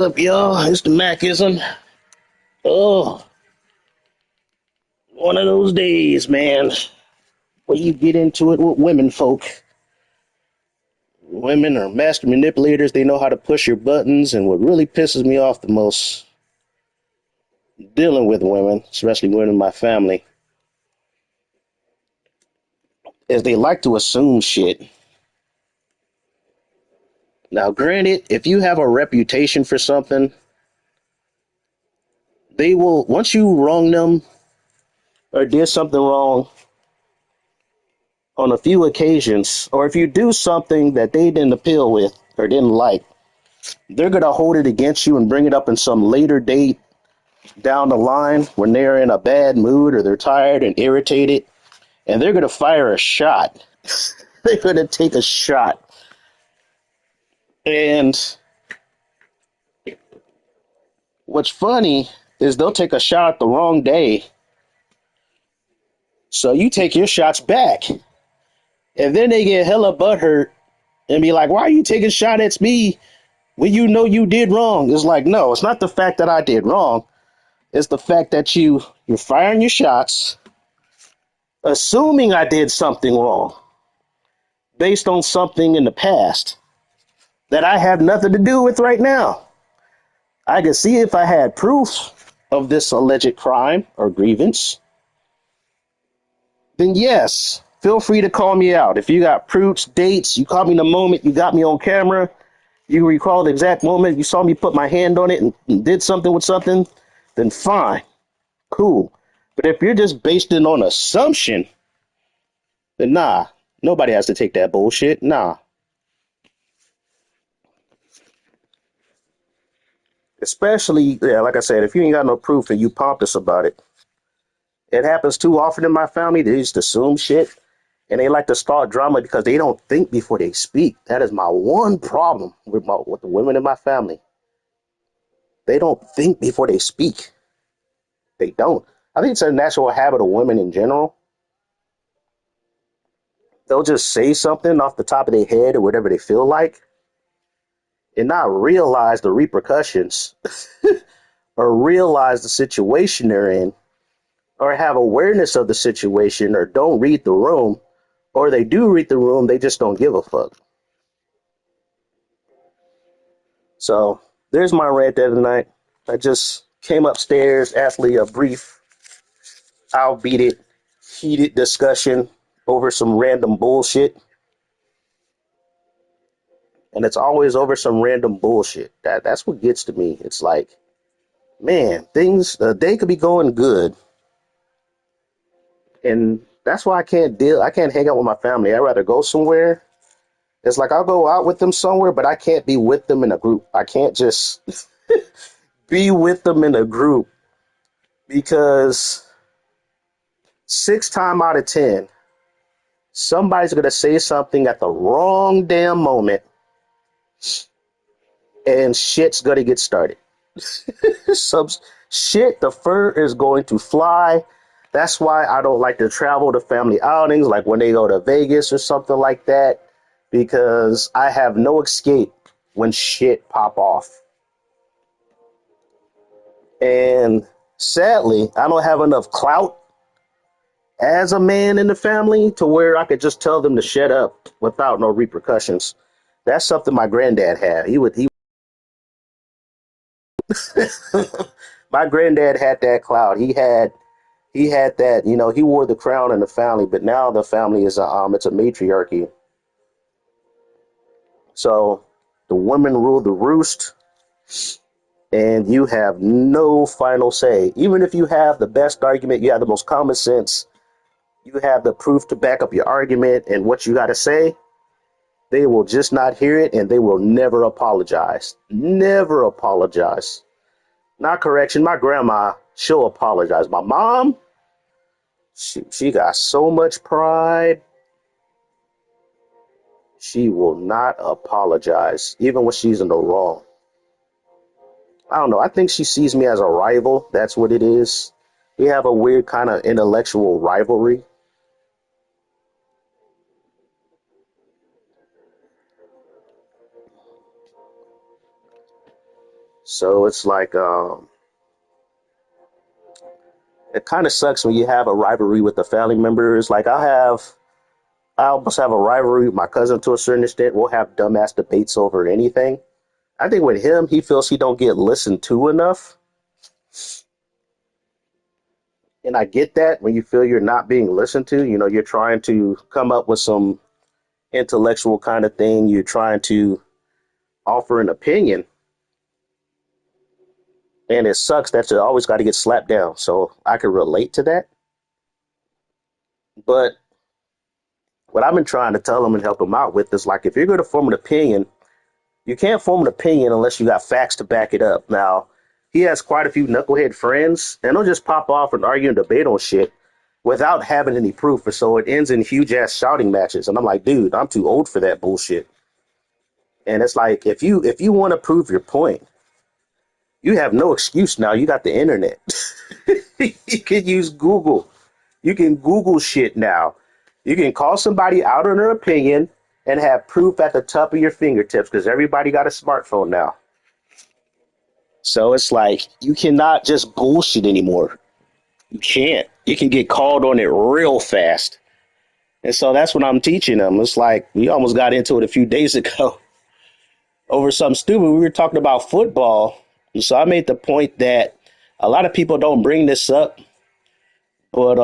Up, y'all? It's the Macism. Oh, one of those days, man, where you get into it with women folk. Women are master manipulators. They know how to push your buttons. And what really pisses me off the most dealing with women, especially women in my family, is they like to assume shit. Now, granted, if you have a reputation for something, they will, once you wrong them or did something wrong on a few occasions, or if you do something that they didn't appeal with or didn't like, they're going to hold it against you and bring it up in some later date down the line when they're in a bad mood or they're tired and irritated, and they're going to fire a shot. They're going to take a shot. And what's funny is they'll take a shot the wrong day. So you take your shots back. And then they get hella butthurt and be like, why are you taking a shot at me when you know you did wrong? It's like, no, it's not the fact that I did wrong. It's the fact that you're firing your shots, assuming I did something wrong based on something in the past that I have nothing to do with right now. I could see if I had proof of this alleged crime or grievance, then yes, feel free to call me out. If you got proofs, dates, you caught me in the moment, you got me on camera, you recall the exact moment, you saw me put my hand on it and did something with something, then fine, cool. But if you're just based it on assumption, then nah, nobody has to take that bullshit. Nah. Especially, yeah, like I said, if you ain't got no proof and you pompous about it. It happens too often in my family. They just assume shit and they like to start drama because they don't think before they speak. That is my one problem with the women in my family. They don't think before they speak. They don't. I think it's a natural habit of women in general. They'll just say something off the top of their head or whatever they feel like and not realize the repercussions or realize the situation they're in or have awareness of the situation or don't read the room, or they do read the room, they just don't give a fuck. So there's my rant there tonight. I just came upstairs after a brief, albeit it, heated discussion over some random bullshit. And it's always over some random bullshit. That's what gets to me. It's like, man, things, a day could be going good. And that's why I can't hang out with my family. I'd rather go somewhere. It's like I'll go out with them somewhere, but I can't be with them in a group. I can't just be with them in a group because 6 times out of 10, somebody's going to say something at the wrong damn moment and shit's going to get started. Some shit, the fur is going to fly. That's why I don't like to travel to family outings, like when they go to Vegas or something like that, because I have no escape when shit pop off. And sadly, I don't have enough clout as a man in the family to where I could just tell them to shut up without no repercussions. That's something my granddad had. My granddad had that clout. He had that, he wore the crown in the family, but now the family is it's a matriarchy. So the women rule the roost and you have no final say. Even if you have the best argument, you have the most common sense, you have the proof to back up your argument and what you got to say, they will just not hear it and they will never apologize. Never apologize. Not correction. My grandma, she'll apologize. My mom, she got so much pride. She will not apologize, even when she's in the wrong. I don't know. I think she sees me as a rival. That's what it is. We have a weird kind of intellectual rivalry. So it's like it kind of sucks when you have a rivalry with the family members. Like I almost have a rivalry with my cousin to a certain extent. We'll have dumbass debates over anything. I think with him, he feels he don't get listened to enough. And I get that when you feel you're not being listened to, you're trying to come up with some intellectual kind of thing. You're trying to offer an opinion. And it sucks that you always got to get slapped down. So I can relate to that. But what I've been trying to tell him and help him out with is like, if you're going to form an opinion, you can't form an opinion unless you got facts to back it up. Now, he has quite a few knucklehead friends, and they'll just pop off and argue and debate on shit without having any proof. And so it ends in huge ass shouting matches. And I'm like, dude, I'm too old for that bullshit. And it's like, if you want to prove your point, you have no excuse now. You got the internet. You can use Google. You can Google shit now. You can call somebody out on their opinion and have proof at the top of your fingertips because everybody got a smartphone now. So it's like you cannot just bullshit anymore. You can't. You can get called on it real fast. And so that's what I'm teaching them. It's like we almost got into it a few days ago over something stupid. We were talking about football. And so I made the point that a lot of people don't bring this up, but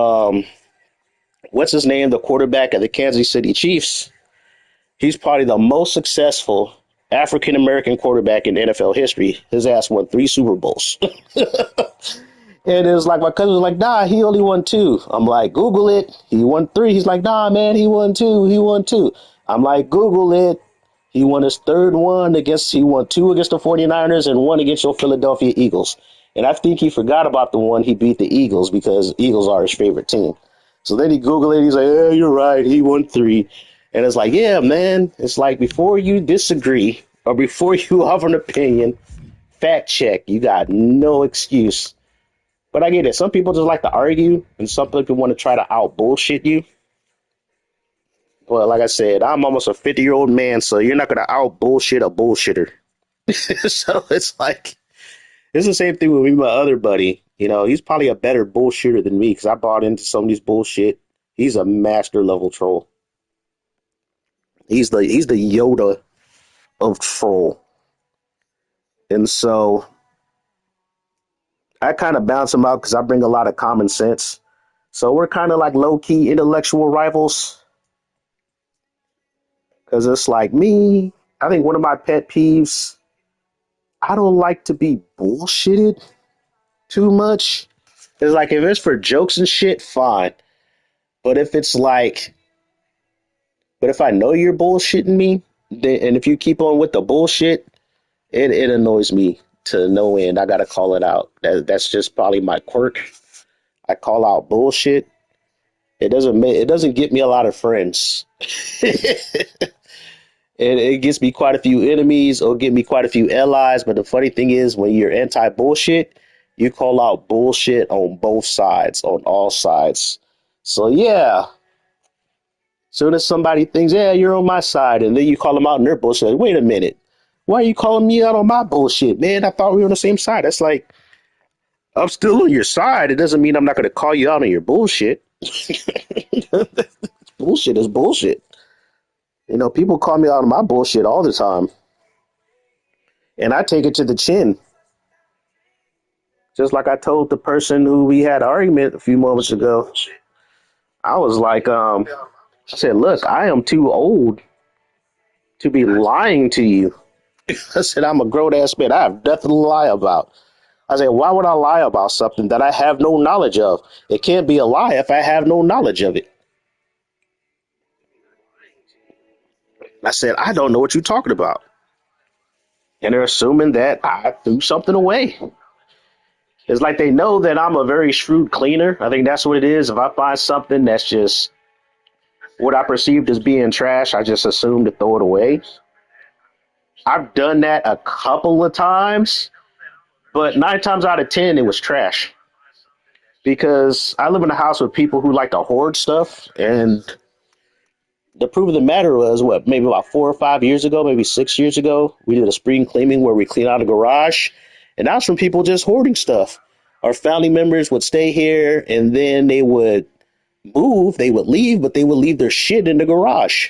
what's his name? The quarterback of the Kansas City Chiefs. He's probably the most successful African American quarterback in NFL history. His ass won 3 Super Bowls. And it was like my cousin was like, nah, he only won 2. I'm like, Google it. He won 3. He's like, nah, man, he won 2. He won 2. I'm like, Google it. He won his third one he won 2 against the 49ers and 1 against your Philadelphia Eagles. And I think he forgot about the one he beat the Eagles because Eagles are his favorite team. So then he Googled it. He's like, yeah, you're right. He won 3. And it's like, yeah, man, it's like before you disagree or before you offer an opinion, fact check. You got no excuse. But I get it. Some people just like to argue, and some people want to try to out bullshit you. But like I said, I'm almost a 50-year-old man, so you're not going to out bullshit a bullshitter. So it's like, it's the same thing with me, my other buddy. He's probably a better bullshitter than me because I bought into some of these bullshit. He's a master level troll. He's the Yoda of troll. And so I kind of bounce him out because I bring a lot of common sense. So we're kind of like low key intellectual rivals. Because it's like me, I think one of my pet peeves, I don't like to be bullshitted too much. It's like if it's for jokes and shit, fine. But if it's like, but if I know you're bullshitting me, and if you keep on with the bullshit, it annoys me to no end. I gotta call it out. That's just probably my quirk. I call out bullshit. It doesn't get me a lot of friends. It gets me quite a few enemies or get me quite a few allies. But the funny thing is, when you're anti bullshit, you call out bullshit on both sides, on all sides. So yeah, soon as somebody thinks, yeah, you're on my side, and then you call them out on their bullshit, like, wait a minute, why are you calling me out on my bullshit, man? I thought we were on the same side. That's like, I'm still on your side. It doesn't mean I'm not going to call you out on your bullshit. Bullshit is bullshit. People call me out on my bullshit all the time, and I take it to the chin. Just like I told the person who we had an argument a few moments ago. I was like, I said, look, I am too old to be lying to you. I said, I'm a grown ass man. I have nothing to lie about. I said, why would I lie about something that I have no knowledge of? It can't be a lie if I have no knowledge of it. I said, I don't know what you're talking about. And they're assuming that I threw something away. It's like they know that I'm a very shrewd cleaner. I think that's what it is. If I find something that's just what I perceived as being trash, I just assume to throw it away. I've done that a couple of times, but 9 times out of 10, it was trash. Because I live in a house with people who like to hoard stuff, and the proof of the matter was, what, maybe about 4 or 5 years ago, maybe 6 years ago, we did a spring cleaning where we cleaned out a garage, And that's from people just hoarding stuff. Our family members would stay here and then they would move, they would leave, but they would leave their shit in the garage.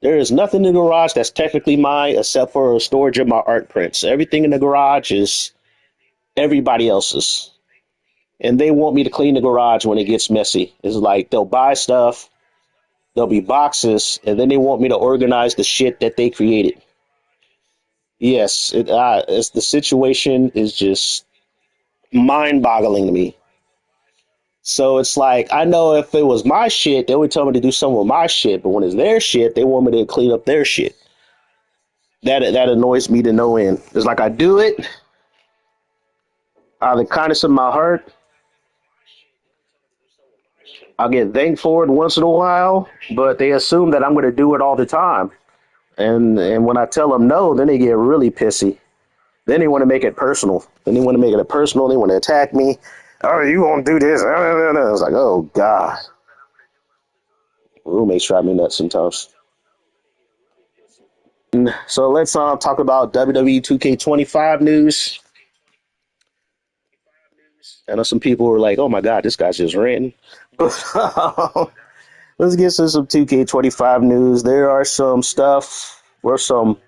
There is nothing in the garage that's technically mine except for a storage of my art prints. Everything in the garage is everybody else's. And they want me to clean the garage when it gets messy. It's like they'll buy stuff, there'll be boxes, and then they want me to organize the shit that they created. Yes, it's the situation is just mind-boggling to me. So it's like I know if it was my shit, they would tell me to do some of my shit, but when it's their shit, they want me to clean up their shit. That annoys me to no end. It's like I do it out of the kindness of my heart. I get thanked for it once in a while, but they assume that I'm going to do it all the time. And when I tell them no, then they get really pissy. Then they want to make it personal. Then they want to make it a personal. They want to attack me. Oh, you won't do this. I was like, oh God. Roommates drive me nuts sometimes. So let's talk about WWE 2K25 news. I know some people were like, "Oh my God, this guy's just ranting." But let's get to some 2K25 news. There are some stuff or some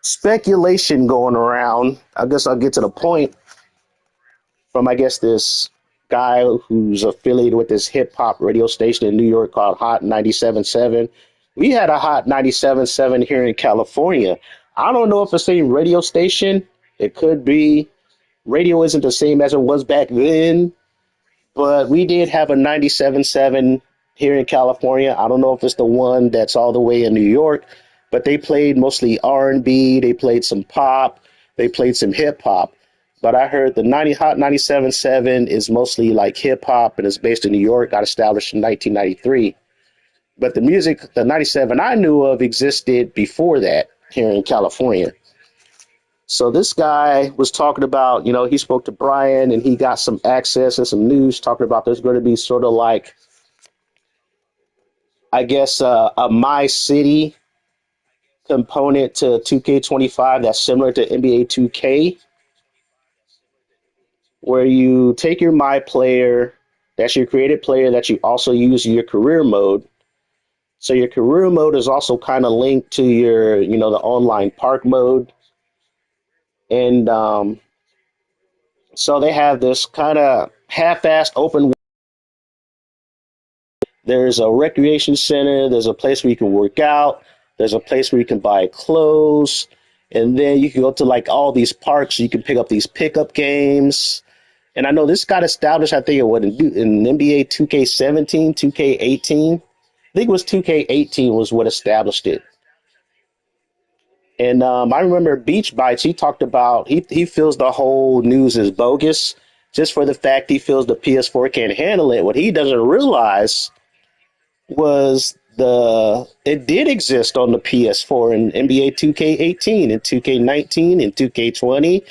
speculation going around. I guess I'll get to the point from this guy who's affiliated with this hip hop radio station in New York called Hot 97.7. We had a Hot 97.7 here in California. I don't know if it's the same radio station. It could be. Radio isn't the same as it was back then, but we did have a 97.7 here in California. I don't know if it's the one that's all the way in New York, but they played mostly R&B. They played some pop. They played some hip hop. But I heard the Hot 97.7 is mostly like hip hop and is based in New York, got established in 1993. But the music, the 97 I knew of existed before that here in California. So this guy was talking about, he spoke to Brian and he got some access and some news talking about there's going to be sort of like, a My City component to 2K25 that's similar to NBA 2K, where you take your My Player, that's your created player that you also use in your career mode. So your career mode is also kind of linked to your, the online park mode. And so they have this kind of half-assed open. There's a recreation center. There's a place where you can work out. There's a place where you can buy clothes. And then you can go to like all these parks. You can pick up these pickup games. And I know this got established, I think it was in NBA 2K17, 2K18. I think it was 2K18 was what established it. And I remember Beach Bites, he talked about, he feels the whole news is bogus just for the fact he feels the PS4 can't handle it. What he doesn't realize was it did exist on the PS4 in NBA 2K18 and 2K19 and 2K20.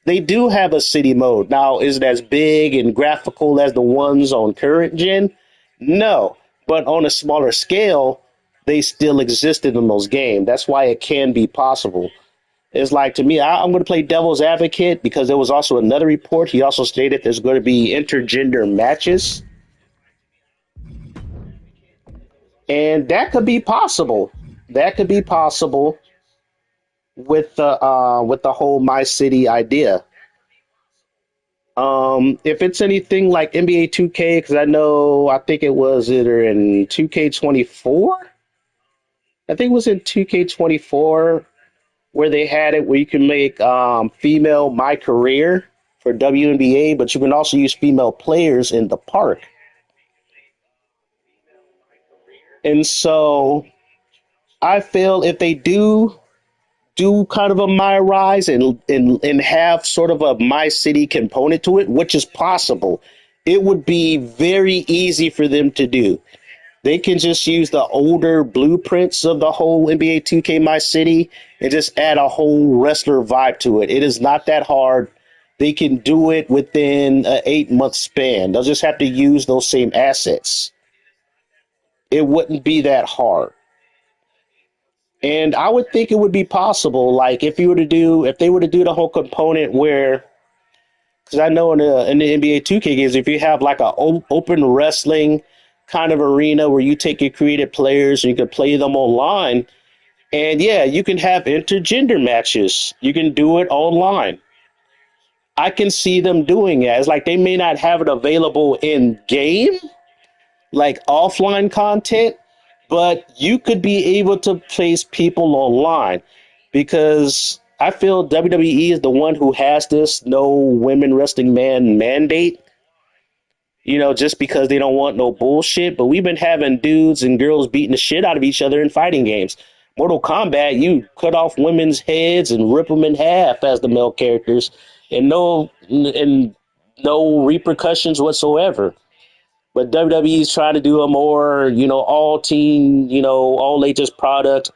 They do have a city mode. Now, is it as big and graphical as the ones on current gen? No, but on a smaller scale, they still existed in those games. That's why it can be possible. It's like, to me, I'm going to play devil's advocate because there was also another report. He also stated there's going to be intergender matches. And that could be possible. That could be possible with the whole My City idea. If it's anything like NBA 2K, because I think it was either in 2K24. I think it was in 2K24 where they had it where you can make female My Career for WNBA, but you can also use female players in the park. And so I feel if they do kind of a My Rise and have sort of a My City component to it, which is possible, it would be very easy for them to do. They can just use the older blueprints of the whole NBA 2K My City and just add a whole wrestler vibe to it. It is not that hard. They can do it within an 8-month span. They'll just have to use those same assets. It wouldn't be that hard. And I would think it would be possible, like if they were to do the whole component where, because I know in the NBA 2K games, if you have like a open wrestling kind of arena where you take your creative players and you can play them online, and yeah, you can have intergender matches. You can do it online. I can see them doing it. It's like they may not have it available in game, like offline content, but you could be able to place people online because I feel WWE is the one who has this no women wrestling man mandate, just because they don't want no bullshit. But we've been having dudes and girls beating the shit out of each other in fighting games. Mortal Kombat, you cut off women's heads and rip them in half as the male characters, and no repercussions whatsoever. But WWE is trying to do a more, all teen, all ages product.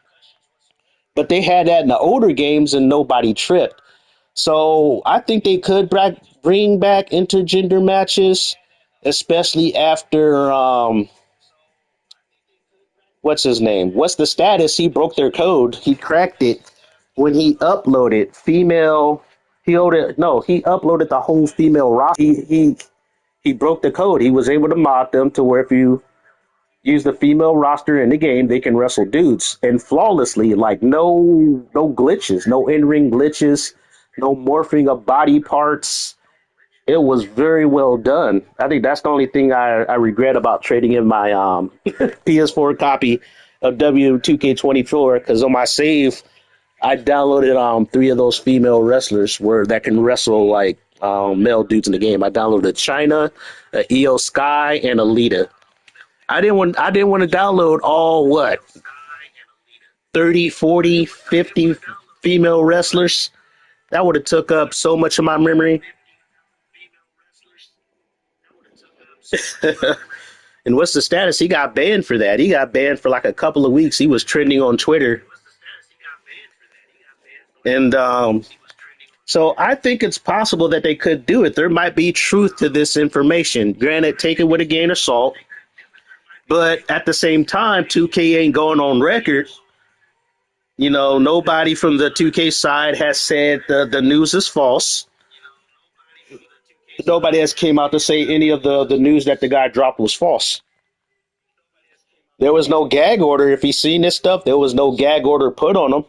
But they had that in the older games and nobody tripped. So I think they could bring back intergender matches, especially after what's his name? What's the status? He broke their code. He cracked it when he uploaded female. He uploaded the whole female roster. He broke the code. He was able to mod them to where if you use the female roster in the game, they can wrestle dudes and flawlessly, like no glitches, no in-ring glitches, no morphing of body parts. It was very well done. I think that's the only thing I regret about trading in my PS4 copy of W2K24 because on my save I downloaded three of those female wrestlers where that can wrestle like male dudes in the game. I downloaded China, Io Sky, and Alita. I didn't want to download all what 30, 40, 50 female wrestlers. That would have took up so much of my memory. And what's the status? He got banned for that. He got banned for like a couple of weeks. He was trending on Twitter. And so I think it's possible that they could do it. There might be truth to this information. Granted, take it with a grain of salt. But at the same time, 2K ain't going on record. Nobody from the 2K side has said the news is false. Nobody has came out to say any of the news that the guy dropped was false. There was no gag order. If he's seen this stuff, there was no gag order put on him.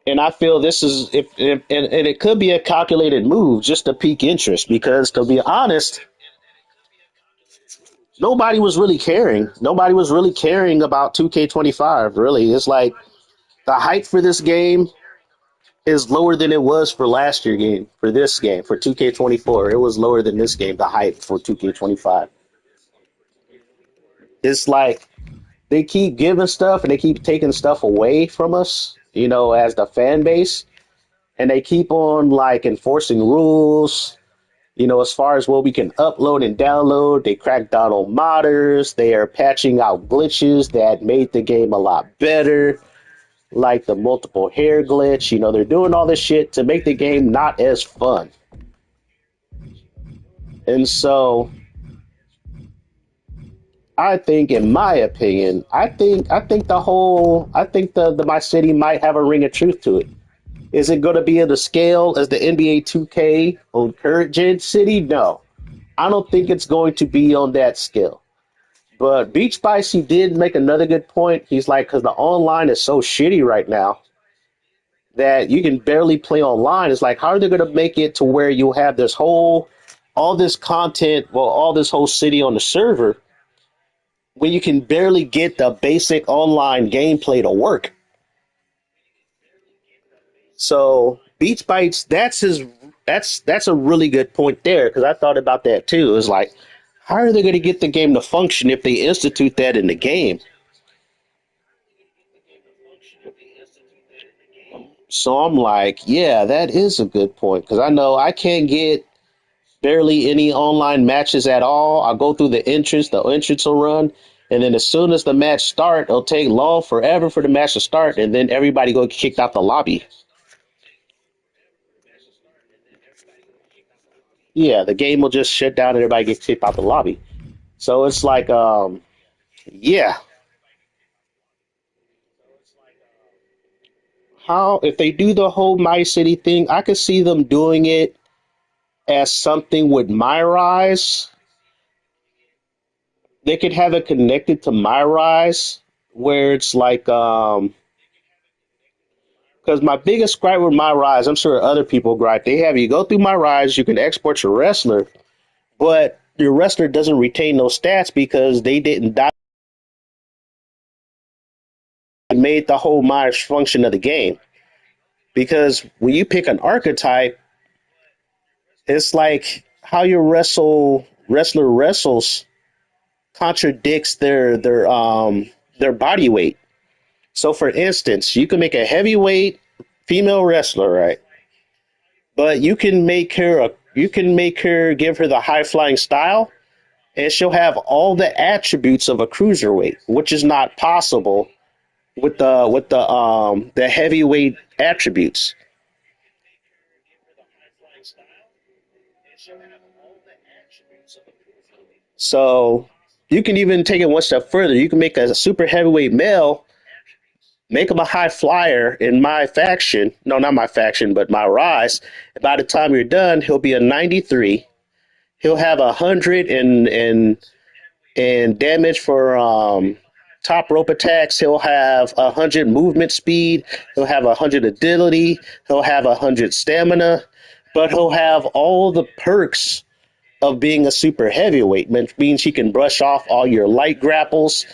And I feel this is if and it could be a calculated move just to pique interest because to be honest, nobody was really caring. Nobody was really caring about 2K25. Really, it's like the hype for this game is lower than it was for last year game for this game for 2K24. It was lower than this game. The hype for 2K25. It's like they keep giving stuff and they keep taking stuff away from us. As the fan base, and they keep on like enforcing rules. As far as what we can upload and download, they cracked down on modders. They are patching out glitches that made the game a lot better, like the multiple hair glitch. They're doing all this shit to make the game not as fun. And so I think, in my opinion, I think the my city might have a ring of truth to it. Is it going to be at the scale as the NBA 2K on current gen city? No, I don't think it's going to be on that scale. But Beach Spice, he did make another good point. He's like, because the online is so shitty right now that you can barely play online. It's like, how are they going to make it to where you have all this content, well, all this whole city on the server when you can barely get the basic online gameplay to work? So Beats Bites, that's a really good point there because I thought about that too. It's like, how are they going to get the game to function if they institute that in the game? So I'm like, yeah, that is a good point because I know I can't get barely any online matches at all. I'll go through the entrance will run, and then as soon as the match start, it'll take long forever for the match to start, and then everybody go get kicked out the lobby. Yeah, the game will just shut down and everybody gets kicked out the lobby. So it's like, Yeah. How if they do the whole My City thing, I could see them doing it as something with My Rise. They could have it connected to My Rise, where it's like because my biggest gripe with My Rise, I'm sure other people gripe. They have you go through My Rise, you can export your wrestler, but your wrestler doesn't retain those stats because they didn't die and made the whole My function of the game. Because when you pick an archetype, it's like how your wrestler wrestles contradicts their body weight. So for instance, you can make a heavyweight female wrestler, right? But you can make her give her the high flying style and she'll have all the attributes of a cruiserweight, which is not possible with the heavyweight attributes. So you can even take it one step further. You can make a super heavyweight male, make him a high flyer in my faction. No, not my faction, but my rise. And by the time you're done, he'll be a 93. He'll have 100 in damage for top rope attacks. He'll have 100 movement speed. He'll have 100 agility. He'll have 100 stamina. But he'll have all the perks of being a super heavyweight, which means he can brush off all your light grapples.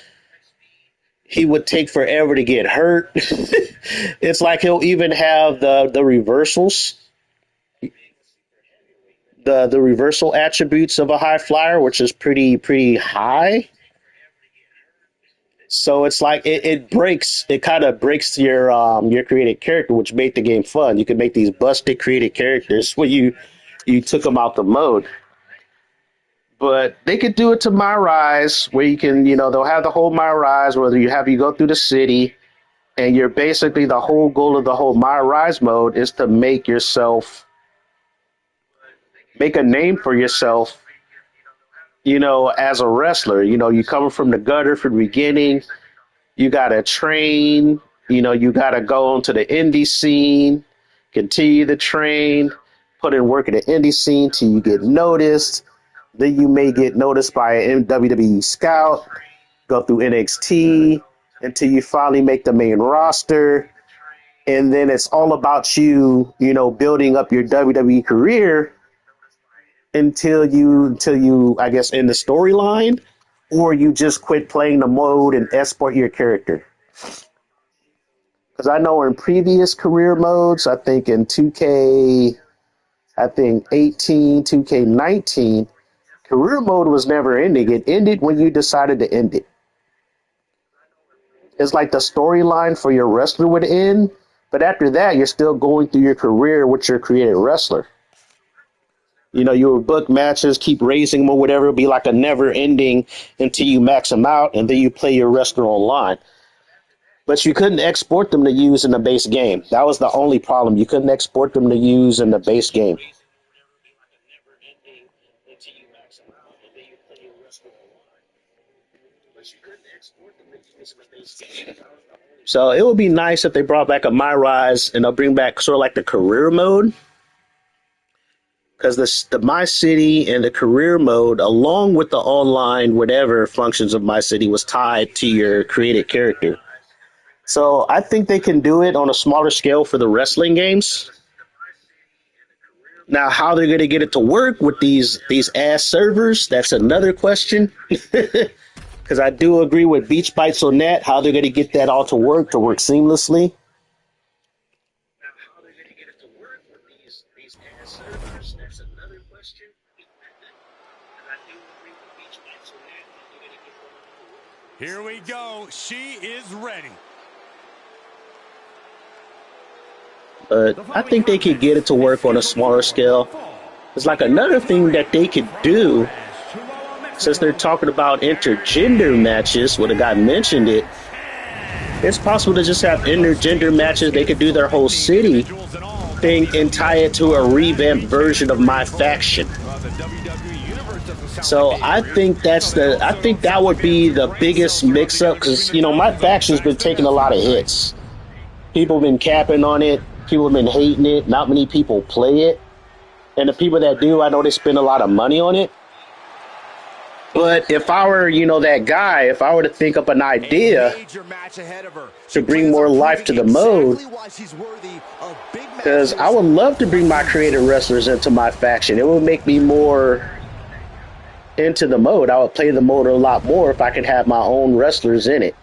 He would take forever to get hurt. It's like he'll even have the reversals, the reversal attributes of a high flyer, which is pretty high. So it's like it kind of breaks your created character, which made the game fun. You can make these busted created characters when you took them out the mode. But they could do it to My Rise, where you can, they'll have the whole My Rise, whether you go through the city, and you're basically the whole goal of the whole My Rise mode is to make a name for yourself, as a wrestler. You come from the gutter from the beginning, you got to train, you got to go onto the indie scene, continue to train, put in work in the indie scene till you get noticed. Then you may get noticed by a WWE scout, go through NXT until you finally make the main roster. And then it's all about you, building up your WWE career until you, I guess, end the storyline, or you just quit playing the mode and export your character. Because I know in previous career modes, I think in 2K, I think 18, 2K19, career mode was never ending. It ended when you decided to end it. It's like the storyline for your wrestler would end, but after that, you're still going through your career with your created wrestler. You would book matches, keep raising them or whatever. It'd be like a never ending until you max them out, and then you play your wrestler online. But you couldn't export them to use in the base game. That was the only problem. You couldn't export them to use in the base game. So it would be nice if they brought back a My Rise and they'll bring back sort of like the career mode. Because the My City and the career mode, along with the online whatever functions of My City, was tied to your created character. So I think they can do it on a smaller scale for the wrestling games. Now, how they're going to get it to work with these ass servers, that's another question. Because I do agree with Beach Bites on that, how they're going to get that all to work seamlessly. Here we go. She is ready. But I think they could get it to work on a smaller scale. It's like another thing that they could do, since they're talking about intergender matches, when a guy mentioned it, it's possible to just have intergender matches. They could do their whole city thing and tie it to a revamped version of my faction. So I think that would be the biggest mix up because, you know, my faction's been taking a lot of hits. People have been capping on it. People have been hating it. Not many people play it. And the people that do, I know they spend a lot of money on it. But if I were, you know, that guy, if I were to think up an idea to bring more life to the mode, because I would love to bring my creative wrestlers into my faction. It would make me more into the mode. I would play the mode a lot more if I could have my own wrestlers in it,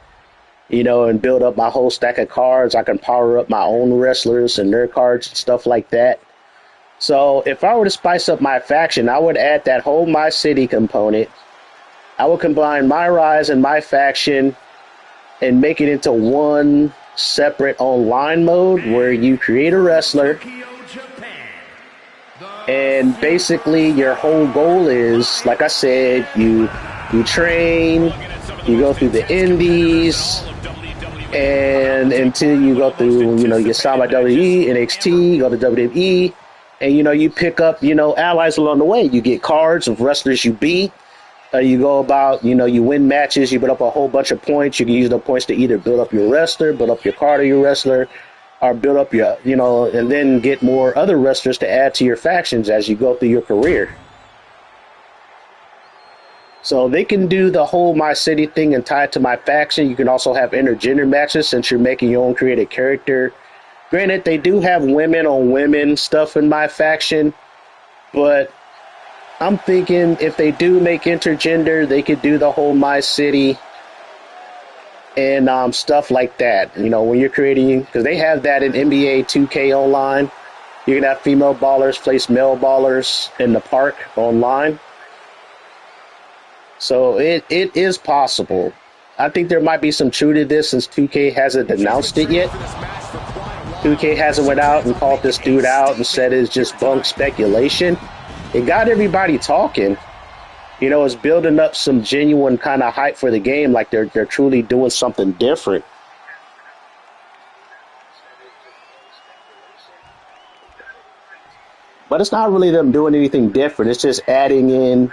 you know, and build up my whole stack of cards. I can power up my own wrestlers and their cards and stuff like that. So if I were to spice up my faction, I would add that whole My City component. I would combine my Rise and my faction and make it into one separate online mode where you create a wrestler. And basically your whole goal is, like I said, you train, you go through the indies, and until you go through, you know, you get signed by WWE, NXT, go to WWE, and, you know, you pick up, you know, allies along the way. You get cards of wrestlers you beat. You go about, you know, you win matches, you build up a whole bunch of points. You can use the points to either build up your wrestler, build up your card of your wrestler, or build up your, you know, and then get more other wrestlers to add to your factions as you go through your career. So they can do the whole My City thing and tie it to my faction. You can also have intergender matches since you're making your own created character. Granted, they do have women on women stuff in my faction, but I'm thinking if they do make intergender, they could do the whole My City and stuff like that. You know, when you're creating, because they have that in NBA 2K Online. You can have female ballers place male ballers in the park online. So it is possible. I think there might be some truth to this since 2K hasn't announced it yet. 2K hasn't went out and called this dude out and said it's just bunk speculation. It got everybody talking. You know, it's building up some genuine kind of hype for the game, like they're truly doing something different. But it's not really them doing anything different. It's just adding in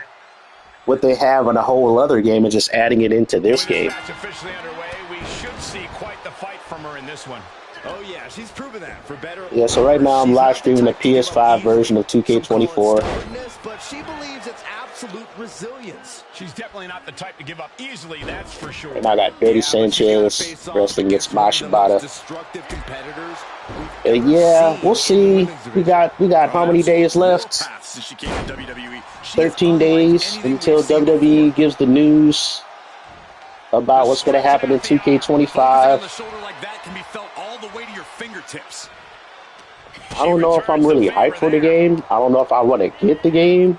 what they have in a whole other game and just adding it into this game. Match officially underway. We should see quite the fight from her in this one. Oh yeah, she's proven that for better. Yeah, so right now I'm live streaming the PS5 version of 2K24. But she believes it's absolute resilience. She's definitely not the type to give up easily, that's for sure. And I got Dirty Sanchez wrestling against Mashibata. Yeah, we'll see. We got how many days left? 13 days until WWE gives the news about what's going to happen in 2K25. I don't know if I'm really hyped for the game. I don't know if I want to get the game.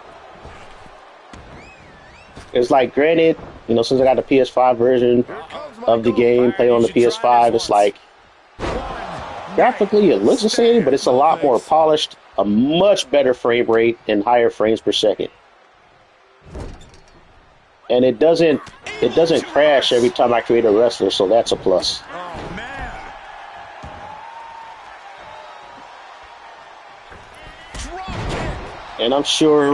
It's like, granted, you know, since I got the PS5 version of the game, play on the PS5, it's like, graphically it looks the same, but it's a lot more polished, a much better frame rate, and higher frames per second. And it doesn't crash every time I create a wrestler, so that's a plus. And I'm sure,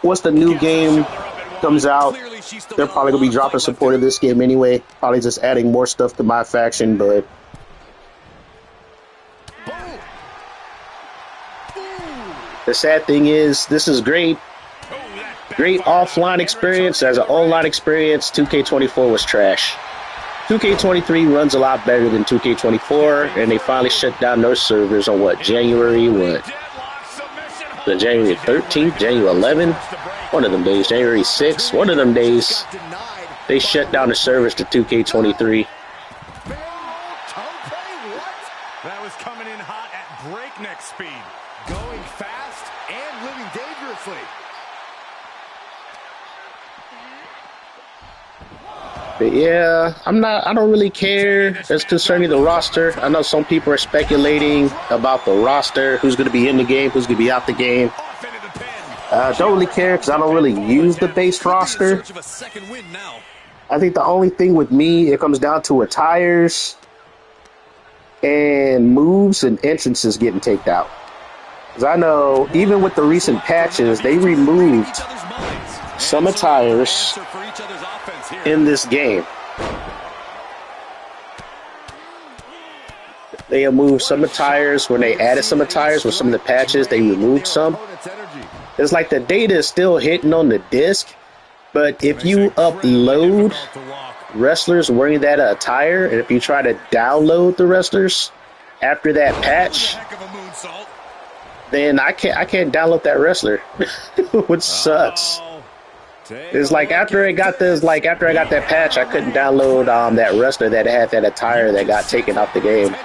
once the new game comes out, they're probably going to be dropping support of this game anyway. Probably just adding more stuff to my faction, but the sad thing is, this is great offline experience. As an online experience, 2K24 was trash. 2K23 runs a lot better than 2K24, and they finally shut down those servers on January 13th, January 11th, one of them days, January 6th, one of them days, they shut down the servers to 2K23. That was coming in hot at breakneck speed, going fast and living dangerously. But yeah, I don't really care as concerning the roster. I know some people are speculating about the roster, who's going to be in the game, who's going to be out the game. I don't really care because I don't really use the base roster. I think the only thing with me, it comes down to attires and moves and entrances getting taken out. Because I know even with the recent patches, they removed some attires in this game. They removed some attires when they added some attires with some of the patches. They removed some. It's like the data is still hitting on the disc, but if you upload wrestlers wearing that attire, and if you try to download the wrestlers after that patch, then I can't download that wrestler, which sucks. It's like after I got that patch, I couldn't download that wrestler that had that attire that got taken off the game.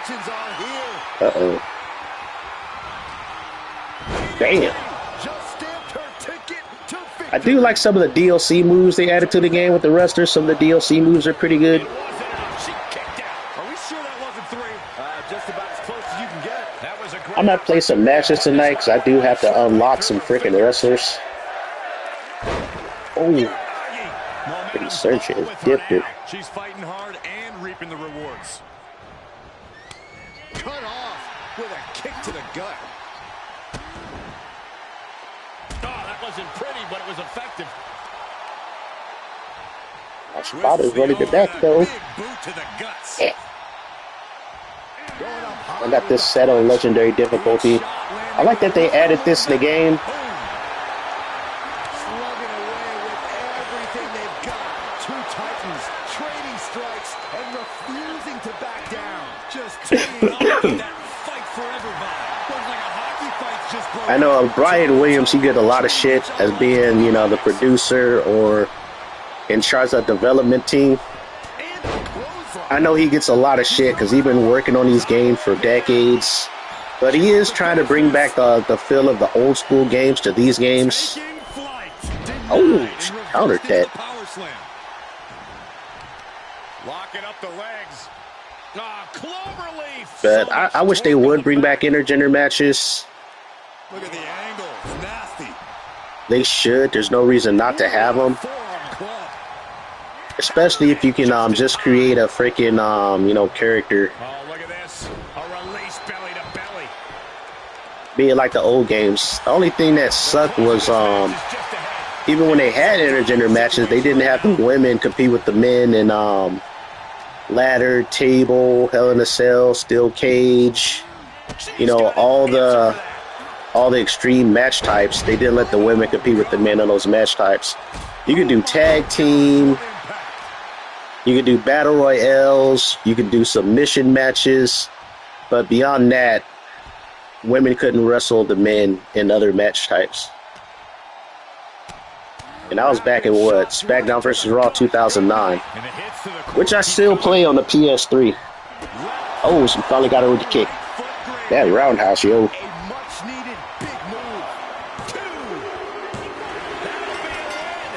Uh-oh. Damn. I do like some of the DLC moves they added to the game with the wrestlers. Some of the DLC moves are pretty good. I might play some matches tonight because I do have to unlock some freaking wrestlers. Oh, pretty searching. Dipped it. She's fighting hard and reaping the rewards. Cut off with a kick to the gut. Oh, that wasn't pretty, but it was effective. My spotter's running it back though. Yeah. I got this set on legendary difficulty. I like that they added this in the game. I know Brian Williams, he get a lot of shit as being, you know, the producer or in charge of the development team. I know he gets a lot of shit because he's been working on these games for decades. But he is trying to bring back the feel of the old school games to these games. Oh, she countered that. Locking up the legs. But I wish they would bring back intergender matches. Look at the angle. It's nasty. They should. There's no reason not to have them. Especially if you can just create a freaking you know, character. Oh, look at this. A release belly to belly. Being like the old games. The only thing that sucked was even when they had intergender matches, they didn't have the women compete with the men in ladder, table, Hell in a Cell, steel cage. You know, all the extreme match types. They didn't let the women compete with the men on those match types. You can do tag team. You can do battle royales. You can do submission matches. But beyond that, women couldn't wrestle the men in other match types. And I was back in what? SmackDown vs. Raw 2009. Which I still play on the PS3. Oh, she finally got her with the kick. That roundhouse, yo.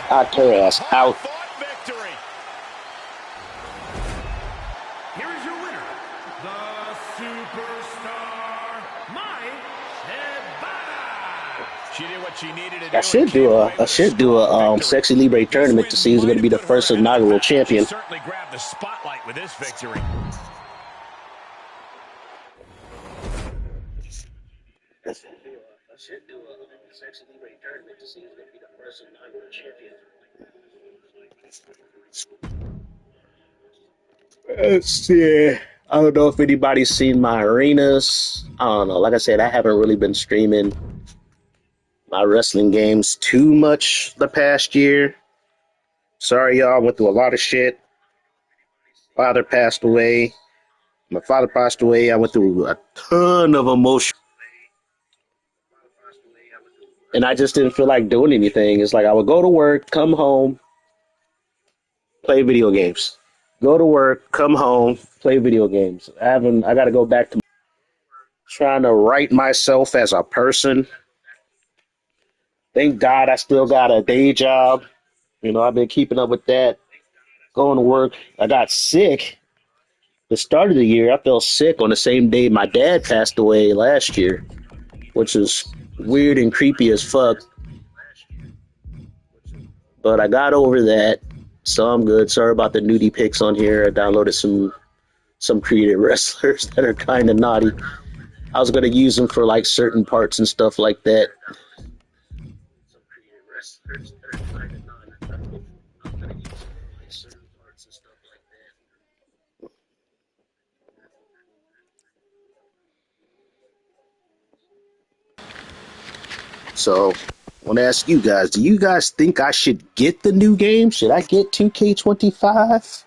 Knocked her ass out. Here is your winner, the Superstar, Mai Shibata. She did what she needed to do. I should do a Sexy Libre tournament to see who's going to be the first inaugural champion. Certainly grabbed the spotlight with this victory. Let's see. I don't know if anybody's seen my arenas. I don't know. Like I said, I haven't really been streaming my wrestling games too much the past year. Sorry, y'all. I went through a lot of shit. Father passed away. My father passed away. I went through a ton of emotion. And I just didn't feel like doing anything. It's like I would go to work, come home, play video games. Go to work, come home, play video games. I got to go back to trying to right myself as a person. Thank God I still got a day job. You know, I've been keeping up with that. Going to work. I got sick. The start of the year, I fell sick on the same day my dad passed away last year, which is weird and creepy as fuck. But I got over that, so I'm good. Sorry about the nudie pics on here. I downloaded some creative wrestlers that are kind of naughty. I was gonna use them for like certain parts and stuff like that. So, I want to ask you guys: do you guys think I should get the new game? Should I get 2K25?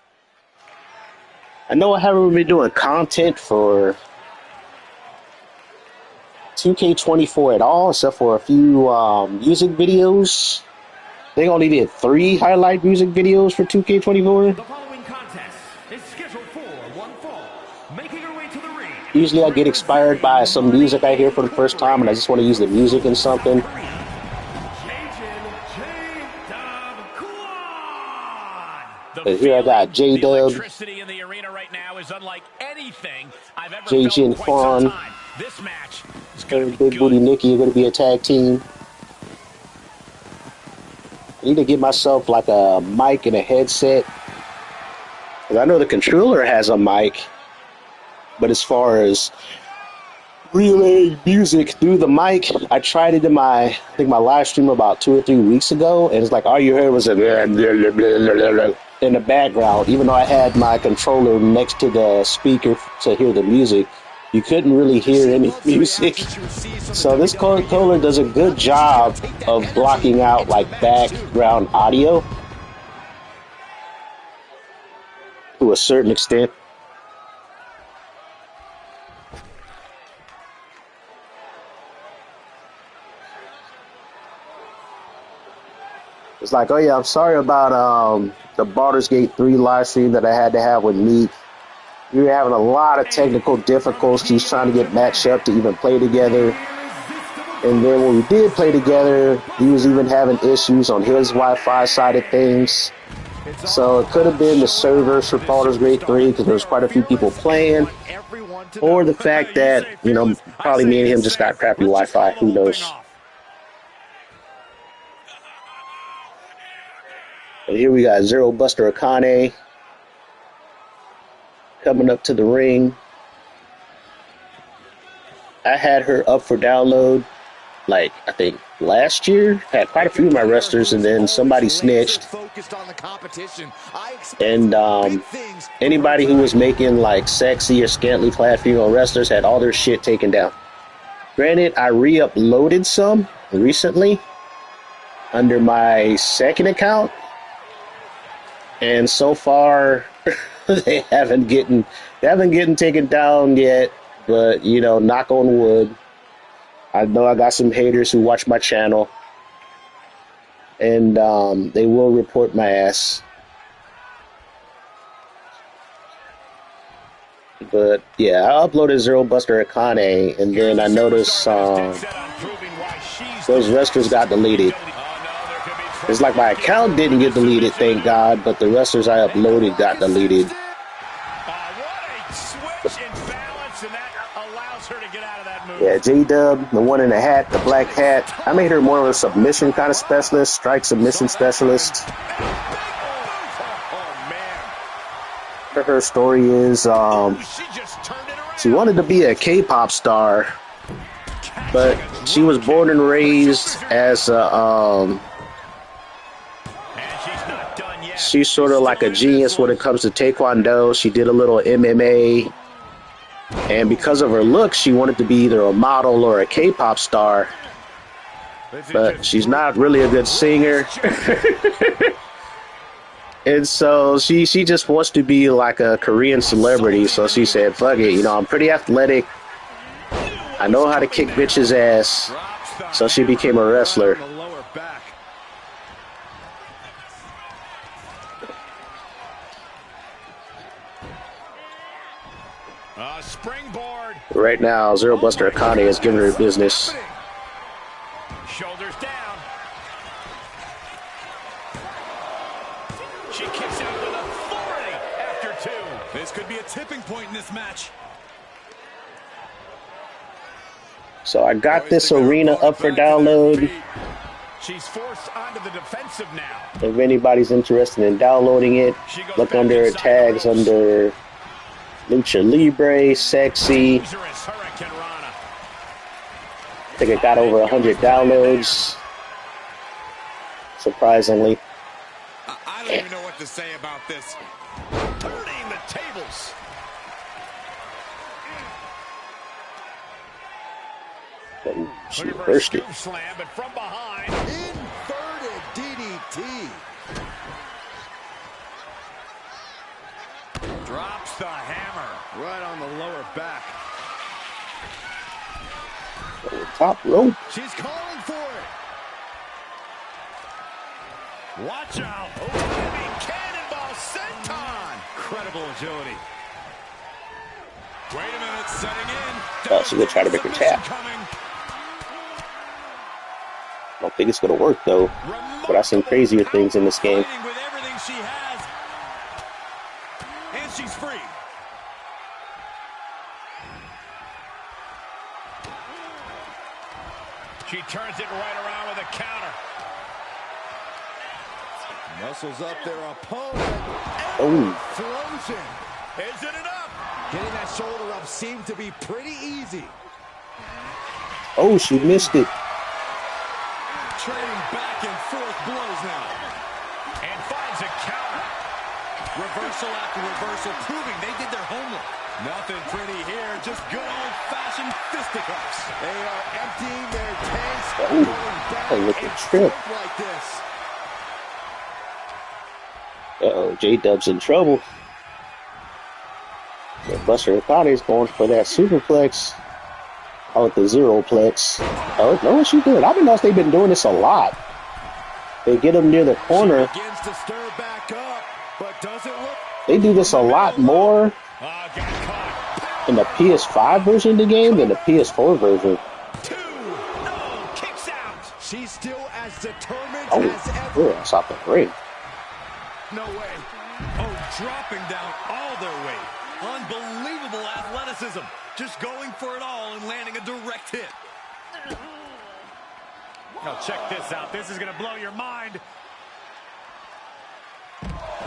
I know I haven't been doing content for 2K24 at all, except for a few music videos. They only did 3 highlight music videos for 2K24. The following contest is scheduled for one fall. Making her way to the ring. Usually I get inspired by some music I hear for the first time, and I just want to use the music in something. But here I got J-Dub, Electricity in the arena right now is unlike anything I've ever felt JJ in and quite some Fawn, time. This match is going to be Big good. Booty Nikki are going to be a tag team. I need to get myself like a mic and a headset. 'Cause I know the controller has a mic, but as far as relaying music through the mic, I tried it in my live stream about 2 or 3 weeks ago, and it's like all you heard was a in the background. Even though I had my controller next to the speaker to hear the music, you couldn't really hear any music. So this controller does a good job of blocking out like background audio to a certain extent. It's like, oh yeah, I'm sorry about the Baldur's Gate 3 live stream that I had to have with Meek. We were having a lot of technical difficulties trying to get matched up to even play together. And then when we did play together, he was even having issues on his Wi-Fi side of things. So it could have been the servers for Baldur's Gate 3 because there was quite a few people playing. Or the fact that, you know, probably me and him just got crappy Wi-Fi. Who knows? And here we got Zero Buster Akane coming up to the ring. I had her up for download, like, I think last year. Had quite a few of my wrestlers, and then somebody snitched. And anybody who was making, like, sexy or scantily clad female wrestlers had all their shit taken down. Granted, I re-uploaded some recently under my second account. And so far, they haven't getting taken down yet. But, you know, knock on wood. I know I got some haters who watch my channel. And they will report my ass. But, yeah, I uploaded Zero Buster Akane. And then I noticed those wrestlers got deleted. It's like my account didn't get deleted, thank God, but the wrestlers I uploaded got deleted. Yeah, J-Dub, the one in the hat, the black hat. I made her more of a submission kind of specialist, strike submission specialist. Her story is she wanted to be a K-pop star, but she was born and raised as a she's sort of like a genius when it comes to Taekwondo. She did a little MMA. And because of her looks, she wanted to be either a model or a K-pop star. But she's not really a good singer. And so she just wants to be like a Korean celebrity. So she said, fuck it, you know, I'm pretty athletic. I know how to kick bitches' ass. So she became a wrestler. Springboard. Right now, Zero Buster Akane is giving her business. Shoulders down. She kicks out with authority after 2. This could be a tipping point in this match. So I got this arena up for download. She's forced onto the defensive now. If anybody's interested in downloading it, look under tags under Lucha Libre, Sexy, I think it got over 100 downloads, surprisingly. I don't even know what to say about this. Turning the tables. Oh, she Looking for a reversed it. scoop slam, but from behind. Inverted DDT. Drops the hammer right on the lower back. Top rope. She's calling for it. Watch out. Oh, heavy cannonball senton. Incredible agility. Wait a minute, setting in. Oh, so we'll try to make her tap. Coming. I don't think it's going to work, though. But I've seen crazier things in this game. With everything she has. And she's free. She turns it right around with a counter. Muscles up their opponent. Oh. Explosion. Is it enough? Getting that shoulder up seemed to be pretty easy. Oh, she missed it. Trading back and forth blows now. And finds a counter. Reversal after reversal, proving they did their homework. Nothing pretty here, just good old-fashioned fisticuffs. They are emptying their tanks, going down look at and trip. like this. Uh-oh, J-Dub's in trouble. So Buster Okada's going for that superplex. Call it the Zeroplex. Oh, no, what she doing? I've been noticed they've been doing this a lot. They get them near the corner. She begins to stir back up, but doesn't look. They do this a lot more in the PS5 version of the game than the PS4 version. Kicks out. She's still as determined as ever. Oh, that's off the ring. No way. Oh, dropping down all their weight. Unbelievable athleticism. Just going for it all and landing a direct hit. Now check this out. This is going to blow your mind.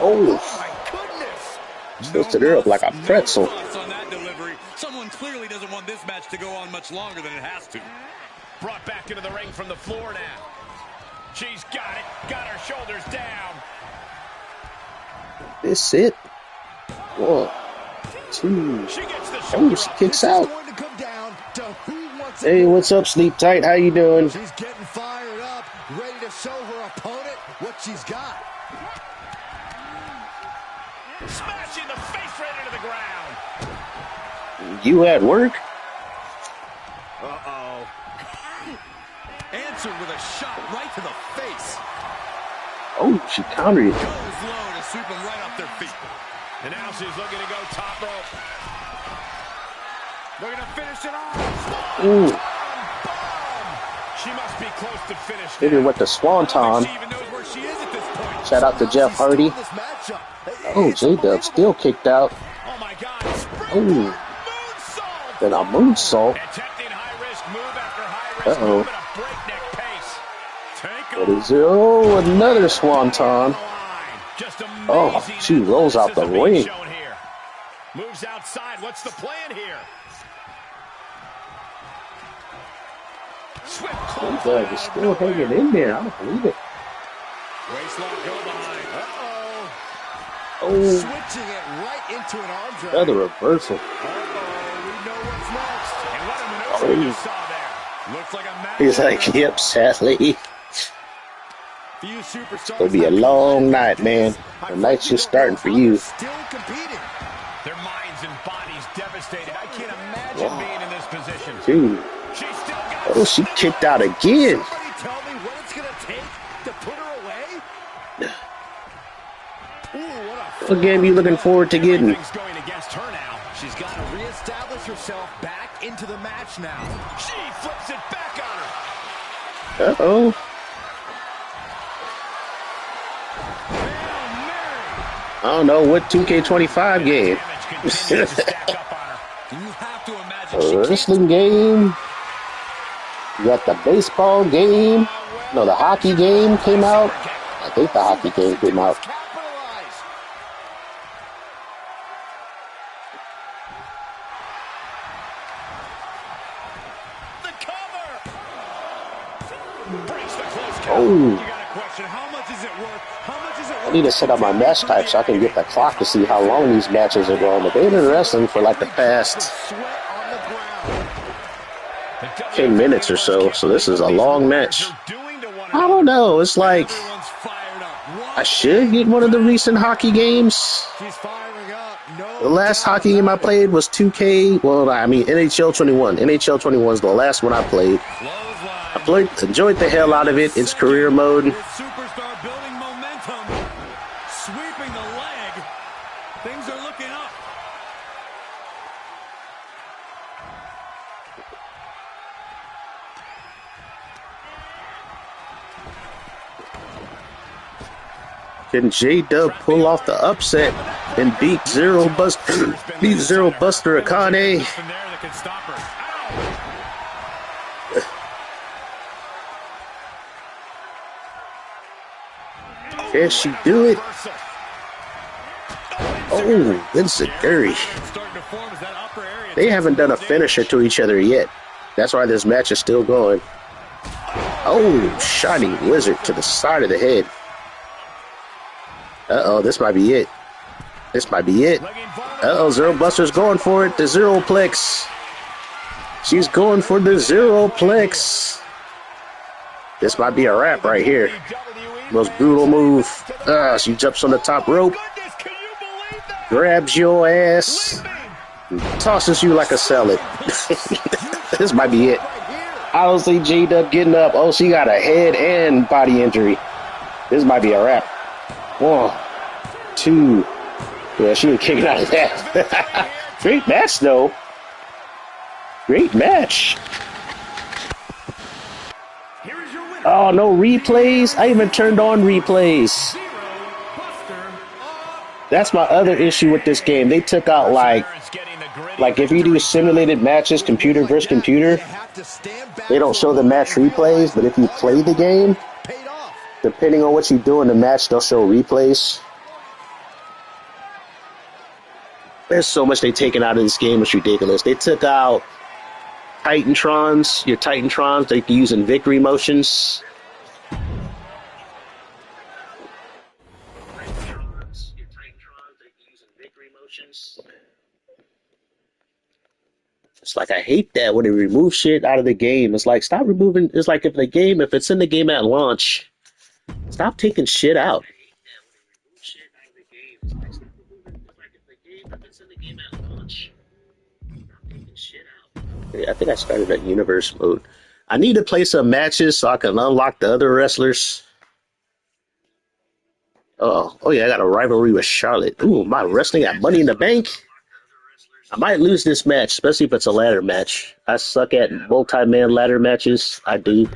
Oh, My goodness. twisted her up like a pretzel. No fuss on that delivery. Someone clearly doesn't want this match to go on much longer than it has to. Brought back into the ring from the floor now. She's got it. Got her shoulders down. This it. 1, 2. She gets the Oh, she kicks out. Hey, what's up, Sleep Tight? How you doing? She's getting fired up, ready to show her opponent what she's got. Smashing the face right into the ground. You at work? Uh-oh. Answered with a shot right to the face. Oh, she countered it. Goes low to sweep them right off their feet. And now she's looking to go top rope. Looking to finish it off. Ooh. She must be close to finish. Hit her with the swanton. She even knows where she is at this point. Shout out to Jeff Hardy. Oh, J-Dub still kicked out. Oh my God. Oh. Then a moonsault. Attempting high-risk move after high-risk Uh-oh. move at a breakneck pace. What is it? Oh, another swanton. Oh, she rolls out the ring. Moves outside. What's the plan here? J-Dub is still hanging in there. I don't believe it. Waistlock go behind. Uh-oh. Oh, Switching it right into an arm drag. another reversal. Uh-oh. We know what's next. And what a maneuver you saw there. Looks like a match. He's like, yep, sadly. Few superstars. It'll be a long night, man. The night's just starting for you. Still competing. Their minds and bodies devastated. I can't imagine being in this position. Dude. She's still got. Oh, she kicked out again. Somebody tell me what it's gonna take to put her away. Ooh, What game you looking forward to getting? Everything's going against her now. She's got to reestablish herself back into the match now. She flips it back on her. Uh-oh. I don't know what 2K25 game. Wrestling game. You got the baseball game. No, the hockey game came out. I think the hockey game came out. Breaks the close count. Oh, You got a question. How much is it worth? How much is it worth? I need to set up my match type so I can get the clock to see how long these matches are going. But they've been wrestling for like the past 10 minutes or so. So this is a long match. I don't know. It's like I should get one of the recent hockey games. The last hockey game I played was 2K. Well, I mean NHL 21. NHL 21 is the last one I played. Enjoyed the hell out of it. It's career mode. Superstar building momentum, sweeping the leg. Things are looking up. Can J-Dub pull off the upset and beat Zero Buster Akane? Can she do it? Oh, Enziguri. They haven't done a finisher to each other yet. That's why this match is still going. Oh, Shining Wizard to the side of the head. Uh-oh, this might be it. This might be it. Uh-oh, Zero Buster's going for it. The Zero Plex. She's going for the Zero Plex. This might be a wrap right here. Most brutal move. She jumps on the top rope. Grabs your ass. Tosses you like a salad. This might be it. I don't see J-Dub getting up. Oh, she got a head and body injury. This might be a wrap. 1, 2. Yeah, she was kicking out of that. Great match, though. Great match. Oh, no replays? I even turned on replays. That's my other issue with this game. They took out, like if you do simulated matches, computer versus computer, they don't show the match replays, but if you play the game, depending on what you do in the match, they'll show replays. There's so much they've taken out of this game. It's ridiculous. They took out Titantrons, your Titantrons, they can use in victory motions. It's like I hate that when they remove shit out of the game. It's like stop removing. It's like if it's in the game at launch, stop taking shit out. Yeah, I think I started at universe mode. I need to play some matches so I can unlock the other wrestlers. Oh yeah, I got a rivalry with Charlotte. Ooh, my wrestling at Money in the Bank. I might lose this match, especially if it's a ladder match. I suck at multi-man ladder matches. I do.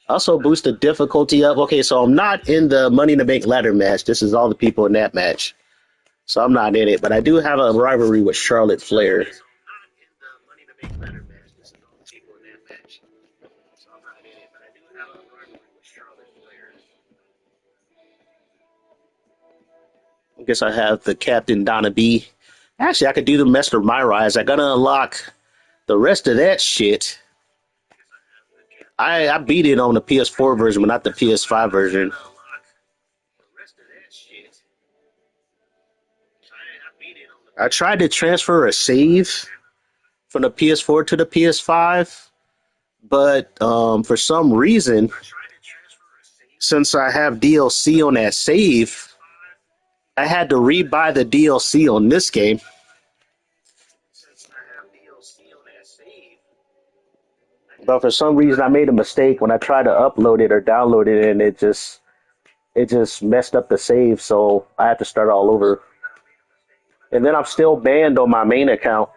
Also boost the difficulty up. Okay, so I'm not in the Money in the Bank ladder match. This is all the people in that match. So I'm not in it, but I do have a rivalry with Charlotte Flair. I guess I have the Captain Donna B. Actually, I could do the Master My Rise. I gotta unlock the rest of that shit. I beat it on the PS4 version, but not the PS5 version. I tried to transfer a save from the PS4 to the PS5, but for some reason, since I have DLC on that save, I had to rebuy the DLC on this game. But for some reason, I made a mistake when I tried to upload it or download it, and it just messed up the save, so I had to start all over. And then I'm still banned on my main account.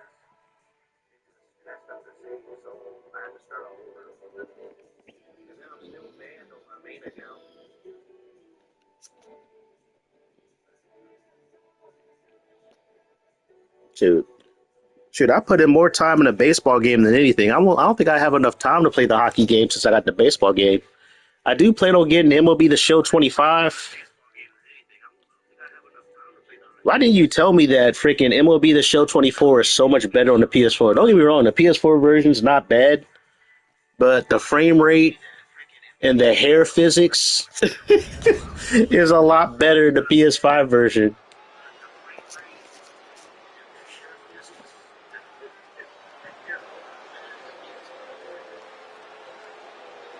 Shoot, I put in more time in a baseball game than anything. I don't think I have enough time to play the hockey game since I got the baseball game. I do plan on getting MLB The Show 25. Why didn't you tell me that freaking MLB The Show 24 is so much better on the PS4? Don't get me wrong, the PS4 version's not bad, but the frame rate and the hair physics is a lot better in the PS5 version.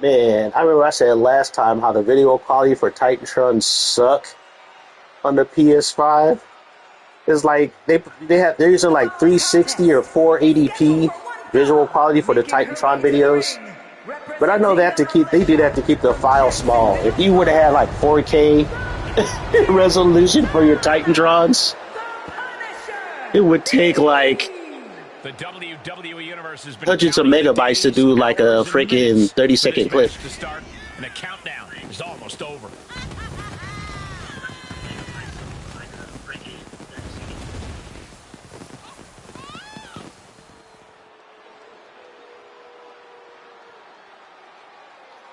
Man, I remember I said last time how the video quality for Titantron suck on the PS5. It's like they're using like 360 or 480p visual quality for the Titantron videos. But I know they do that to keep the file small. If you would have had like 4K resolution for your Titantrons, it would take like The WWE Universe has been hundreds of megabytes to do like a freaking 30-second clip. to start, and the countdown is almost over.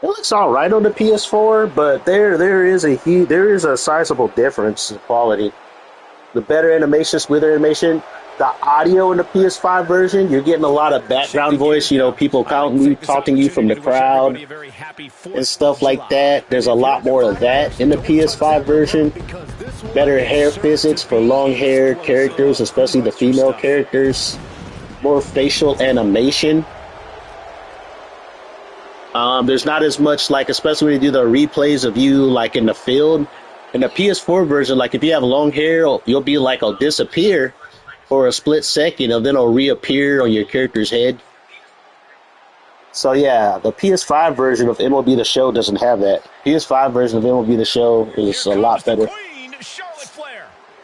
It looks all right on the PS4, but there is a sizable difference in quality. The better animation, smoother animation. The audio in the PS5 version, you're getting a lot of background voice. You know, people talking to you from the crowd and stuff like that. There's a lot more of that in the PS5 version. Better hair physics for long hair characters, especially the female characters. More facial animation. There's not as much, like, especially when you do the replays of you, like, in the field. In the PS4 version, like, if you have long hair, you'll be, like, it'll disappear for a split second, and then it'll reappear on your character's head. So, yeah, the PS5 version of MLB The Show doesn't have that. PS5 version of MLB The Show is a lot better.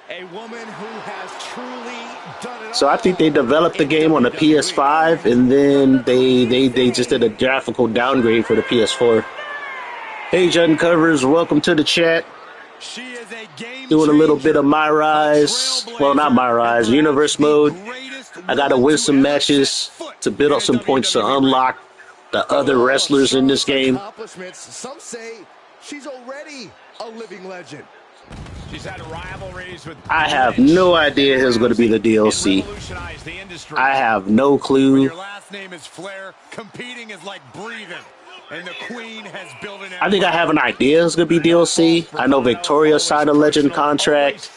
A woman who has truly done it. So I think they developed the game on the PS5, and then they just did a graphical downgrade for the PS4. Hey, Judd Covers, welcome to the chat. She is a game Doing a little bit of My Rise. Well, not My Rise, Universe mode. I got to win some matches to build up some points to unlock the other wrestlers in this game. Some say she's already a living legend. She's had rivalries with I have no idea who's going to be the DLC. I have no clue. Your last name is Flair. Competing is like breathing. And the Queen has built an I think I have an idea who's going to be DLC. I know Victoria signed a Legend contract.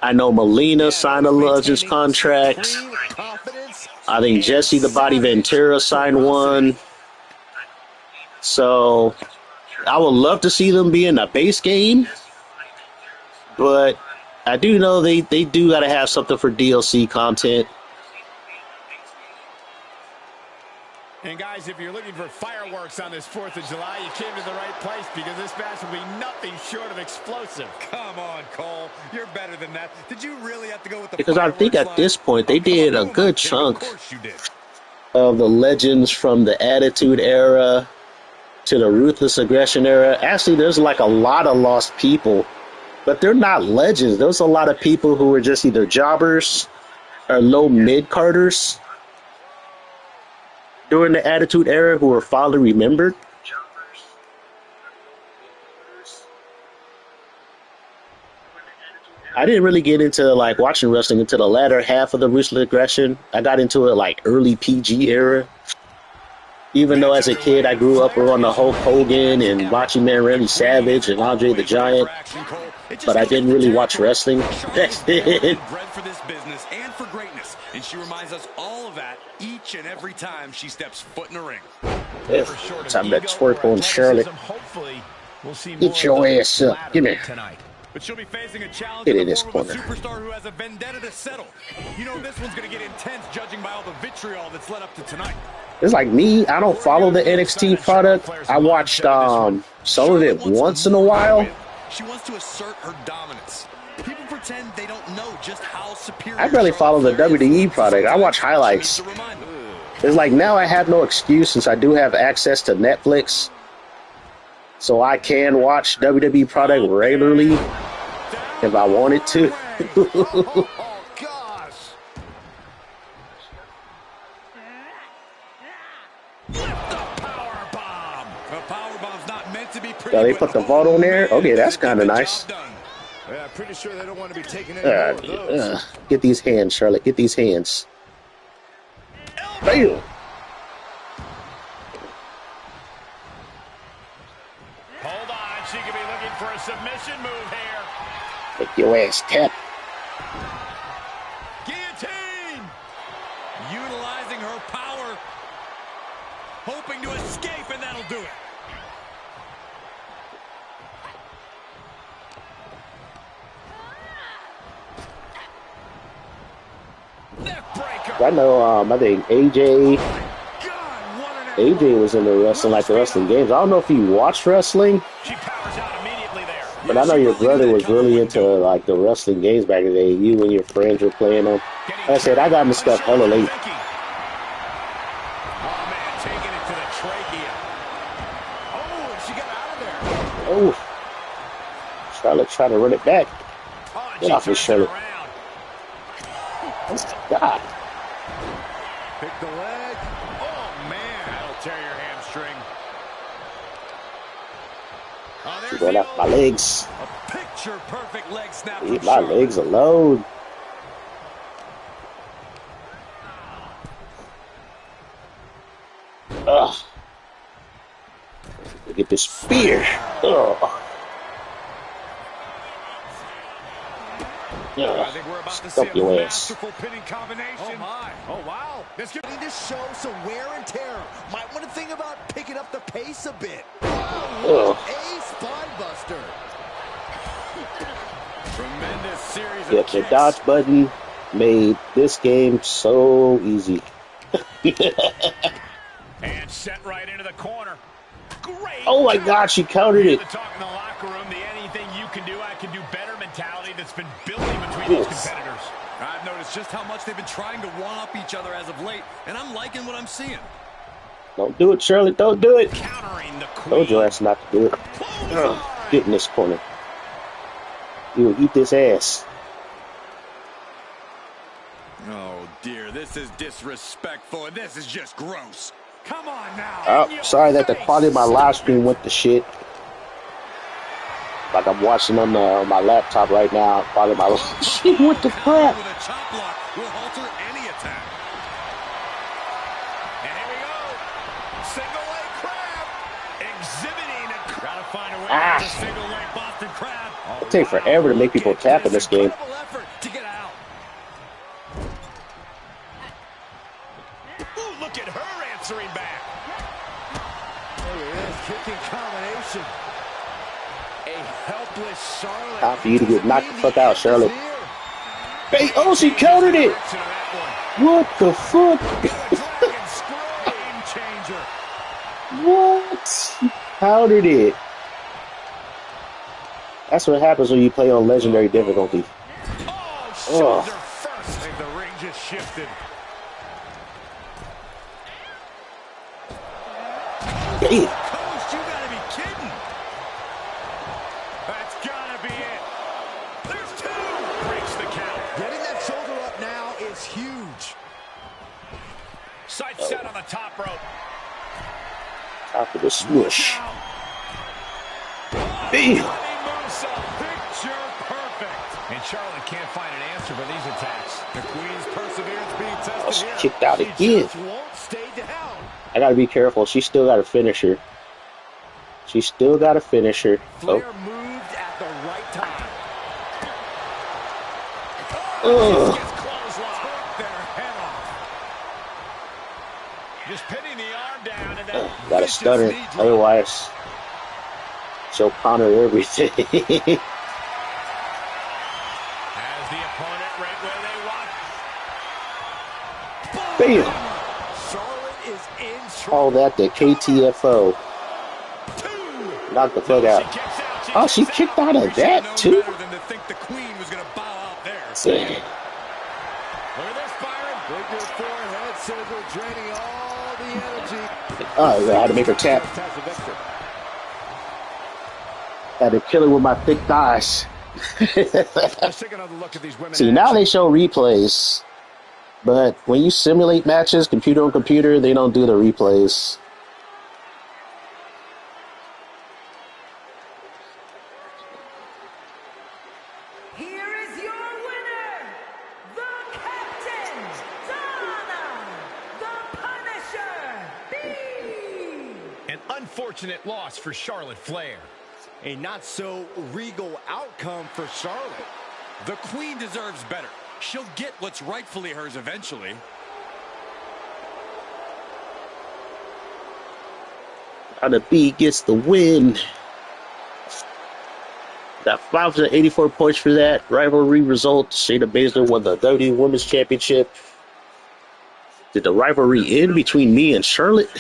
I know Melina signed a Legends contract. I think Jesse the Body Ventura signed one. So I would love to see them be in a base game. But I do know they do got to have something for DLC content. And guys, if you're looking for fireworks on this 4th of July, you came to the right place because this match will be nothing short of explosive. Come on, Cole. You're better than that. Did you really have to go with the Because I think at this point they did a good chunk of of the legends from the Attitude Era to the Ruthless Aggression Era. Actually, there's like a lot of lost people. But they're not legends. There's a lot of people who were just either jobbers or low mid-carders during the Attitude Era who were fondly remembered. I didn't really get into like watching wrestling until the latter half of the Ruthless Aggression. I got into it like early PG era. Even though as a kid I grew up around the Hulk Hogan and Macho Man Randy Savage and Andre the Giant, but I didn't really watch wrestling back then. Bred for this business and for greatness, and she reminds us all of that each and every time she steps foot in the ring. Time to twerk on Charlotte. Get your ass up. Give me. But she'll be facing a challenge Get in in the this form of a corner. superstar who has a vendetta to settle. You know this one's going to get intense judging by all the vitriol that's led up to tonight. It's like me, I don't follow the NXT product. I watched some of it once in a while. She wants to assert her dominance. People pretend they don't know just how superior. I barely follow the WWE product. I watch highlights. It's like now I have no excuse since I do have access to Netflix. So I can watch WWE product regularly if I wanted to. Yeah, they put the vault on there. Okay, that's kind of nice. Yeah, pretty sure they don't want to be taking any more of those. Get these hands, Charlotte. Get these hands. Bam! Hold on, she could be looking for a submission move here. Make your ass tap. Guillotine! Utilizing her power. Hoping to escape, and that'll do it. I know, I think AJ was in the wrestling, like the wrestling games. I don't know if you watched wrestling, but I know your brother was really into like the wrestling games back in the day. You and your friends were playing them. Like I said, I got into stuff hella late. Oh, Charlotte trying to run it back. Get off of Charlotte. Oh my God. Pick the leg. Oh, man. That'll tear your hamstring. She's going off my legs. A picture-perfect leg snap. Leave my legs alone. Ugh. Get this spear. Ugh. I think we're about to see a masterful pinning combination. Oh, my. Oh, wow. This could need to show some wear and tear. Might want to think about picking up the pace a bit. Oh, a spine buster. Tremendous series of the dodge button made this game so easy. And set right into the corner. Great. Oh my God, she countered it. The talk in the locker room, the anything you can do, I can do better mentality that's been building between these competitors. I've noticed just how much they've been trying to one-up each other as of late, and I'm liking what I'm seeing. Don't do it, Charlotte. Don't do it. Countering the queen. Told your ass not to do it. Get in this corner. You will eat this ass. Oh, dear. This is disrespectful, and this is just gross. Come on now. Oh, sorry that the quality of my live stream went to shit. Like I'm watching on my laptop right now. Quality of my live stream went to crap. With a chop block will halter any attack. And here we go. Single leg crab. Exhibiting a gotta find a way to single leg Boston crab. It takes forever to make people tap in this game. Effort to get out. Ooh, look at her answering back. Look at this kicking combination. A helpless Charlotte. Time for you to get knocked the fuck out, Charlotte. Hey, oh, she countered it. What the fuck? What? She countered it. That's what happens when you play on legendary difficulty. Oh, first. I think the ring just shifted. Damn. Coach, you gotta be kidding. That's gotta be it. There's two. Breaks the count. Getting that shoulder up now is huge. Sight set on the top rope. Top of the smush. Damn. Picture perfect. And Charlotte can't find an answer for these attacks. The Queen's perseverance being tested Oh, she here. kicked out She again. just won't stay down. I gotta be careful. She still got a finisher. She still got a finisher. Flair moved at the right time. Oh. Gets clothesline. Their head off. Just pinning the arm down and then Got a stunner. Otherwise, she'll counter everything. has the opponent right where they want. Bam. Charlotte is in All that the KTFO. Knock the fuck out. Oh, she kicked out of that too? Better than to think the Queen was going to bow out there. Damn. Look at this, Byron. With your forehead sizzle draining all the energy. Oh, I had to make her tap. Had to kill her with my thick thighs. Let's take another look at these women. See, now they show replays. But when you simulate matches, computer on computer, they don't do the replays. unfortunate loss for Charlotte Flair. A not-so-regal outcome for Charlotte. The Queen deserves better. She'll get what's rightfully hers eventually. The B gets the win. Got 584 points for that rivalry result. Shayna Baszler won the WWE Women's Championship. Did the rivalry end between me and Charlotte?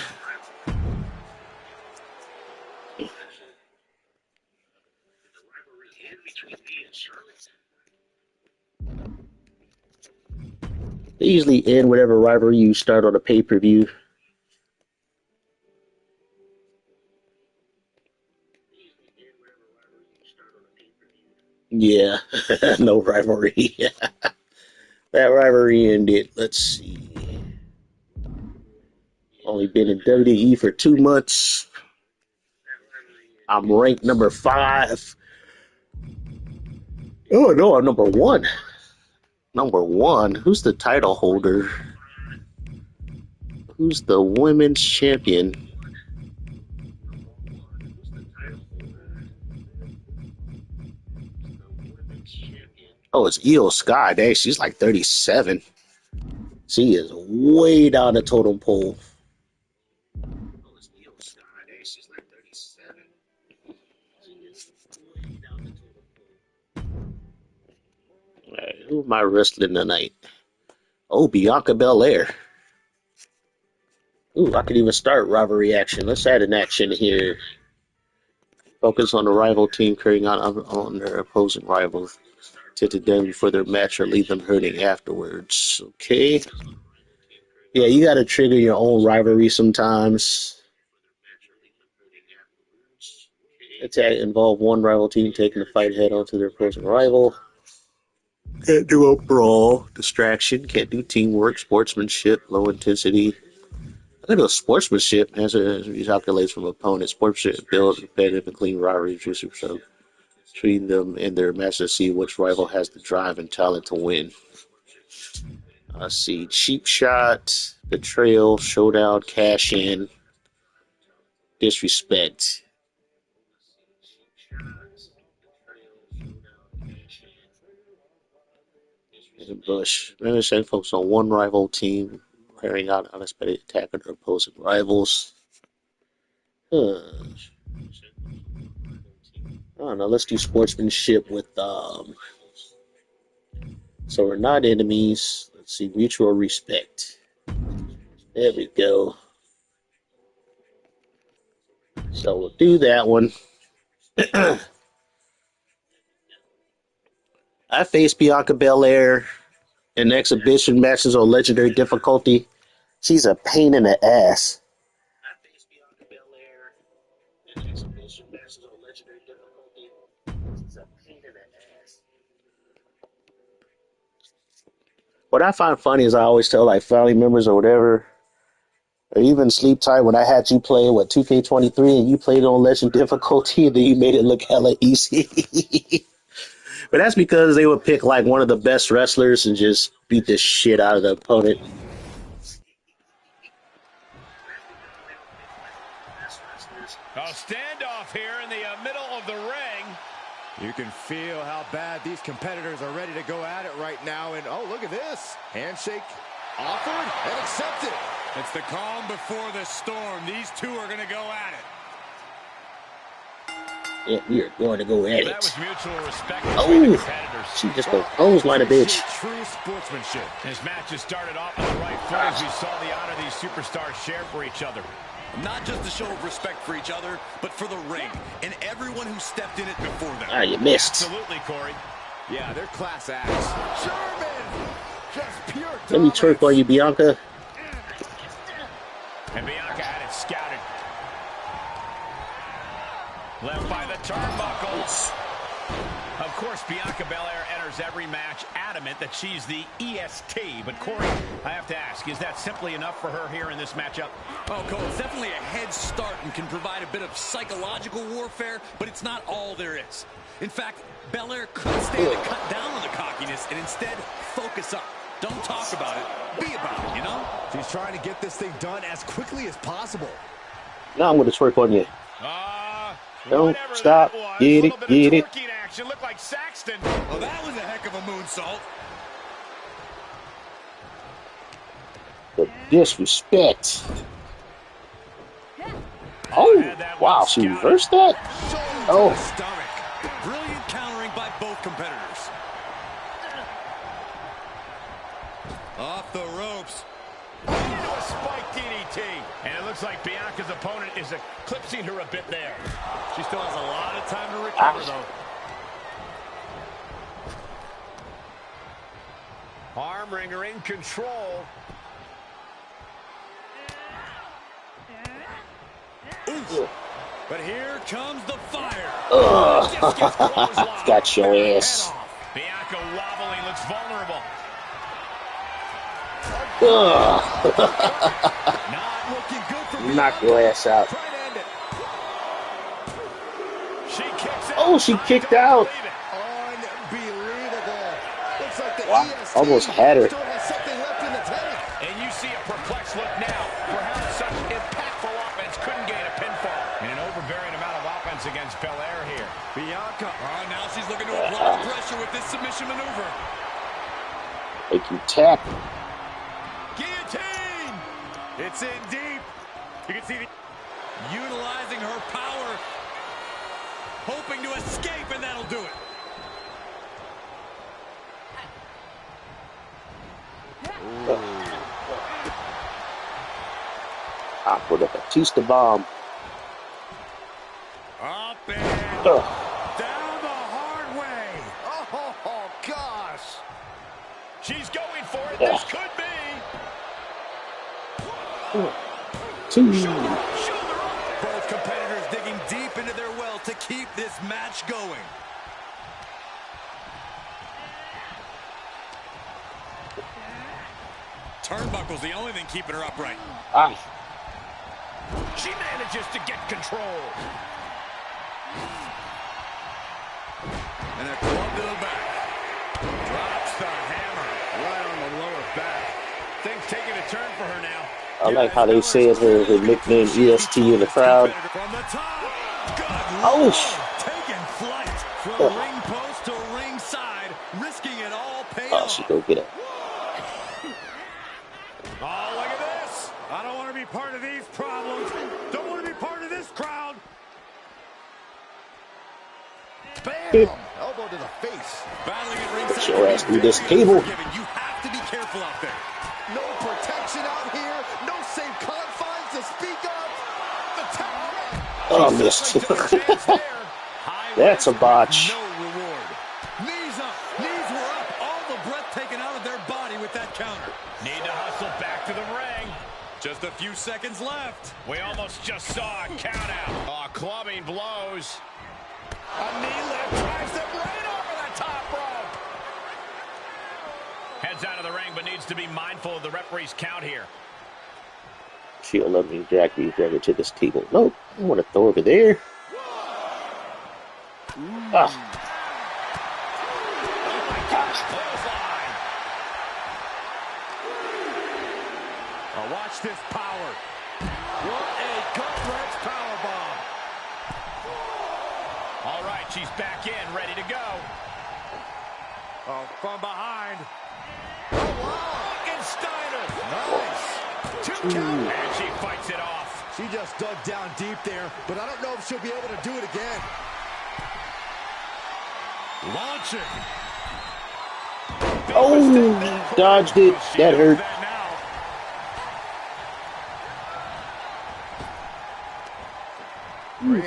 They usually end whatever rivalry you start on a pay-per-view. Yeah, no rivalry. That rivalry ended. Let's see. Only been in WWE for 2 months. I'm ranked number 5. Oh, no, I'm number 1. Number 1? Who's the title holder? Who's the women's champion? Oh, it's Io Sky. Dang, she's like 37. She is way down the totem pole. All right, who am I wrestling tonight? Oh, Bianca Belair. Ooh, I could even start rivalry action. Let's add an action here. Focus on the rival team carrying on their opposing rivals. Tempted them before their match or leave them hurting afterwards. Okay. Yeah, you got to trigger your own rivalry sometimes. Attack involve one rival team taking the fight head on to their opposing rival. Can't do a brawl. Distraction. Can't do teamwork. Sportsmanship. Low intensity. I can do a sportsmanship. Answer calculates from opponents. Sportsmanship builds competitive and clean rivalry. So treating them in their match to see which rival has the drive and talent to win. Let's see. Cheap shot. Betrayal. Showdown. Cash in. Disrespect. Bush. Management focus on one rival team carrying out unexpected attack on their opposing rivals. I don't know. Let's do sportsmanship with so we're not enemies. Let's see, mutual respect. There we go. So we'll do that one. I faced Bianca Belair in exhibition matches on legendary difficulty. She's a pain in the ass. What I find funny is I always tell like family members or whatever, or even Sleep Tight when I had you play 2K23 and you played on legend difficulty and then you made it look hella easy. But that's because they would pick like one of the best wrestlers and just beat the shit out of the opponent. A standoff here in the middle of the ring. You can feel how bad these competitors are ready to go at it right now. And oh, look at this. Handshake offered and accepted. It's the calm before the storm. These two are going to go at it. Yeah, we are going to go at it. That was mutual respect between the competitors. She just go clothesline a bitch. True sportsmanship. This match has started off on the right foot as we saw the honor these superstars share for each other. Not just a show of respect for each other, but for the ring and everyone who stepped in it before them. Ah, you missed. Absolutely, Corey. Yeah, they're class acts. Sherman! Just pure dominance. Let me twerk on you, Bianca. And Bianca had it scouted. Left by the turnbuckles. Of course, Bianca Belair enters every match adamant that she's the EST. But, Corey, I have to ask, is that simply enough for her here in this matchup? Oh, Cole, it's definitely a head start and can provide a bit of psychological warfare, but it's not all there is. In fact, Belair could stand to cut down on the cockiness and instead focus up. Don't talk about it, be about it, you know? She's trying to get this thing done as quickly as possible. Now I'm going to twerk on you. Don't Whatever stop. that was. A Get little it, bit get of it. twerking action. Looked like Saxton. Well, that was a heck of a moonsault. The disrespect. Oh, Had that well wow. She scouted. reversed that? Shoulder to Oh. the stomach. Brilliant countering by both competitors. Off the ropes. Into a spike DDT. And it looks like Bianca's opponent is eclipsing her a bit there. She still has a lot of time to recover, though. Arm wringer in control. Oof. But here comes the fire. Just gets clotheslined. Got your Head ass. off. Bianca wobbling, looks vulnerable. Not looking good for Bianca. Knock your ass out. Try to end it. She kicks out. Oh, she I kicked don't out. believe it. Unbelievable. Looks like the Wow, EST almost had her. still has something left in the tank. And you see a perplexed look now for how such impactful offense couldn't gain a pinfall. And an overbearing amount of offense against Belair here. Bianca. Oh, now she's looking to apply pressure with this submission maneuver. Make you tap. Guillotine. It's in deep. You can see the utilizing her power, hoping to escape, and that'll do it. With a Batista bomb. Up and Ugh. down the hard way. Oh, gosh. She's going for it. Yeah. This could be. Two. Shoulder up. Both competitors digging deep into their well to keep this match going. Turnbuckle's the only thing keeping her upright. Ah. She manages to get control. And a club to the back. Drops the hammer right on the lower back. Things taking a turn for her now. I like how they said her nickname EST in the crowd. From the top. Good Oh, Lord. Taking flight from ring post to ringside, risking it all paid oh, off. she go get it. Oh, look at this. I don't want to be part of these problems. Don't want to be part of this crowd. Bam. Elbow to the face. Battling at ringside. Get your ass through this Very cable. unforgiving. You have to be careful out there. No protection out here. No safe confines to speak of. The tower. Oh, missed. That's a botch. No reward. Knees up. Knees were up. All the breath taken out of their body with that counter. Need to hustle back to the ring. Just a few seconds left. We almost just saw a count out. Oh, clubbing blows. A knee lift drives them right over the top rope. Heads out of the ring, but needs to be mindful of the referee's count here. She'll let me drag me over to this table. Nope. I want to throw over there. Ah. Clothesline. Oh, watch this power. What a gut-wrench powerbomb. All right, she's back in, ready to go. Oh, from behind. Steiner. Nice. 2 count. And she fights it off. She just dug down deep there, but I don't know if she'll be able to do it again. Launching. Oh, dodged it. That hurt. That now.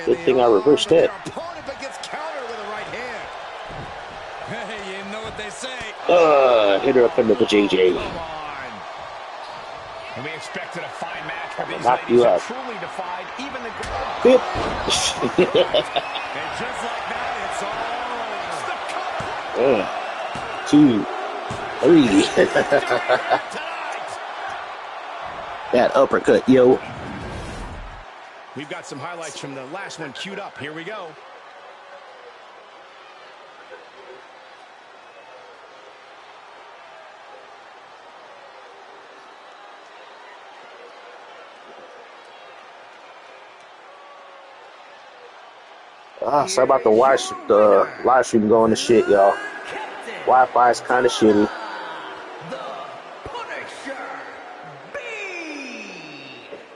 Good thing I reversed that. Her opponent, but gets countered with a right hand. Hey, you know what they say. Hit her up into the JJ. Come on. And we expected a fine match for these Knock ladies you who out. truly defied even the... Hit. And just like that, it's all over. 1, 2, 3. That uppercut, yo. We've got some highlights from the last one queued up. Here we go. Sorry about the live stream going to shit, y'all. Wi-Fi is kind of shitty.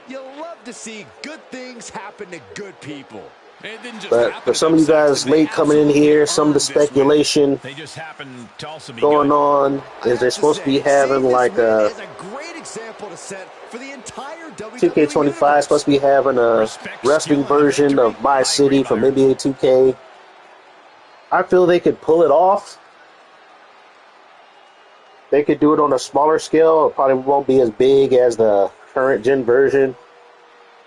You'll love to see good things happen to good people. It didn't just But happen for to some of you themselves, guys and they late coming in absolutely here, some of the earned this win. speculation They just happen to also be going good. on I is they're have to supposed to be say, having seeing this like win a is a great example to set for the entire WWE 2K25 universe. supposed to be having a Respect, wrestling skill, and a version victory. of My I agree, City from Byron. NBA 2K. I feel they could pull it off. They could do it on a smaller scale. It probably won't be as big as the current gen version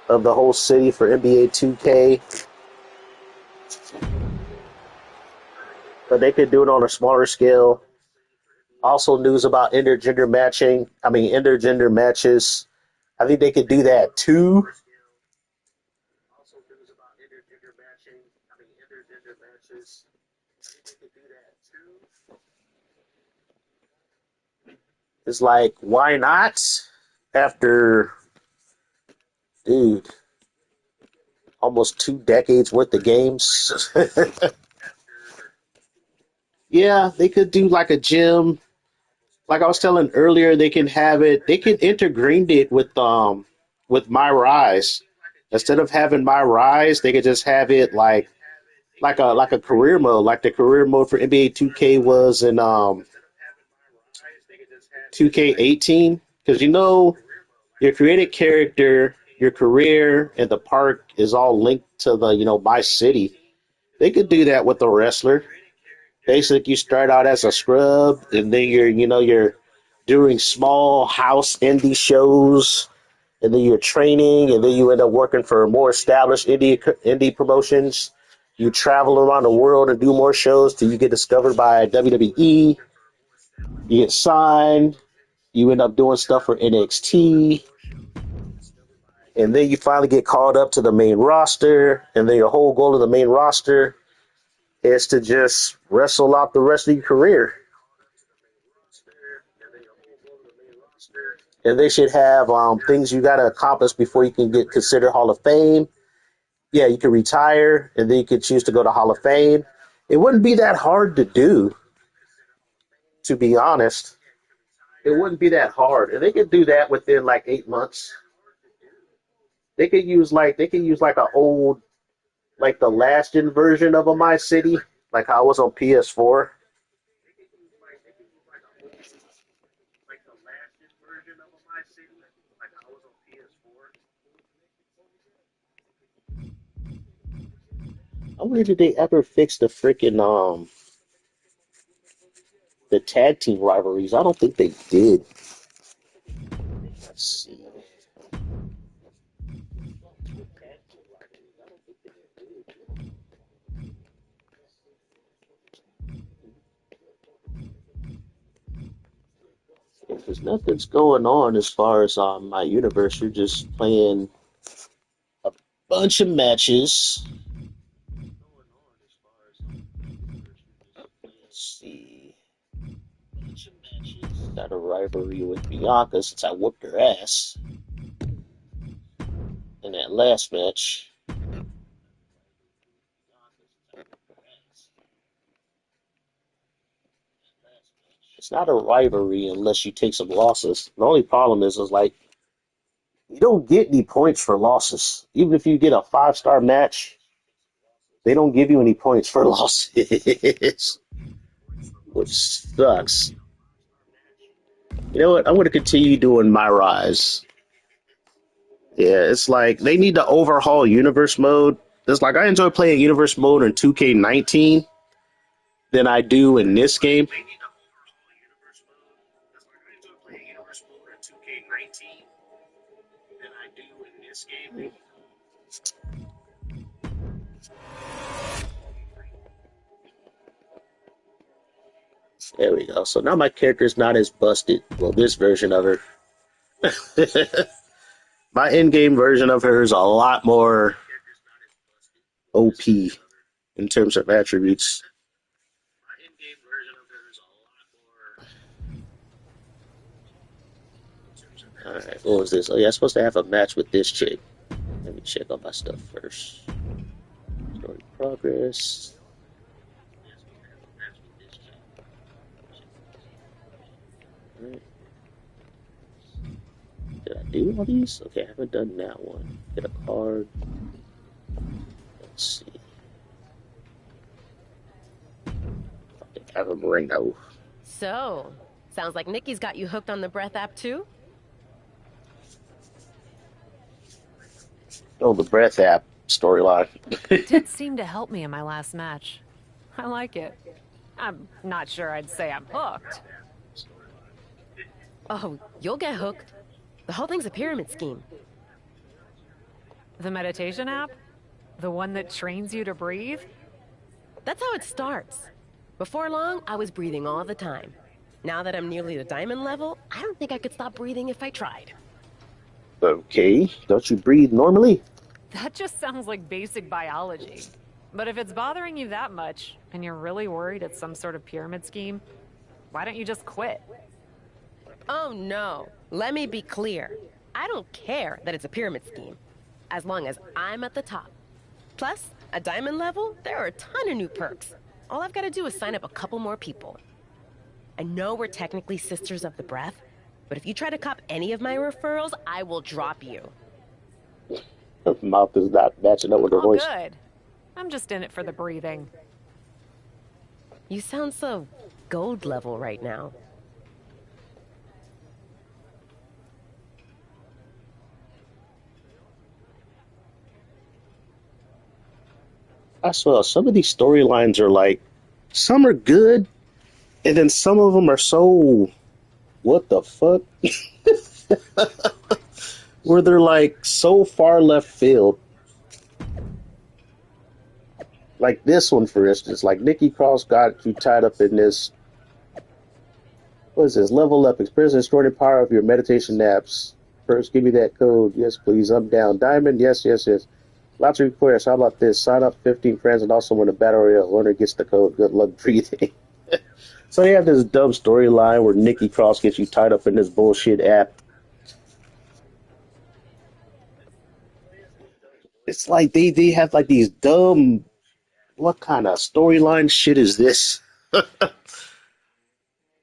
of the whole city for NBA 2K. But they could do it on a smaller scale. Also, news about intergender matches. I think they could do that too. It's like, why not? After, dude, almost 2 decades worth of games. Yeah, they could do like a gym. Like I was telling earlier, they can have it. They can integrate it with My Rise. Instead of having My Rise, they could just have it like a career mode, like the career mode for NBA 2K was in 2K18. Because your created character, your career, and the park is all linked to the My City. They could do that with the wrestler. Basically, you start out as a scrub, and then you're doing small house indie shows, and then you're training, and then you end up working for more established indie promotions. You travel around the world and do more shows till you get discovered by WWE. You get signed. You end up doing stuff for NXT, and then you finally get called up to the main roster. And then your whole goal of the main roster is to just wrestle out the rest of your career. And they should have things you got to accomplish before you can get considered Hall of Fame. Yeah, you can retire, and then you can choose to go to Hall of Fame. It wouldn't be that hard to do, to be honest. It wouldn't be that hard, and they could do that within like 8 months. They could use like a old, like the last gen version of a My City, like how it was on PS4. I wonder did they ever fix the freaking the tag team rivalries? I don't think they did. Let's see. Because nothing's going on as far as my universe. You're just playing a bunch of matches. Let's see. Got a rivalry with Bianca since I whooped her ass in that last match. It's not a rivalry unless you take some losses. The only problem is like you don't get any points for losses. Even if you get a 5-star match, they don't give you any points for losses, which sucks. You know what? I'm going to continue doing My Rise. Yeah, it's like they need to overhaul Universe Mode. It's like I enjoy playing Universe Mode in 2K19 than I do in this game. There we go. So now my character's not as busted. Well, this version of her. My in-game version of her is a lot more OP in terms of attributes. All right, what was this? Oh yeah, I'm supposed to have a match with this chick. Let me check on my stuff first. Story Pro. progress. Right. Did I do all these? Okay, I haven't done that one. Get a card. Let's see. I have a Moreno. So, sounds like Nikki's got you hooked on the Breath app too? Oh, the Breath app storyline. Did seem to help me in my last match. I like it. I'm not sure I'd say I'm hooked. Oh, you'll get hooked. The whole thing's a pyramid scheme. The meditation app? The one that trains you to breathe? That's how it starts. Before long, I was breathing all the time. Now that I'm nearly the diamond level, I don't think I could stop breathing if I tried. Okay, don't you breathe normally? That just sounds like basic biology. But if it's bothering you that much, and you're really worried it's some sort of pyramid scheme, why don't you just quit? Oh no, let me be clear. I don't care that it's a pyramid scheme, as long as I'm at the top. Plus, a diamond level, there are a ton of new perks. All I've got to do is sign up a couple more people. I know we're technically Sisters of the Breath, but if you try to cop any of my referrals, I will drop you. Her mouth is not matching up with her All voice. good. I'm just in it for the breathing. You sound so gold level right now. I swear, some of these storylines are like, some are good, and then some of them are so, what the fuck? Where they're like so far left field. Like this one, for instance, like Nikki Cross got you tied up in this. What is this? Level up, experience the extraordinary power of your meditation naps. First, give me that code. Yes, please. I'm down. Diamond. Yes, yes, yes. Lots of requests. How about this? Sign up 15 friends and also win a battle royale. Winner gets the code. Good luck breathing. So they have this dumb storyline where Nikki Cross gets you tied up in this bullshit app. It's like they have like these dumb. What kind of storyline shit is this?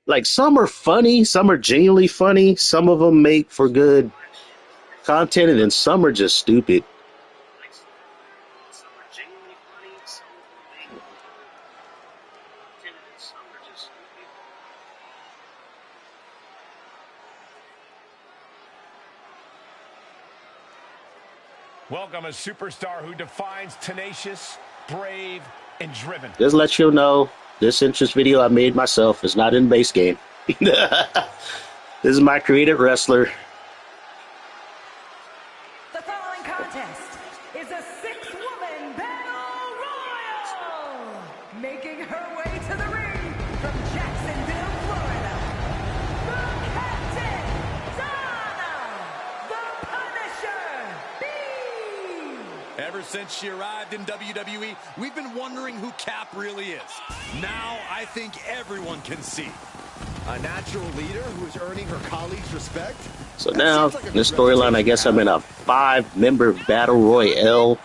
Like some are funny, some are genuinely funny, some of them make for good content, and then some are just stupid. Welcome a superstar who defines tenacious, brave, and driven. Just let you know, this interest video I made myself is not in base game. This is my creative wrestler. The following contest is a six-woman battle royal. Making her way to the ring from Jacksonville, Florida, the Captain, Donna, the Punisher, B. Ever since she arrived in WWE, we've been wondering who Cap really is. Now I think everyone can see. A natural leader who is earning her colleagues' respect. So now, in this storyline, I guess I'm in a 5-member battle royale.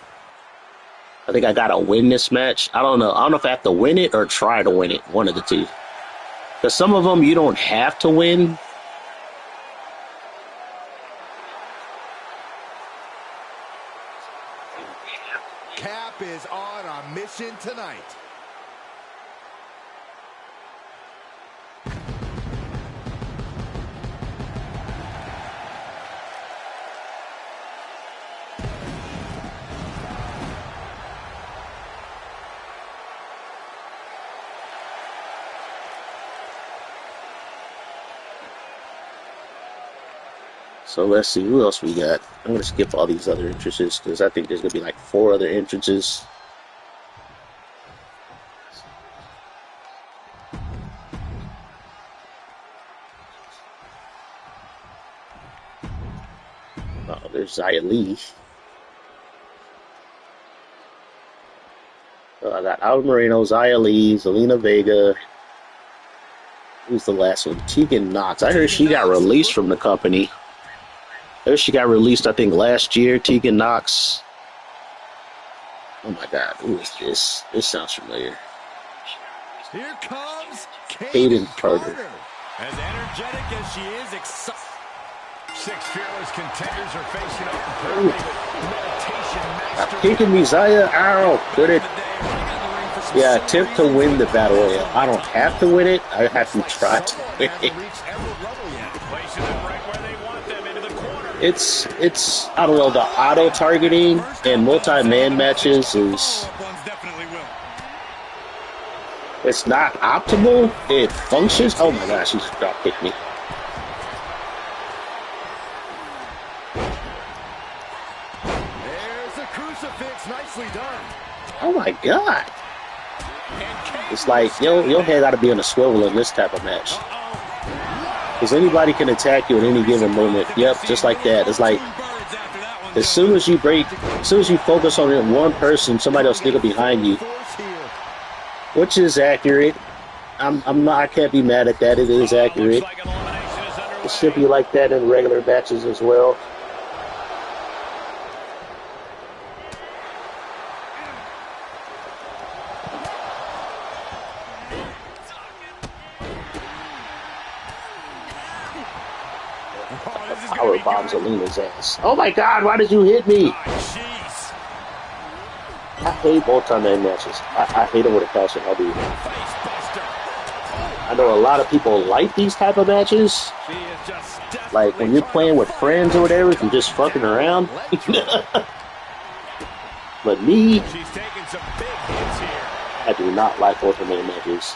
I think I gotta win this match. I don't know. I don't know if I have to win it or try to win it. One of the two. Because some of them you don't have to win. Cap is on a mission tonight. So let's see, who else we got? I'm going to skip all these other entrances because I think there's going to be like 4 other entrances. Oh, there's Xia Li. I got Al Moreno, Xia Li, Zelina Vega. Who's the last one? Tegan Knox. I heard she got released from the company. I heard she got released, I think, last year. Tegan Knox. Oh my God, who is this? This sounds familiar. Here comes Hayden Kaden Carter. Carter. As energetic as she is, excited. 6 fearless contenders are facing off in perfect meditation I'm master. picking Messiah. Ow, put it. Yeah, attempt to win the battle royale. I don't have to win it. I have to try to win it. Placing them right where they want them, into the corner. It's I don't know, the auto targeting and multi-man matches is it's not optimal. It functions. Oh my gosh, he's drop kicked me. There's a crucifix, nicely done. Oh my God. It's like your head got to be on a swivel in this type of match. Because anybody can attack you at any given moment. Yep, just like that. It's like as soon as you focus on it, one person, somebody else sneak up behind you, which is accurate. I can't be mad at that. It is accurate. It should be like that in regular matches as well. Power bombs Alina's ass. Oh my God, why did you hit me? I hate multi-man matches. I hate them with a passion. I do. I know a lot of people like these type of matches. Like when you're playing with friends or whatever, you're just fucking around. But me, I do not like multi-man matches.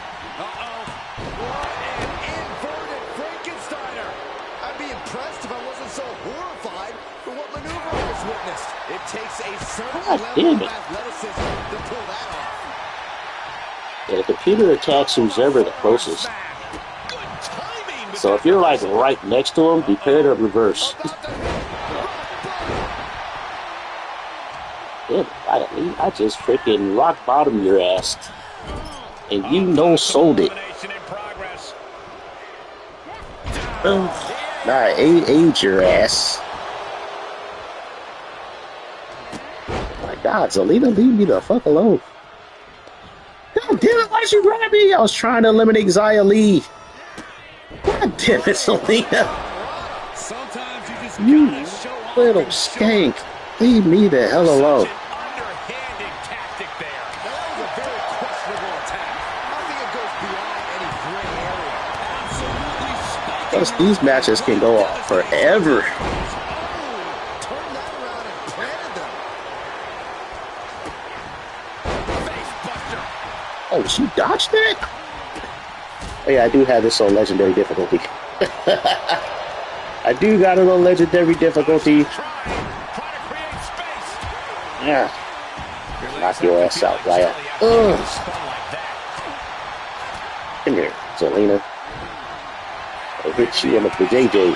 It takes a certain God level damn of it. athleticism to pull that off. Yeah, the computer attacks who's ever the closest. So if you're like right next to him, prepare to reverse. Yeah, I just freaking rock bottom your ass. And you no-sold it. Nah, age your ass. God, Zelina, leave me the fuck alone. God damn it, why'd you grab me? I was trying to eliminate Xia Li. God damn it, Zelina. You little skank. Leave me the hell alone. Plus, these matches can go on forever. Oh, she dodged that? Oh yeah, I do have this on legendary difficulty. I do got it on legendary difficulty. Yeah. Knock your ass out, Raya. Come here, Zelina. I'll hit you on the JJ.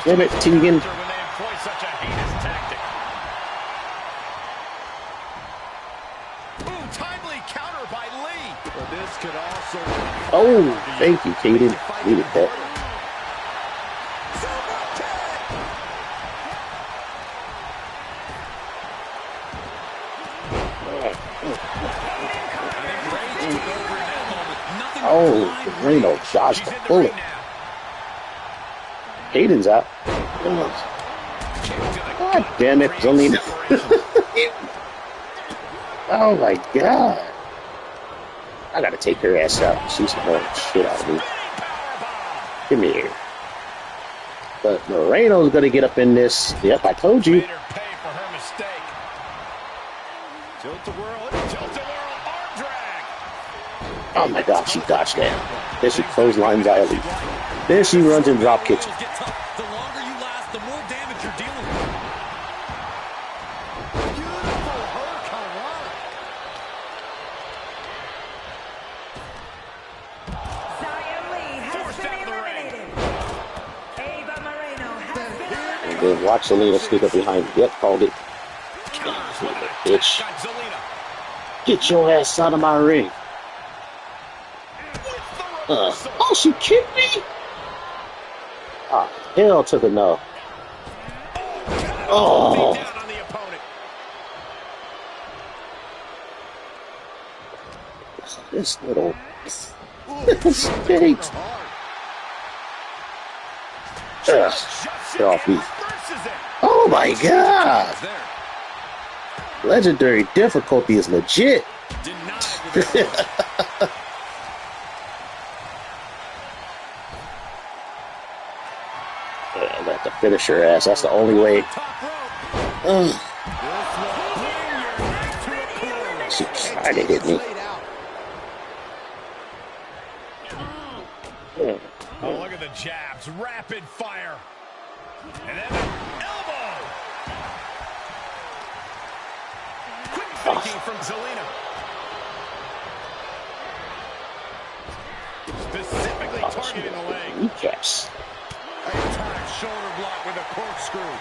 Damn it, Tegan. Oh, thank you, Kaden. Needed that. Oh, Reno dodged the bullet. Kaden's out. God damn it, Zelina. Oh my God. I gotta take her ass out. She's annoying shit out of me. Come here. But Moreno's gonna get up in this. Yep, I told you. Oh my God, she dodged that. Then she clotheslines Xia Li. Then she runs and drop kicks. The longer you last, the more damage you're dealing with. And then watch Zelina sneak up behind. Yep, called it. Bitch. Get your ass out of my ring. Oh, she kicked me? Ah, hell to the no. Oh. This little Ooh, state. Get off me. Oh my god! Legendary difficulty is legit. Let the finish her ass. That's the only way. She tried to hit me. Oh, look at the jabs. Rapid fire. And then an elbow. Quick thinking from Zelina. Specifically targeting the leg. Kneecaps. A tight shoulder block with a corkscrew.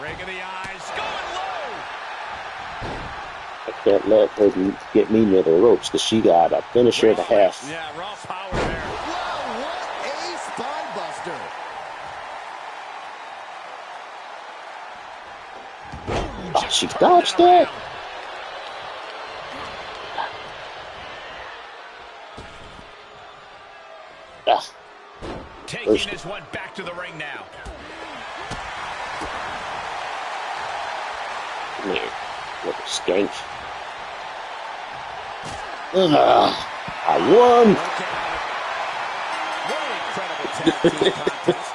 Rake of the eyes. Going low. I can't let her get me near the ropes because she got a finisher and a half. Yeah, raw power there. Whoa, what a spine buster. Oh, she dodged that. Taking this one back to the ring now. Come here, little skank. I won. What an incredible tag team contest.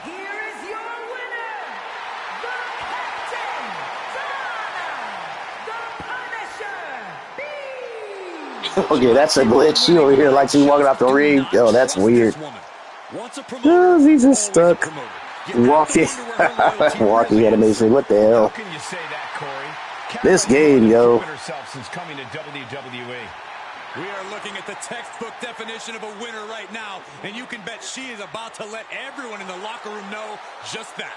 Here is your winner, the Captain, Donna, the Punisher, B. Okay, that's a glitch. She over here like she walking out the ring. Yo, that's weird. Oh, he's just stuck. Walking. Walking animation. What the hell? How can you say that, Corey? This game, yo. Since coming to WWE. We are looking at the textbook definition of a winner right now, and you can bet she is about to let everyone in the locker room know just that.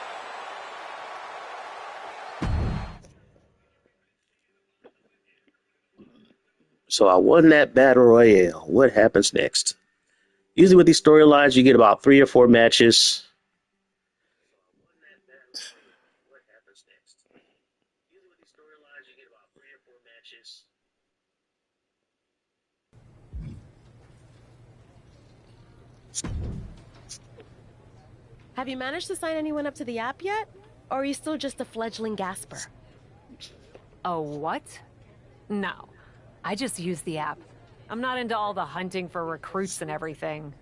So I won that battle royale. What happens next? Usually with these storylines, you get about 3 or 4 matches. Have you managed to sign anyone up to the app yet? Or are you still just a fledgling gasper? Oh, what? No. I just use the app. I'm not into all the hunting for recruits and everything.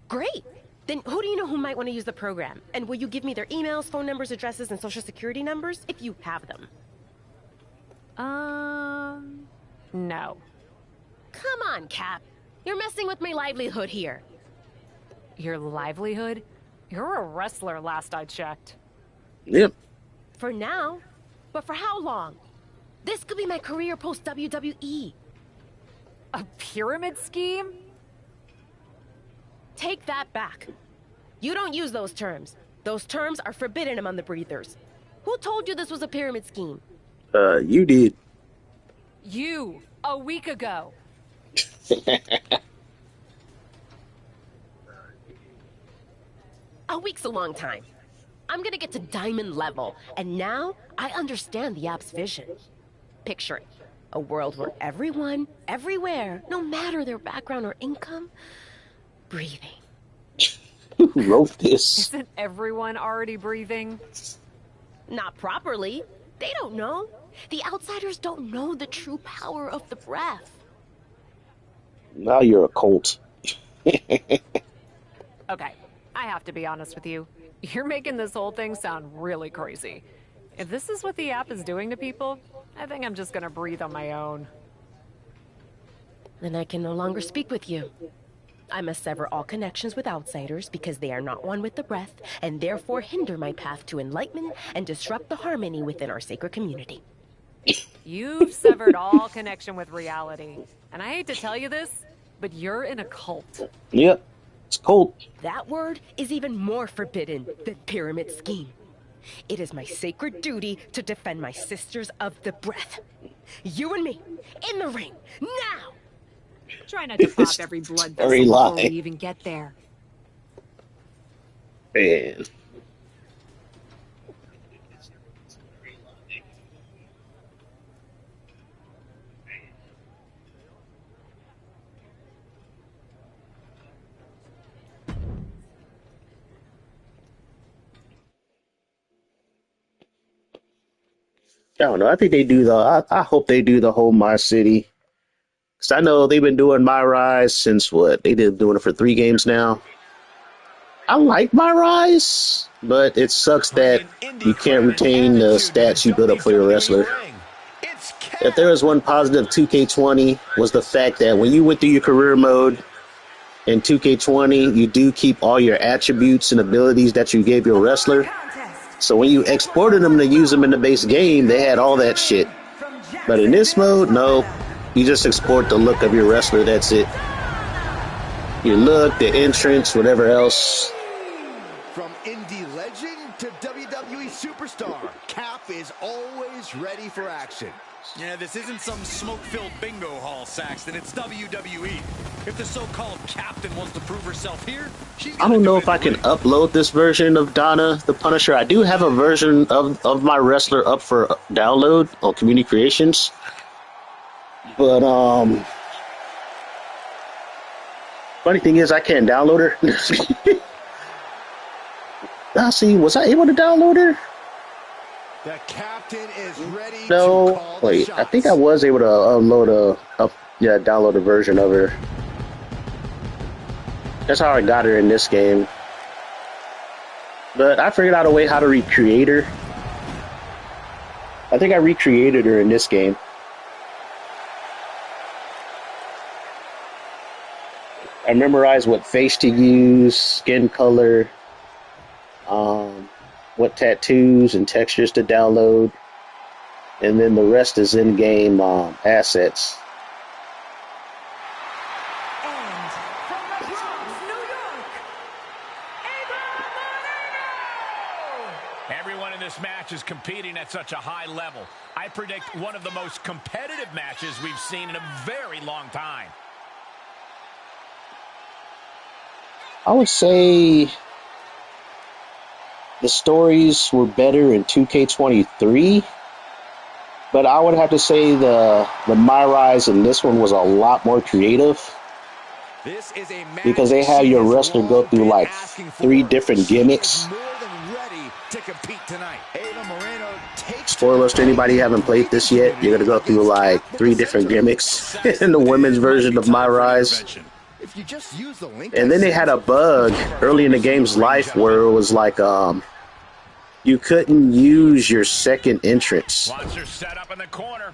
Great! Then who do you know who might want to use the program? And will you give me their emails, phone numbers, addresses, and social security numbers, if you have them? No. Come on, Cap. You're messing with my livelihood here. Your livelihood? You're a wrestler, last I checked. Yep. For now. But for how long? This could be my career post-WWE. A pyramid scheme? Take that back. You don't use those terms. Those terms are forbidden among the breathers. Who told you this was a pyramid scheme? You did. You, a week ago. A week's a long time. I'm gonna get to diamond level, and now I understand the app's vision. Picture it. A world where everyone, everywhere, no matter their background or income, breathing. Who wrote this? Isn't everyone already breathing? Not properly. They don't know. The outsiders don't know the true power of the breath. Now you're a cult. Okay, I have to be honest with you. You're making this whole thing sound really crazy. If this is what the app is doing to people, I think I'm just gonna breathe on my own. Then I can no longer speak with you. I must sever all connections with outsiders because they are not one with the breath, and therefore hinder my path to enlightenment and disrupt the harmony within our sacred community. You've severed all connection with reality. And I hate to tell you this, but you're in a cult. Yep. It's cult. That word is even more forbidden than pyramid scheme. It is my sacred duty to defend my sisters of the breath. You and me, in the ring, now! Try not to pop every blood vessel Very before lie. we even get there. Man. I don't know. I think they do I hope they do the whole My City. Because I know they've been doing My Rise since what? They did doing it for 3 games now. I like My Rise, but it sucks that you can't retain the stats you build up for your wrestler. If there was one positive 2K20 was the fact that when you went through your career mode in 2K20, you do keep all your attributes and abilities that you gave your wrestler. So when you exported them to use them in the base game, they had all that shit. But in this mode, no. You just export the look of your wrestler, that's it. Your look, the entrance, whatever else. From indie legend to WWE superstar, Cap is always ready for action. Yeah, this isn't some smoke-filled bingo hall, Saxton. It's WWE. If the so-called captain wants to prove herself here, she's I don't know if I can upload this version of Donna the Punisher. I do have a version of my wrestler up for download on Community Creations. But, funny thing is I can't download her. Now, see, was I able to download her? The captain is ready to No, call wait, the I shots. think I was able to download a version of her. That's how I got her in this game. But I figured out a way how to recreate her. I think I recreated her in this game. I memorized what face to use, skin color, what tattoos and textures to download, and then the rest is in-game assets. And from the Bronx, New York, Everyone in this match is competing at such a high level. I predict one of the most competitive matches we've seen in a very long time. I would say the stories were better in 2K23, but I would have to say the My Rise in this one was a lot more creative This is a match because they have your she has wrestler go long through been like asking for. 3 different She gimmicks. is more than ready to compete tonight. Ava Moreno takes Spoilers to anybody who haven't played this yet, you're going to go through like 3 different gimmicks in the women's version of My Rise. If you just use the link, And then they had a bug early in the game's life where it was like you couldn't use your second entrance. Watch her set up in the corner.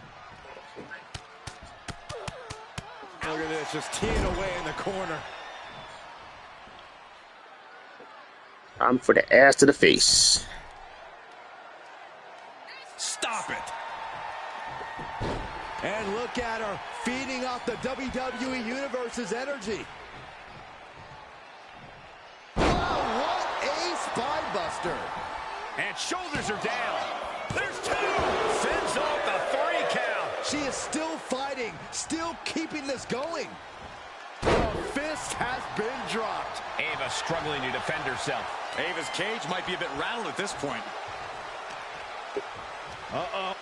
Look at this, just teeing away in the corner. Time for the ass to the face. Stop it. And look at her feeding off the WWE Universe's energy. Oh, what a spine buster. And shoulders are down. There's 2. Sends off the 3 count. She is still fighting, still keeping this going. The fist has been dropped. Ava struggling to defend herself. Ava's cage might be a bit rattled at this point. Uh-oh.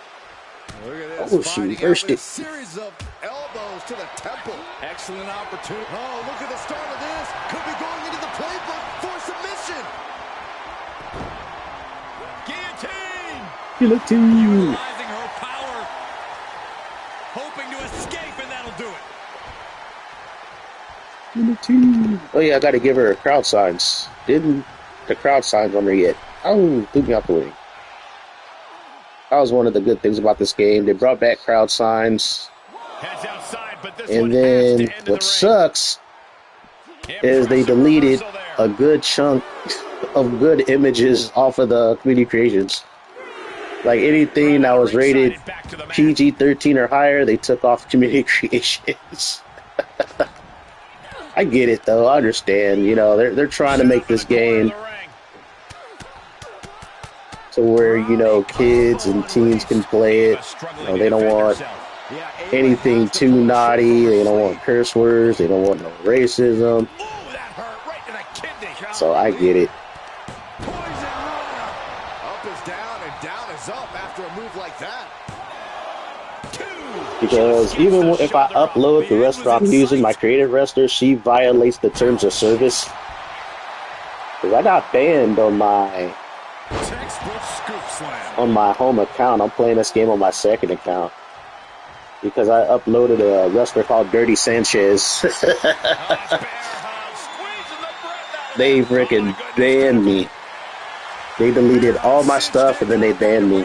Look at this. Oh, she reversed it. A series of elbows to the temple. Excellent opportunity. Oh, look at the start of this. Could be going into the playbook for submission. Guillotine! Guillotine. Utilizing her power. Hoping to escape, and that'll do it. Guillotine. Oh yeah, I got to give her crowd signs. Didn't the crowd signs on her yet? Oh, threw me out the way. That was one of the good things about this game. They brought back crowd signs. Heads outside, but this And one then has to end in what the sucks ring. is they Impressive deleted reversal there. a good chunk of good images off of the community creations. Like anything that was rated PG-13 or higher, they took off community creations. I get it though. I understand. You know, they're trying to make this game to where, you know, kids and teens can play it. You know, they don't want anything too naughty. They don't want curse words. They don't want no racism. So I get it. Up is down and down is up after a move like that. Because even if I upload the wrestler I'm using, my creative wrestler, she violates the terms of service. Because I got banned on my on my home account. I'm playing this game on my second account because I uploaded a wrestler called Dirty Sanchez. They freaking banned me. They deleted all my stuff and then they banned me.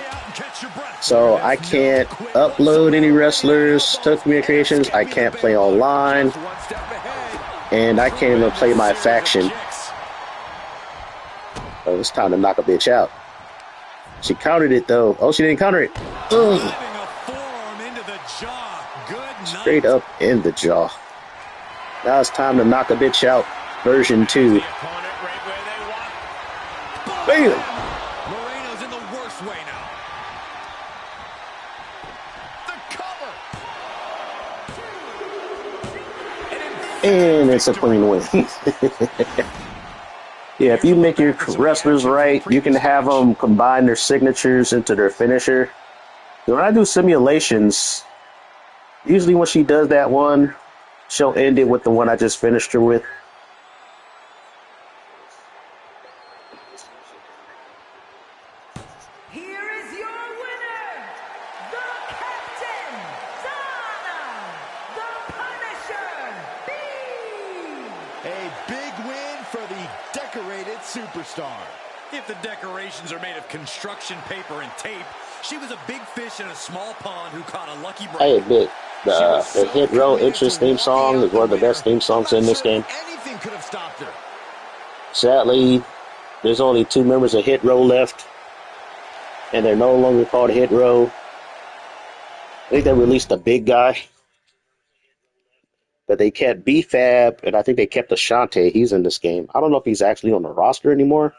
So I can't upload any wrestlers to communications. I can't play online. And I can't even play my faction. So it's time to knock a bitch out. She countered it though. Oh, she didn't counter it. Ugh. Straight up in the jaw. Now it's time to knock a bitch out. Version 2. Bam! Moreno's in the worst way now. The cover. And it's a clean win. Yeah, if you make your wrestlers right, you can have them combine their signatures into their finisher. When I do simulations, usually when she does that one, she'll end it with the one I just finished her with. Here is your winner, the Captain, Donna, the Punisher, B. A big win for the decorated superstar. If the decorations are made of construction paper and tape, she was a big fish in a small pond who caught a lucky break. I admit, the Hit Row Entrance theme song is one of the best theme songs in this game. Anything could have stopped her. Sadly, there's only 2 members of Hit Row left, and they're no longer called Hit Row. I think they released a big guy, but they kept B-Fab, and I think they kept Ashante. He's in this game. I don't know if he's actually on the roster anymore.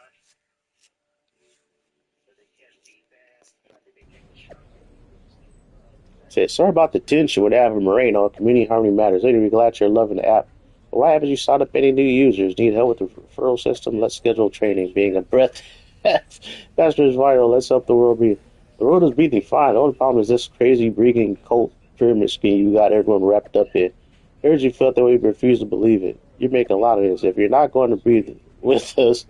Said, sorry about the tension with Ava Moreno. Community harmony matters. Later, we're glad you're loving the app. But why haven't you signed up any new users? Need help with the referral system? Let's schedule training. Being a breath faster is vital. Let's help the world breathe. The world is breathing fine. The only problem is this crazy breathing cult pyramid scheme you got everyone wrapped up in. I heard you felt that way, but refused to believe it. You're making a lot of this. If you're not going to breathe with us,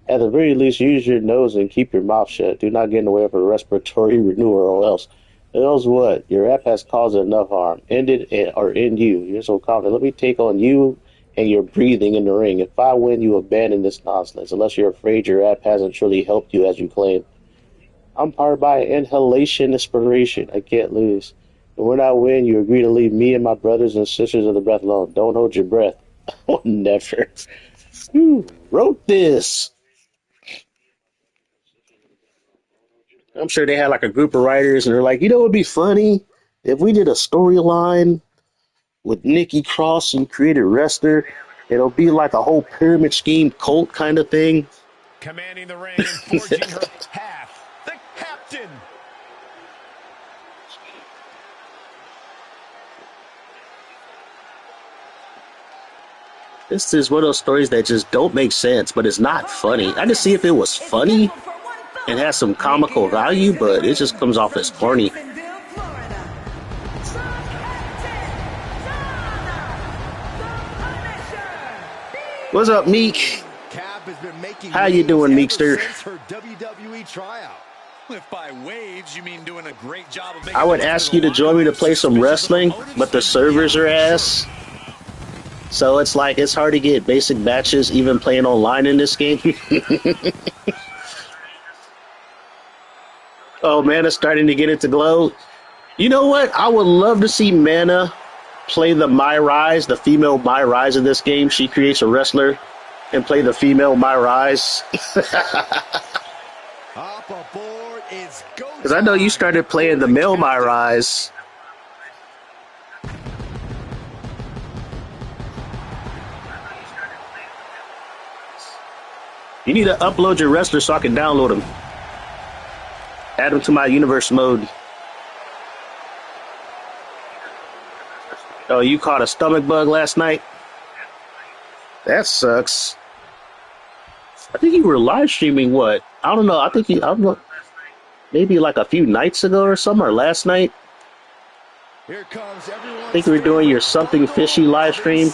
at the very least, use your nose and keep your mouth shut. Do not get in the way of a respiratory renewal or else. And else what? Your app has caused enough harm. End it or end you. You're so confident. Let me take on you and your breathing in the ring. If I win, you abandon this nonsense. Unless you're afraid your app hasn't truly helped you as you claim. I'm powered by inhalation inspiration. I can't lose. And when I win, you agree to leave me and my brothers and sisters of the breath alone. Don't hold your breath. Oh, never. Who wrote this? I'm sure they had like a group of writers and they're like, you know, it'd be funny if we did a storyline with Nikki Cross and created wrestler. It'll be like a whole pyramid scheme cult kind of thing. Commanding the ring and forging her path. The Captain. This is one of those stories that just don't make sense, but it's not funny. I just see if it was funny and has some comical value, but it just comes off as corny. What's up, Meek? How you doing, Meekster? If by waves you mean doing a great job of I would ask you to join me to play some wrestling, but the servers are ass. So it's like it's hard to get basic matches even playing online in this game. Oh, Mana's starting to get into glow. You know what? I would love to see Mana play the My Rise, the female My Rise in this game. She creates a wrestler and play the female My Rise. Because I know you started playing the male My Rise. You need to upload your wrestler so I can download them. Add them to my universe mode. Oh, you caught a stomach bug last night? That sucks. I think you were live streaming what? I don't know. I don't know. Maybe like a few nights ago or something, or last night. Here comes everyone. I think we were doing your something fishy live stream.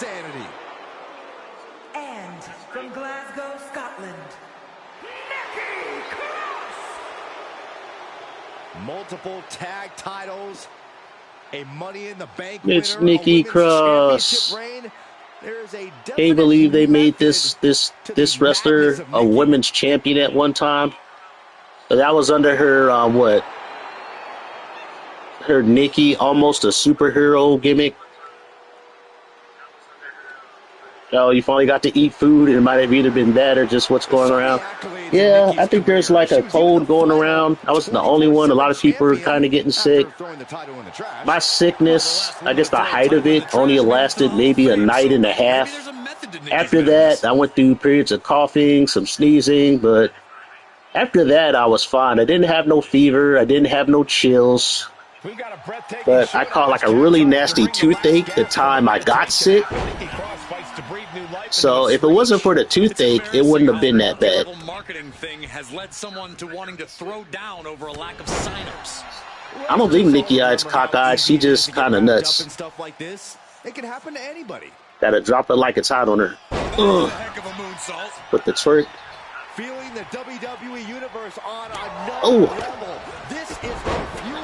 And from Glasgow, Scotland, Nikki Cross. multiple tag titles, a Money in the Bank It's winner, Nikki a women's Cross. championship reign. There is a Can't definite believe they made method this to the wrestler madness of a Nikki. women's champion at one time. But that was under her her Nikki, almost a superhero gimmick. Oh, you finally got to eat food. It might have either been that or just what's going around. Yeah, I think there's like a cold going around. I was the only one. A lot of people are kind of getting sick. My sickness, I guess the height of it only lasted maybe a night and a half. After that, I went through periods of coughing, some sneezing, but after that, I was fine. I didn't have no fever. I didn't have no chills. But I caught like a really nasty toothache the time I got sick. So if it wasn't for the toothache, it wouldn't have been that bad. Marketing thing has led someone to wanting to throw down over a lack of signups. I don't think Nikki I's cockeyed. She just kind of nuts. Stuff like this, it can happen to anybody. Gotta drop it like it's hot on her. Ugh. With the twerk. Feeling the WWE Universe on another level. This is their fuel.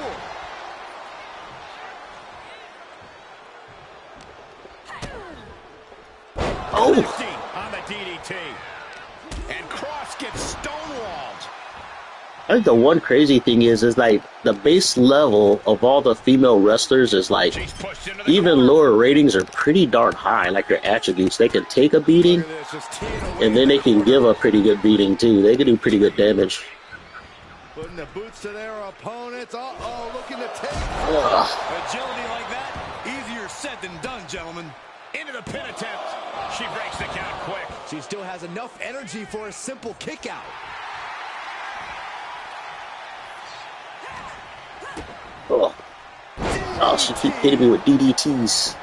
On the DDT. And Cross gets stonewalled. I think the one crazy thing is like the base level of all the female wrestlers is like even lower ratings are pretty darn high. Like their attributes, they can take a beating, and then they can give a pretty good beating too. They can do pretty good damage. Putting the boots to their opponents. Uh-oh, looking to take. Agility like that, easier said than done, gentlemen. Into the pin attempt. She breaks the count quick. She still has enough energy for a simple kick out. Oh, she keep hitting me with DDTs.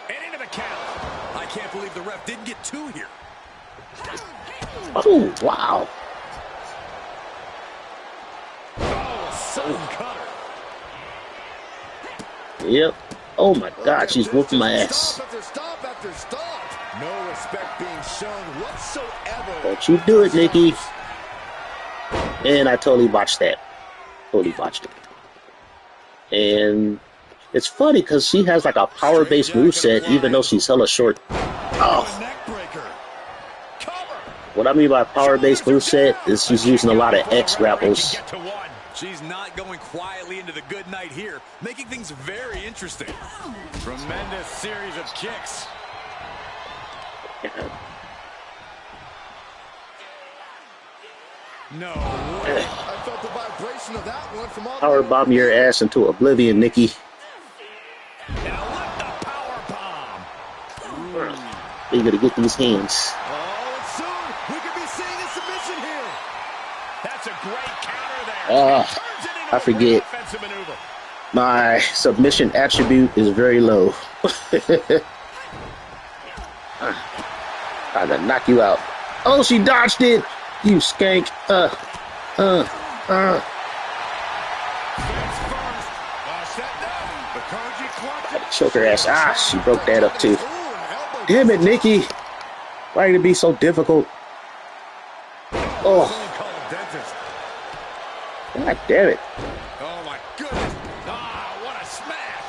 And into the count. I can't believe the ref didn't get two here. Oh, wow. Oh, sudden cutter. Yep. Oh my God, she's whooping my ass. Stop after stop. No respect being shown whatsoever. Don't you do it, Nikki. And I totally botched that. Totally botched it. And it's funny because she has like a power-based moveset even though she's hella short. Oh. What I mean by power-based moveset is she's using a lot of X grapples. She's not going quietly into the good night here, making things very interesting. Tremendous series of kicks. No. I felt the vibration of that one from all. Power bomb your ass into oblivion, Nikki. Now what the power bomb? You gotta get these hands. Oh, and soon we could be seeing a submission here. That's a great counter there. I forget. My submission attribute is very low. I'm gonna knock you out. Oh, she dodged it! You skank. Choke her ass. Ah, she broke that up too. Damn it, Nikki. Why did it be so difficult? Oh. God damn it. Oh my goodness. Ah, what a smash.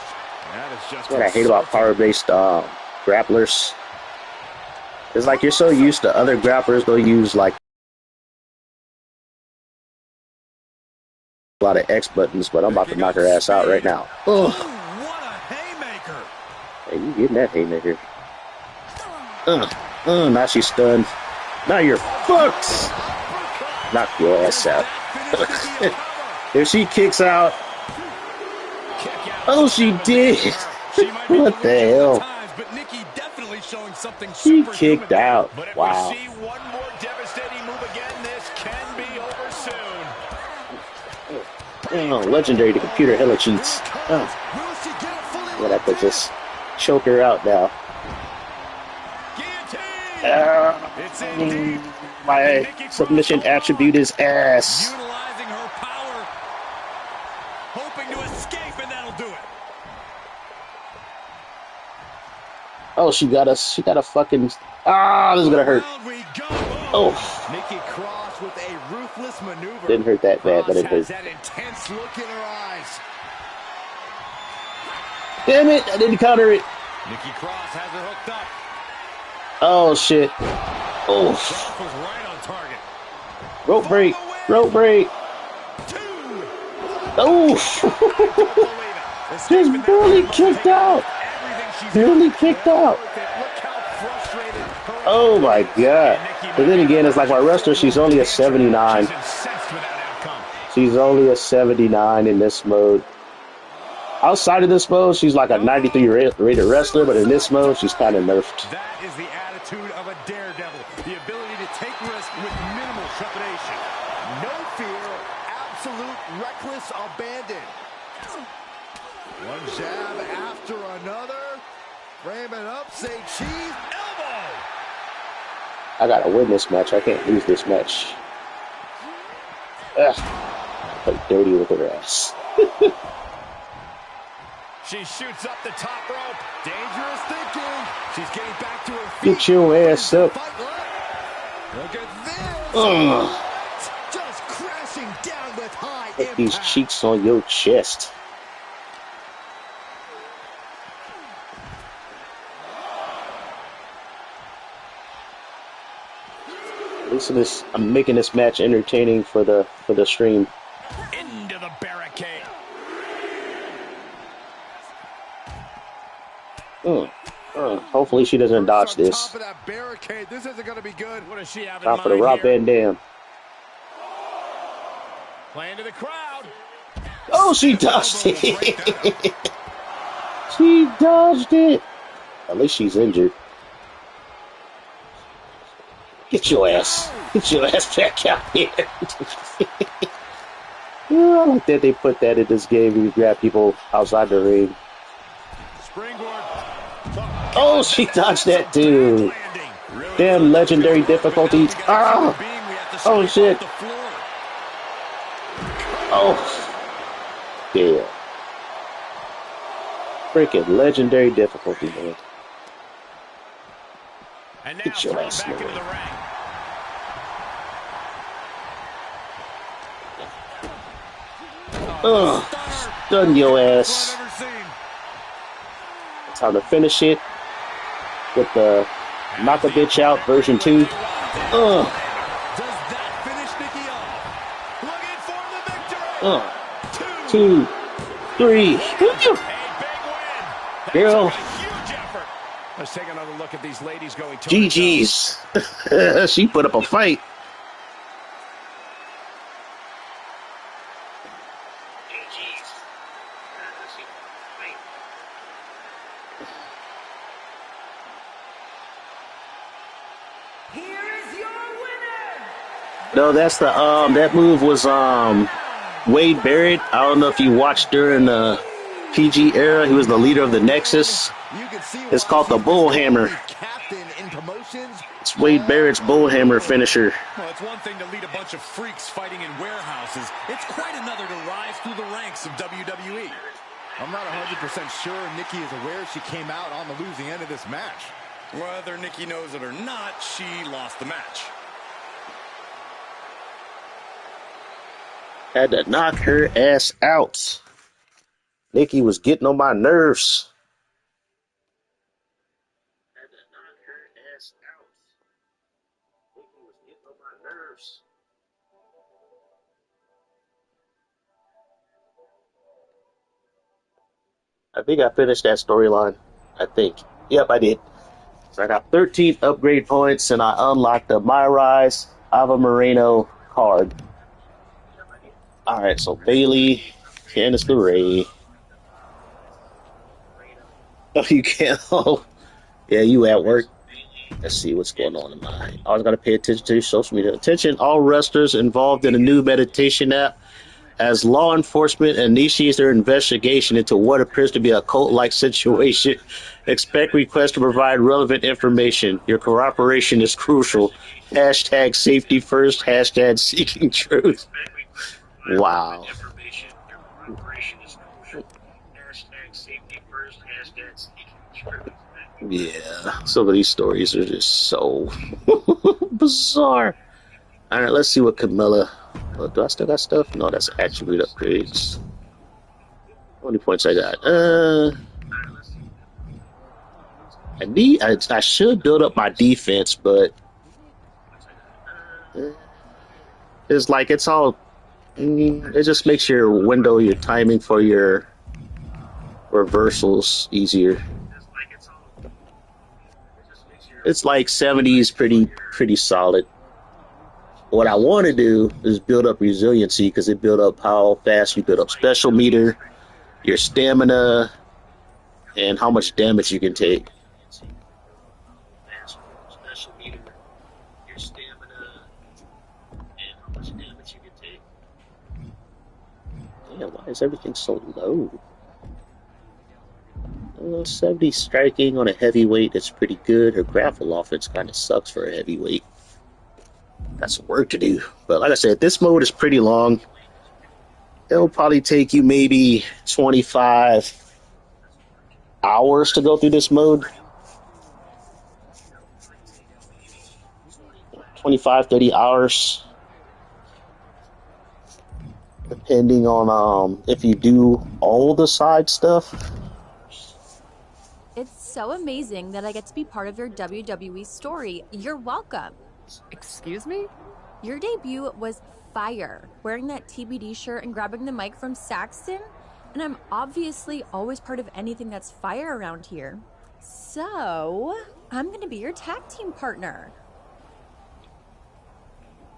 That is just what I hate about power-based grapplers. It's like you're so used to other grapplers, they'll use like a lot of X buttons, but I'm about to knock her ass out right now. Oh, what a haymaker. Hey, you getting that haymaker. Now she's stunned. Now you're fucked. Knock your ass out. If she kicks out. Oh, she did. What the hell? She kicked out. Wow. One more devastating move again. This can be over soon. Oh, legendary. The computer hella cheats. Oh. I'm gonna have to just choke her out now. My submission attribute is ass. Utilizing her power, hoping to escape, and that'll do it. Oh, she got us. She got a fucking. Ah, this is gonna hurt. Oh. Nikki Cross with a ruthless maneuver. Didn't hurt that bad, but it hurt. That intense look in her eyes. Damn it! I didn't counter it. Nikki Cross has her hooked up. Oh shit! Oh. Cross was right on target. Rope break. Rope break. Oh. Just barely kicked out. Barely kicked out. Oh my god. But then again, it's like my wrestler, she's only a 79. She's only a 79 in this mode. Outside of this mode, she's like a 93 rated wrestler, but in this mode, she's kind of nerfed. That is the attitude of a daredevil. The ability to take risks with minimal trepidation. No fear, absolute reckless abandon. One jab after another. Framing up, say cheese. Elbow! I gotta win this match. I can't lose this match. Ugh. Play dirty with her ass. She shoots up the top rope. Dangerous thinking. She's getting back to her feet. Get your ass up. Look at this. Just crashing down with high Put impact. these cheeks on your chest. Listen to this. I'm making this match entertaining for the stream. Into the barricade. Hopefully she doesn't dodge this. Top of that barricade. This isn't going to be good. What does she have in Top of the mind Rob here? Van Dam. Playing to the crowd. Oh, she dodged it. She dodged it. At least she's injured. Get your ass back out here. I like that they put that in this game where you grab people outside the ring. Springboard. Oh, she dodged that too. Damn legendary difficulty. Ah! Oh shit. Oh. Yeah. Freaking legendary difficulty, man. And now Get your thrown ass back into away. the ring. Stun your ass. Time to finish it with the knock a bitch out version 2. Does that finish Nikki off? Looking for the victory. 2, 3. A big win. Girl. That's a huge effort. Let's take another look at these ladies going toe to toe. GG's. She put up a fight. Here is your winner. No, that's the that move was Wade Barrett. I don't know if you watched during the PG era. He was the leader of the Nexus. You can see It's called the Bullhammer. captain in promotions. It's Wade Barrett's Bullhammer finisher. Well, it's one thing to lead a bunch of freaks fighting in warehouses. It's quite another to rise through the ranks of WWE. I'm not 100% sure Nikki is aware she came out on the losing end of this match. Whether Nikki knows it or not, she lost the match. Had to knock her ass out. Nikki was getting on my nerves. Had to knock her ass out. Nikki was getting on my nerves. I think I finished that storyline. I think. Yep, I did. So I got 13 upgrade points, and I unlocked the My Rise Ava Moreno card. Alright, so Bailey, Candice LeRae. Oh, you can't. Oh, yeah, you at work. Let's see what's going on in my. I always got to pay attention to your social media. Attention, all wrestlers involved in a new meditation app. As law enforcement initiates their investigation into what appears to be a cult-like situation, expect requests to provide relevant information. Your cooperation is crucial. Hashtag safety first. Hashtag seeking truth. Wow. Yeah, some of these stories are just so bizarre. All right, let's see what Camilla. Do I still got stuff? No, that's attribute upgrades. How many points I got? I should build up my defense, but it's like it's all. It just makes your timing for your reversals easier. It's like 70 is pretty solid. What I want to do is build up resiliency because it build up how fast you build up special meter, your stamina, and how much damage you can take. Yeah, why is everything so low? 70 striking on a heavyweight, that's pretty good. Her grapple offense kind of sucks for a heavyweight. Got some work to do. But like I said, this mode is pretty long. It'll probably take you maybe 25 hours to go through this mode. 25, 30 hours. Depending on if you do all the side stuff. It's so amazing that I get to be part of your WWE story. You're welcome. Excuse me? Your debut was fire. Wearing that TBD shirt and grabbing the mic from Saxton. And I'm obviously always part of anything that's fire around here. So, I'm going to be your tag team partner.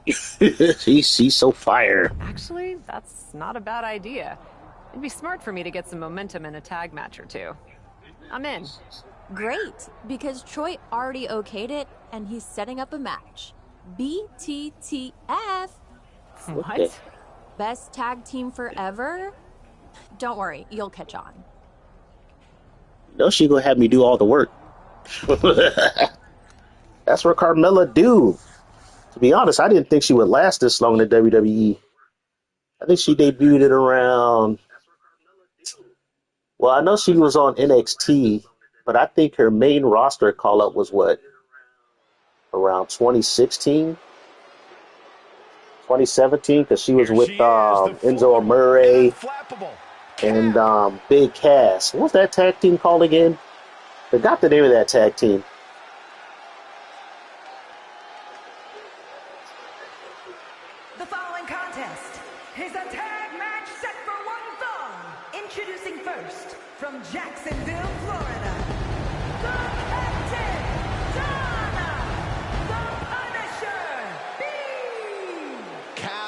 She's so fire. Actually, that's not a bad idea. It'd be smart for me to get some momentum in a tag match or two. I'm in. Great, because Troy already okayed it, and he's setting up a match. BTTF. What? Okay. Best tag team forever? Don't worry, you'll catch on. No, she gonna have me do all the work. That's what Carmella do. To be honest, I didn't think she would last this long in the WWE. I think she debuted at around. Well, I know she was on NXT, but I think her main roster call up was what? Around 2016? 2017? Because she was with Enzo Amore and Big Cass. What was that tag team called again? I forgot the name of that tag team. The following contest is a tag match set for one fall. Introducing first, from Jacksonville, Florida, the Captain, Donna, the Punisher,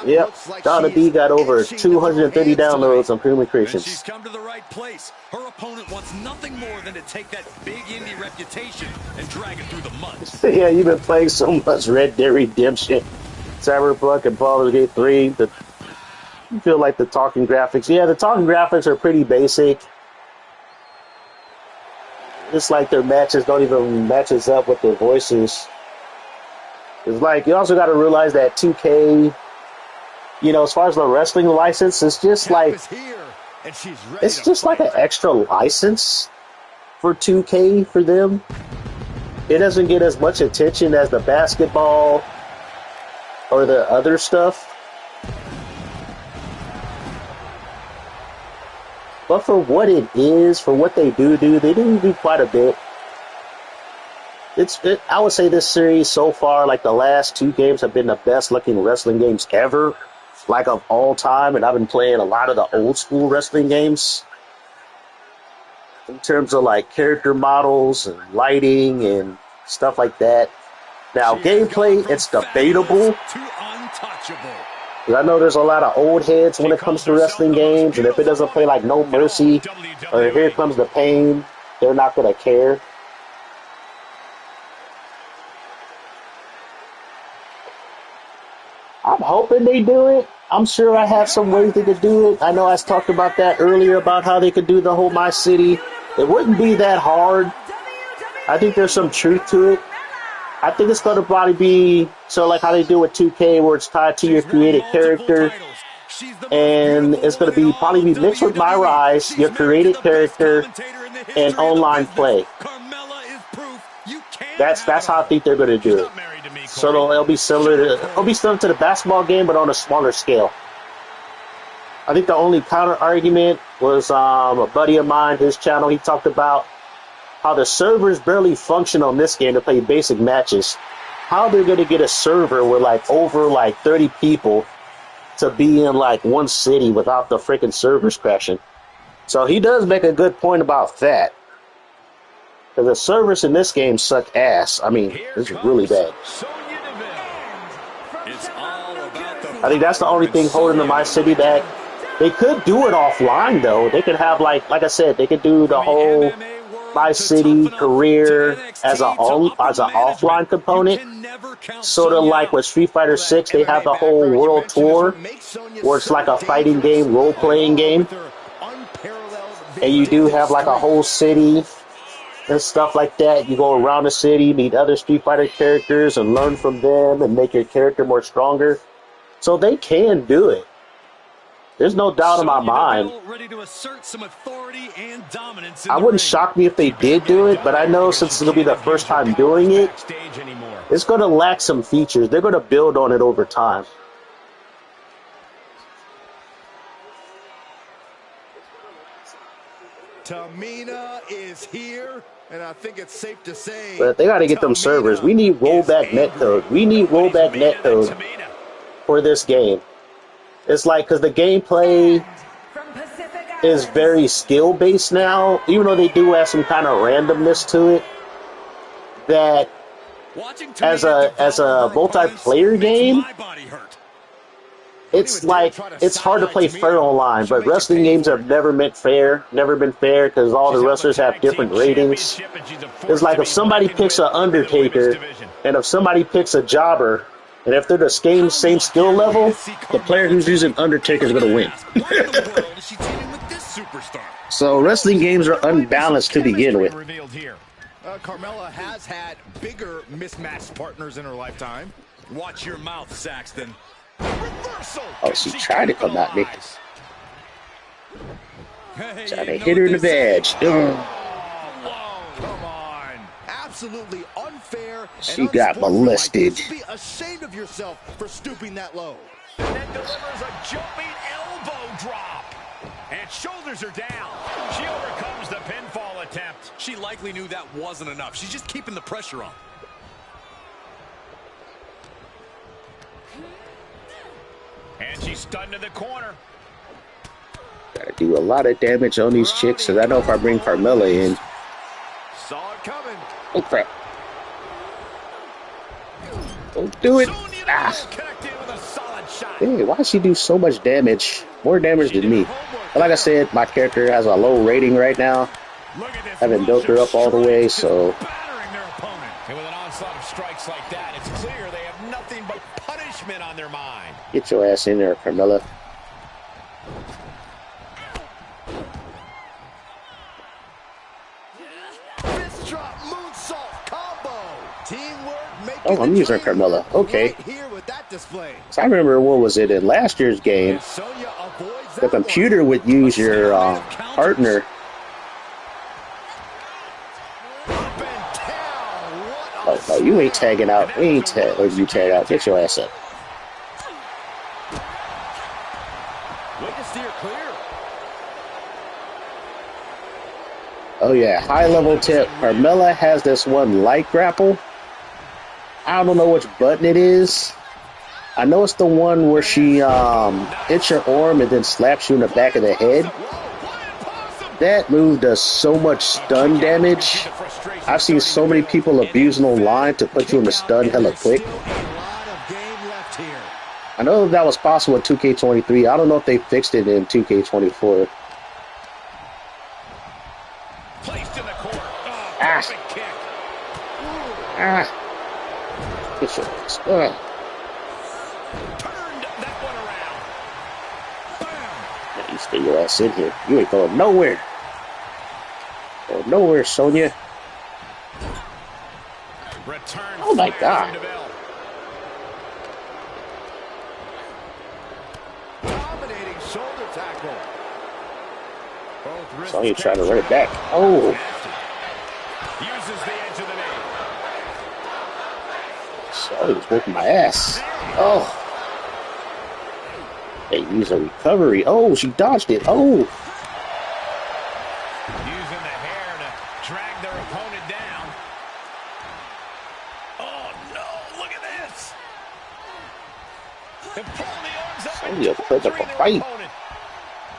B. Yep, Donna B got over 230 downloads on Premium And Creations. she's come to the right place. Her opponent wants nothing more than to take that big indie reputation and drag it through the mud. Yeah, you've been playing so much Red Dead Redemption, Cyberpunk, and Baldur's Gate 3. You feel like the talking graphics. Yeah, the talking graphics are pretty basic. It's like their matches don't even matches up with their voices. It's like you also got to realize that 2K, you know, as far as the wrestling license, it's just like it's just like an extra license for 2K for them. It doesn't get as much attention as the basketball or the other stuff. But for what it is, for what they do, they do quite a bit. I would say this series so far, like the last two games, have been the best looking wrestling games ever, like of all time. And I've been playing a lot of the old school wrestling games in terms of like character models and lighting and stuff like that. Now, gameplay, it's debatable. I know there's a lot of old heads when it comes to wrestling games, and if it doesn't play like No Mercy or Here Comes the Pain, they're not going to care. I'm hoping they do it. I'm sure I have some ways they could do it. I know I talked about that earlier about how they could do the whole My City. It wouldn't be that hard. I think there's some truth to it. I think it's going to probably be so like how they do with 2K, where it's tied to your created character, and it's going to be probably be mixed with My Rise, your created character, and online play. That's how I think they're going to do it. So it'll be similar to the basketball game, but on a smaller scale. I think the only counter argument was a buddy of mine, his channel. He talked about how the servers barely function on this game to play basic matches. How they're going to get a server with like over like 30 people to be in like one city without the freaking servers crashing. So he does make a good point about that. Because the servers in this game suck ass. I mean, this is really bad. It's all about the I think that's the only thing holding my city back. They could do it offline though. They could have like I said, they could do the whole My City career as an offline component. Sort of like with Street Fighter 6, they have the whole world tour where it's like a fighting game, role-playing game. And you do have like a whole city and stuff like that. You go around the city, meet other Street Fighter characters and learn from them and make your character more stronger. So they can do it. There's no doubt in my mind. I wouldn't shock me if they did do it, but I know since it'll be the first time doing it, it's going to lack some features. They're going to build on it over time. Tamina is here, and I think it's safe to say. But they got to get them servers. We need rollback netcode. We need rollback netcode for this game. It's like, because the gameplay is very skill-based now, even though they do have some kind of randomness to it, that as a multiplayer game, it's like, it's hard to play fair online, but wrestling games have never been fair, because all the wrestlers have different ratings. It's like if somebody picks an Undertaker, and if somebody picks a Jobber, and if they're the same skill level, the player who's using Undertaker is going to win. So wrestling games are unbalanced to begin with. Carmella has had bigger mismatched partners in her lifetime. Watch your mouth, Saxton. Reversal. Oh, she tried to come at me. Trying to hit her in the badge. Come on. Absolutely unfair. She got molested. Be ashamed of yourself for stooping that low. And then delivers a jumping elbow drop. And shoulders are down. She overcomes the pinfall attempt. She likely knew that wasn't enough. She's just keeping the pressure on. And she's stunned in the corner. Gotta do a lot of damage on these chicks, so I know if I bring Carmella in. Saw it coming. Oh crap. Don't do it. Ah. Hey, why does she do so much damage? More damage than me. But like I said, my character has a low rating right now. Haven't built her up all the way, so. And with an onslaught of strikes like that, it's clear they have nothing but punishment on their mind. Get your ass in there, Carmella. Fist drop moonsault combo. Teamwork making Oh, I'm using Carmella. Okay. right here with that display. So I remember, what was it, in last year's game, Sonya avoids the that computer would use your partner. Oh, no, you ain't tagging out. We ain't you tag out. Get your ass up. Way to steer clear. Oh, yeah. High level tip. Carmella has this one light grapple. I don't know which button it is. I know it's the one where she hits your arm and then slaps you in the back of the head. That move does so much stun damage. I've seen so many people abusing online to put you in the stun hella quick. I know that was possible in 2K23. I don't know if they fixed it in 2K24. Ah. Ah. Get your ass. Yeah, you stay your ass in here. You ain't going nowhere. Going nowhere, Sonya. Oh my God. Dominating shoulder tackle. Sonya trying to run it back. Oh. Uses the edge of the knee. Sonya's whipping my ass. Oh. They use a recovery. Oh, she dodged it. Oh. Using the hair to Drag their opponent down. Oh, no. Look at this. And pull the arms up Only a and perfect torturing their fight. opponent.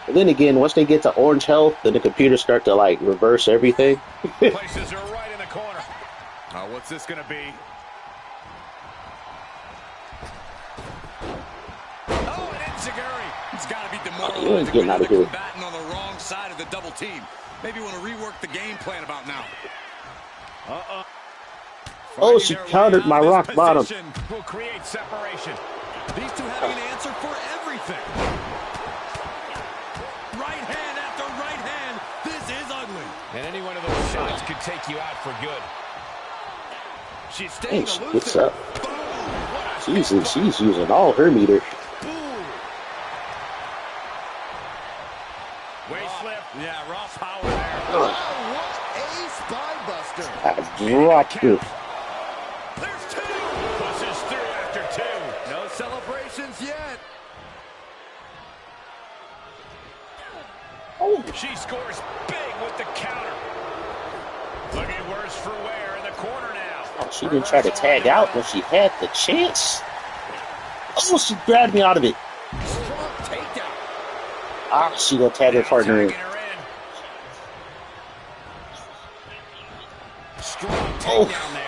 But then again, once they get to orange health, then the computers start to like reverse everything. Places her right in the corner. What's this going to be? Oh, and Enziguri. It's got to be You ain't demoralizing getting when out you're of the here. combatant on the wrong side of the double team. Maybe you want to rework the game plan about now. Oh, she countered my rock bottom. Will create separation. These two having an answer for everything. Right hand after right hand. This is ugly. And any one of those shots could take you out for good. She's Hey, staying she elusive. gets up. Boom. What a She's using all her meter. Waist slip. Yeah, raw power there. Oh, what a spine buster. I dropped her. There's two. Pushes through after two. No celebrations yet. Oh, She scores big with the counter. Looking worse for wear in the corner now. oh, she didn't try to tag out when she had the chance. Oh, she grabbed me out of it. Strong takedown. Ah, she gonna tag her partner in. Tagging her in. Strong Oh. takedown there.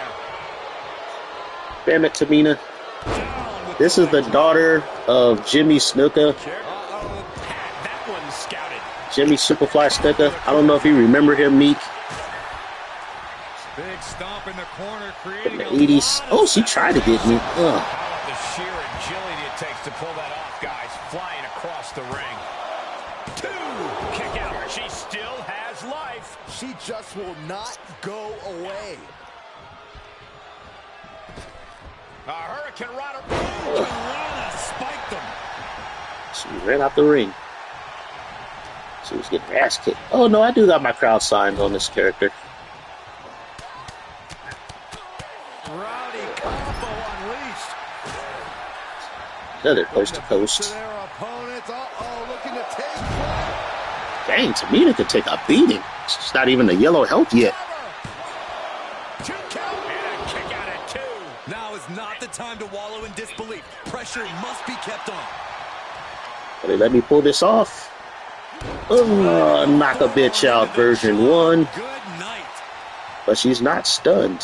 Damn it, Tamina. Down with This is the daughter of Jimmy Snuka, Had that one scouted. Jimmy Superfly Snuka. I don't know if you remember him, Meek, Big stomp in the corner, in creating the a 80s. lot of Oh, she tried to get me. Ugh. How about the sheer agility it takes to pull that off, guys? Flying across the ring. Two. Kick out. She still has life. She just will not go away. A Hurricane Rana. Rana spiked them. She ran out the ring. She was getting her ass kicked. Oh, no, I do got my crowd signed on this character. rowdy combo unleashed. Another coast to To coast. their opponents. Uh-oh, looking to take flight. Dang, Tamina could take a beating. She's not even a yellow health yet. Two count. And a kick out at two. Now is not the time to wallow in disbelief. Pressure must be kept on. Will they let me pull this off? Knock a bitch out version 1. Good night. But she's not stunned.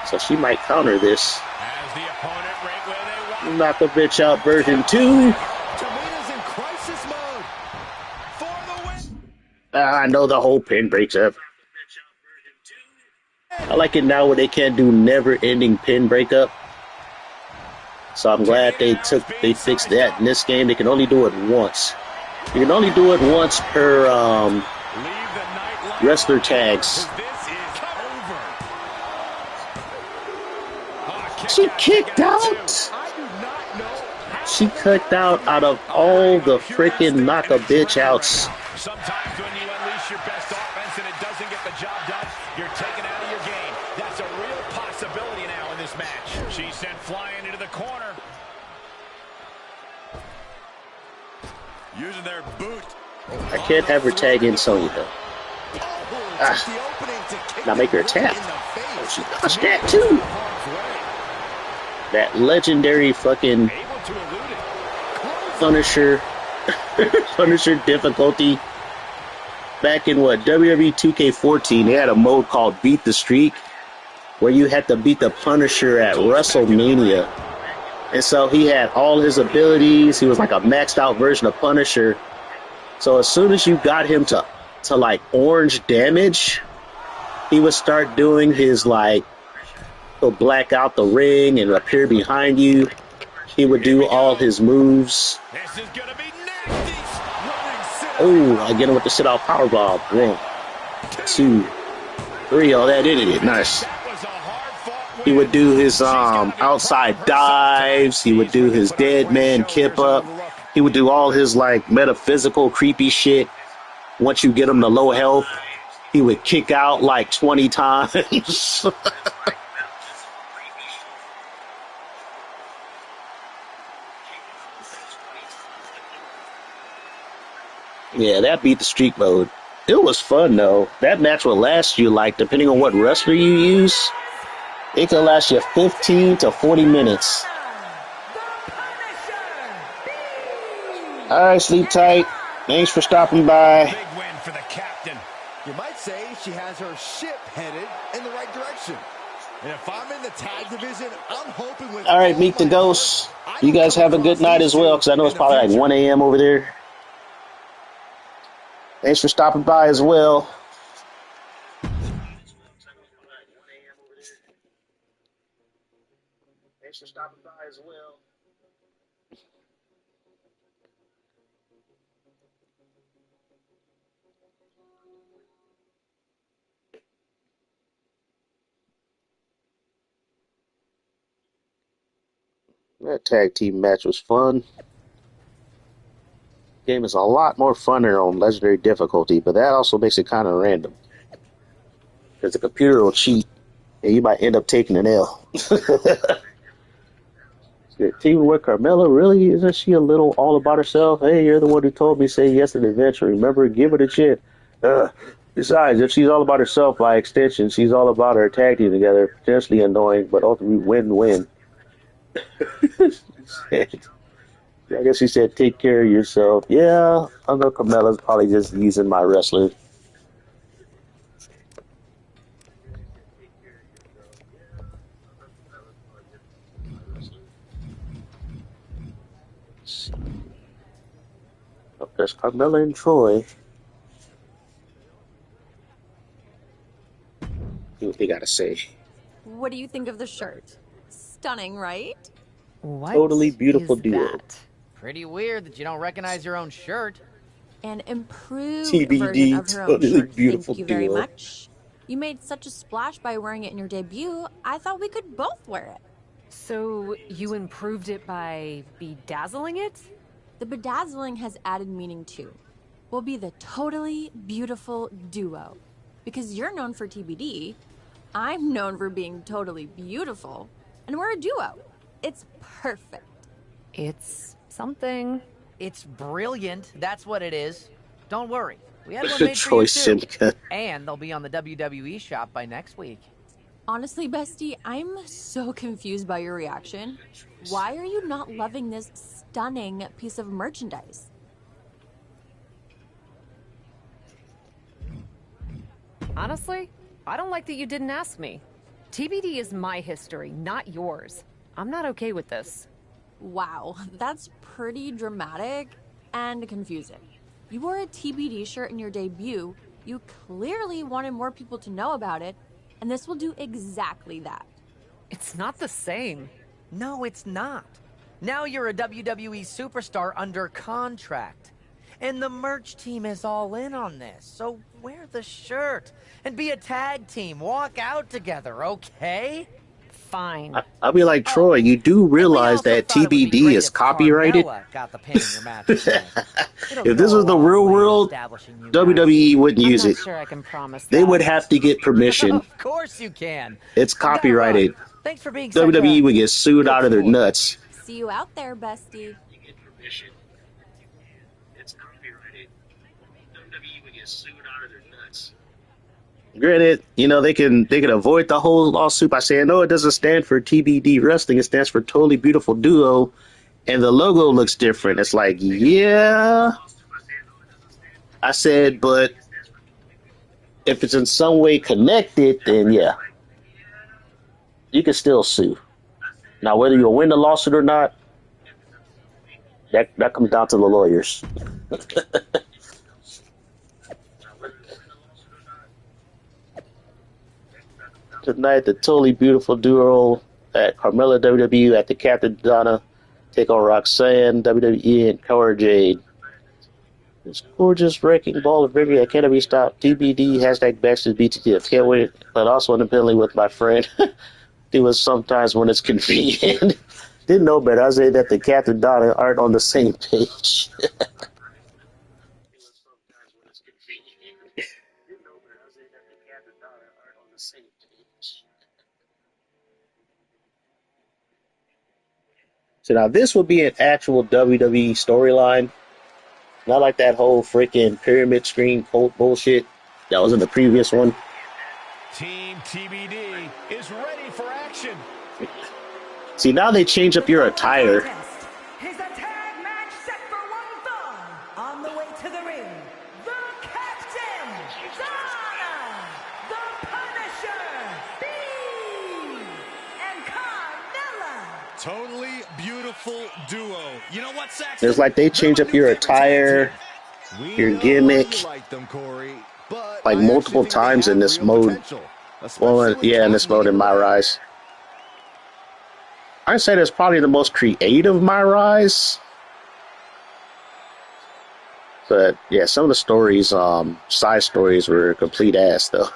So she might counter this. As the opponent right where they want. Knock a bitch out version 2. Tamina's in crisis mode. For the win. I know the whole pin breaks up. I like it now where they can't do never-ending pin breakup. So I'm glad they fixed that. In this game, they can only do it once. You can only do it once per Leave the night light wrestler on, tags. 'cause this is over. Kick She out, kicked kick out out. two. I do not know how. She kicked out of all the freaking knock a bitch outs. Sometimes when you unleash your best offense and it doesn't get the job done, you're taken out of your game. That's a real possibility now in this match. She's sent flying into the corner. Using their boot. I can't have her tag in Sonya though. Ah. The opening to kick Now make her right tap. in the face. Oh, she dodged that too. That legendary fucking Able to elude it. Punisher Punisher difficulty. Back in what, WWE 2K14, they had a mode called Beat the Streak, where you had to beat the Punisher at WrestleMania. And so he had all his abilities. He was like a maxed out version of Punisher. So as soon as you got him to like orange damage, he would start doing his like, he'll black out the ring and appear behind you. He would do all his moves. This is going to be nasty. Running sit-out. Oh, I get him with the sit out powerbomb. 1, 2, 3. Oh, that did it. Nice. That was a hard-fought win. He would do his outside dives. He would do his dead man kip up. He would do all his like metaphysical creepy shit. Once you get him to low health, he would kick out like 20 times. Yeah, that beat the streak mode. It was fun though. That match will last you like depending on what wrestler you use. It could last you 15 to 40 minutes. All right, sleep tight. Thanks for stopping by. Big win for the captain. You might say she has her ship headed in the right direction. And if I'm in the tag division, I'm hoping with all right, meet the ghosts. You guys have a good night as well, because I know it's probably like 1 a.m. over there. Thanks for stopping by as well. Thanks for stopping by as well. That tag team match was fun. Game is a lot more funner on legendary difficulty, but that also makes it kind of random. Because the computer will cheat, and you might end up taking an L. Team with Carmella, really? Isn't she a little all about herself? Hey, you're the one who told me say yes to the adventure. Remember, give it a chance. Besides, if she's all about herself by extension, she's all about her tag team together. Potentially annoying, but ultimately win-win. I guess she said, take care of yourself. Yeah, I know Carmella's probably just using my wrestler. Oh, there's Carmella and Troy. See what they gotta say. What do you think of the shirt? Stunning, right? What Totally beautiful is duo. that? Pretty weird that you don't recognize your own shirt. An improved version TBD, of her own totally shirt. beautiful Thank you very duo. much. You made such a splash by wearing it in your debut, I thought we could both wear it. So you improved it by bedazzling it? The bedazzling has added meaning too. We'll be the totally beautiful duo. Because you're known for TBD, I'm known for being totally beautiful, and we're a duo. It's perfect. It's something. It's brilliant. That's what it is. Don't worry. We had one made for Troy you too. Simca. And they'll be on the WWE shop by next week. Honestly, bestie, I'm so confused by your reaction. Why are you not loving this stunning piece of merchandise? Honestly, I don't like that you didn't ask me. TBD is my history, not yours. I'm not okay with this. Wow, that's pretty dramatic and confusing. You wore a TBD shirt in your debut, you clearly wanted more people to know about it, and this will do exactly that. It's not the same. No, it's not. Now you're a WWE superstar under contract. And the merch team is all in on this. So wear the shirt and be a tag team. Walk out together, okay? Fine. I'll be like, Troy, you do realize that TBD is copyrighted? Got the pin in your match today. If this was the real world, WWE wouldn't I'm use not it. sure I can promise They that. would have to get permission. Of course you can. It's copyrighted. Thanks for being such WWE a would get sued out of their nuts. See you out there, bestie. It's copyrighted. WWE would get sued out of their nuts. Granted, you know, they can avoid the whole lawsuit by saying, no, it doesn't stand for TBD Wrestling. It stands for Totally Beautiful Duo, and the logo looks different. It's like, yeah. I said, but if it's in some way connected, then yeah. You can still sue. Now, whether you'll win the lawsuit or not, that comes down to the lawyers. Tonight, the Totally Beautiful Duo at Carmella WWE at the Captain Donna take on Roxanne WWE and Cara Jade. This gorgeous wrecking ball of victory that cannot be stopped. TBD hashtag backstage BTTF. Can't wait, but also independently with my friend. Do it sometimes when it's convenient. Didn't know better. I say that the Captain Donna aren't on the same page. So now this would be an actual WWE storyline. Not like that whole freaking pyramid screen bullshit that was in the previous one. Team TBD is ready for action. See, now they change up your attire. Here's a tag match set for one fall. On the way to the ring, the Captain, Donna, the Punisher, B, and Carmella. Totally beautiful duo. You know what, Saxton? It's like they change up your attire, your gimmick, like multiple times in this mode. Well, yeah, in this mode in My Rise. I'd say that's probably the most creative My Rise. But yeah, some of the stories, side stories were complete ass though.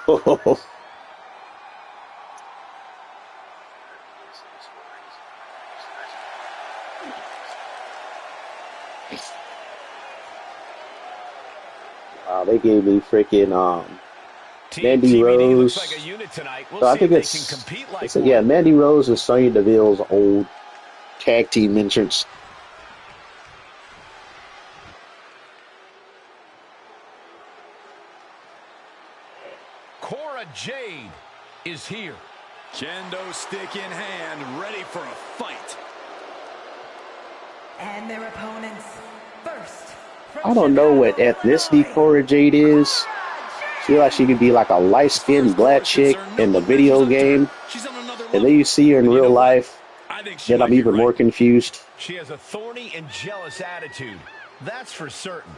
Wow, they gave me freaking Mandy Rose. Like a unit tonight. We'll So I think yeah, Mandy Rose and Sonya Deville's old tag team entrance. Cora Jade is here. Kendo stick in hand, ready for a fight. And their opponents first. I don't know what ethnicity Cora Jade is. She feel like she could be like a light-skinned black chick in the video game, and then you see her in real life, then I'm even more confused. She has a thorny and jealous attitude. That's for certain.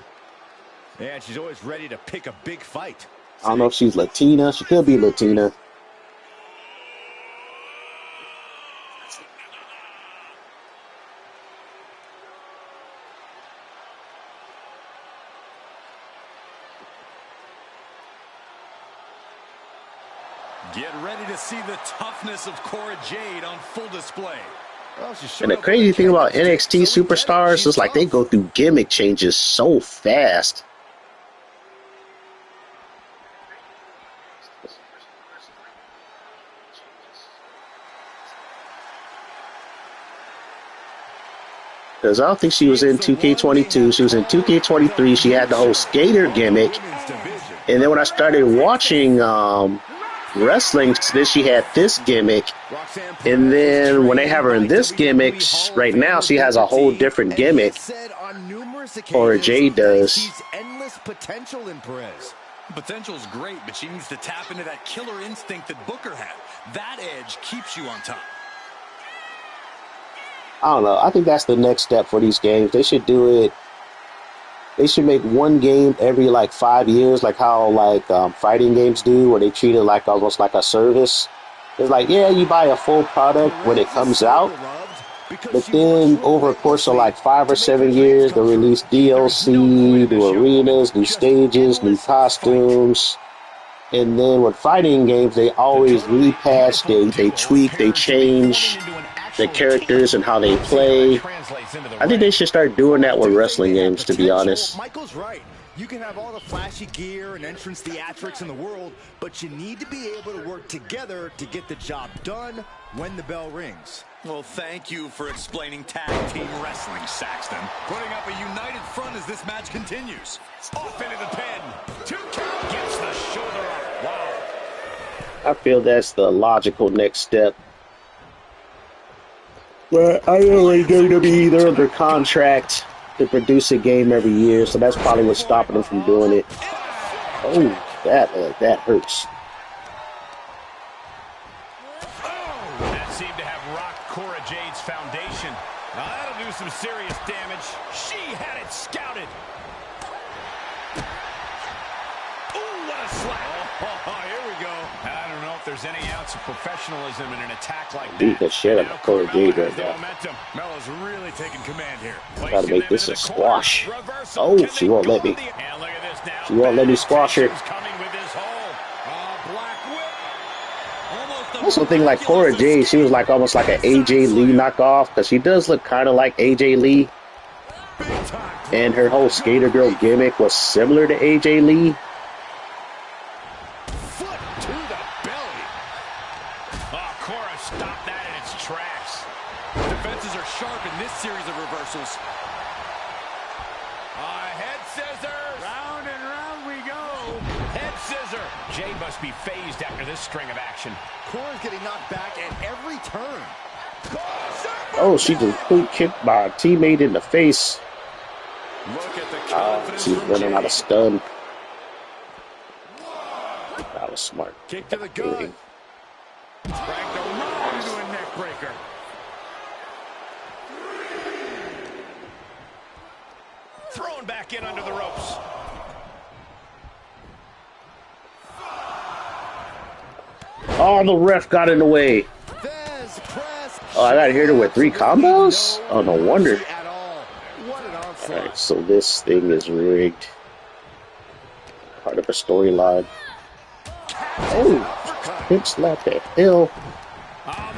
Yeah, she's always ready to pick a big fight. I don't know if she's Latina. She could be Latina. Get ready to see the toughness of Cora Jade on full display. Well, And the crazy thing about NXT superstars is like they go through gimmick changes so fast. Because I don't think she was in 2K22. She was in 2K23. She had the whole skater gimmick. And then when I started watching wrestling, then she had this gimmick. And then when they have her in this gimmick, right now she has a whole different gimmick. Or Jade does. She's endless potential in Perez. Potential's great, but she needs to tap into that killer instinct that Booker had. That edge keeps you on top. I don't know. I think that's the next step for these games. They should do it. They should make one game every like 5 years, like how like fighting games do, where they treat it like almost like a service. It's like, yeah, you buy a full product when it comes out, but then over a course of like 5 or 7 years, they'll release DLC, new arenas, new stages, new costumes. And then with fighting games, they always repatch, they tweak, they change the characters and how they play. I think they should start doing that with wrestling games, to be honest. Michael's right. You can have all the flashy gear and entrance theatrics in the world, but you need to be able to work together to get the job done when the bell rings. Well, thank you for explaining tag team wrestling, Saxton. Putting up a united front as this match continues. Off into the pin. 2 count, gets the shoulder up. Wow. I feel that's the logical next step. But I know WWE, they're under contract to produce a game every year, so that's probably what's stopping them from doing it. Oh, that hurts. That seemed to have rocked Cora Jade's foundation. Now that'll do some serious damage. She had it scouted. Ooh, what a slap. Oh, here we go. I don't know if there's any ounce of professionalism in an attack like that. Beat the shit out of Cora Jade right now. Melo's really taking command here. Gotta make this a squash. Oh, she won't let me. She won't let me squash her. I also think like Cora Jade, she was like almost like an AJ Lee knockoff, because she does look kind of like AJ Lee. And her whole skater girl gimmick was similar to AJ Lee. scissor. Jade must be phased after this string of action. Cora's getting knocked back at every turn. Oh, she just quick kicked my teammate in the face. Look at the confidence She's from running out of Jade. stun. That was smart. Kick to the gut. Cracked a right into a neck breaker. Thrown back in under the ropes. Oh, the ref got in the way. Oh, I gotta hit her with 3 combos? Oh, no wonder. Alright, so this thing is rigged. Part of a storyline. Oh, hip slap the hell.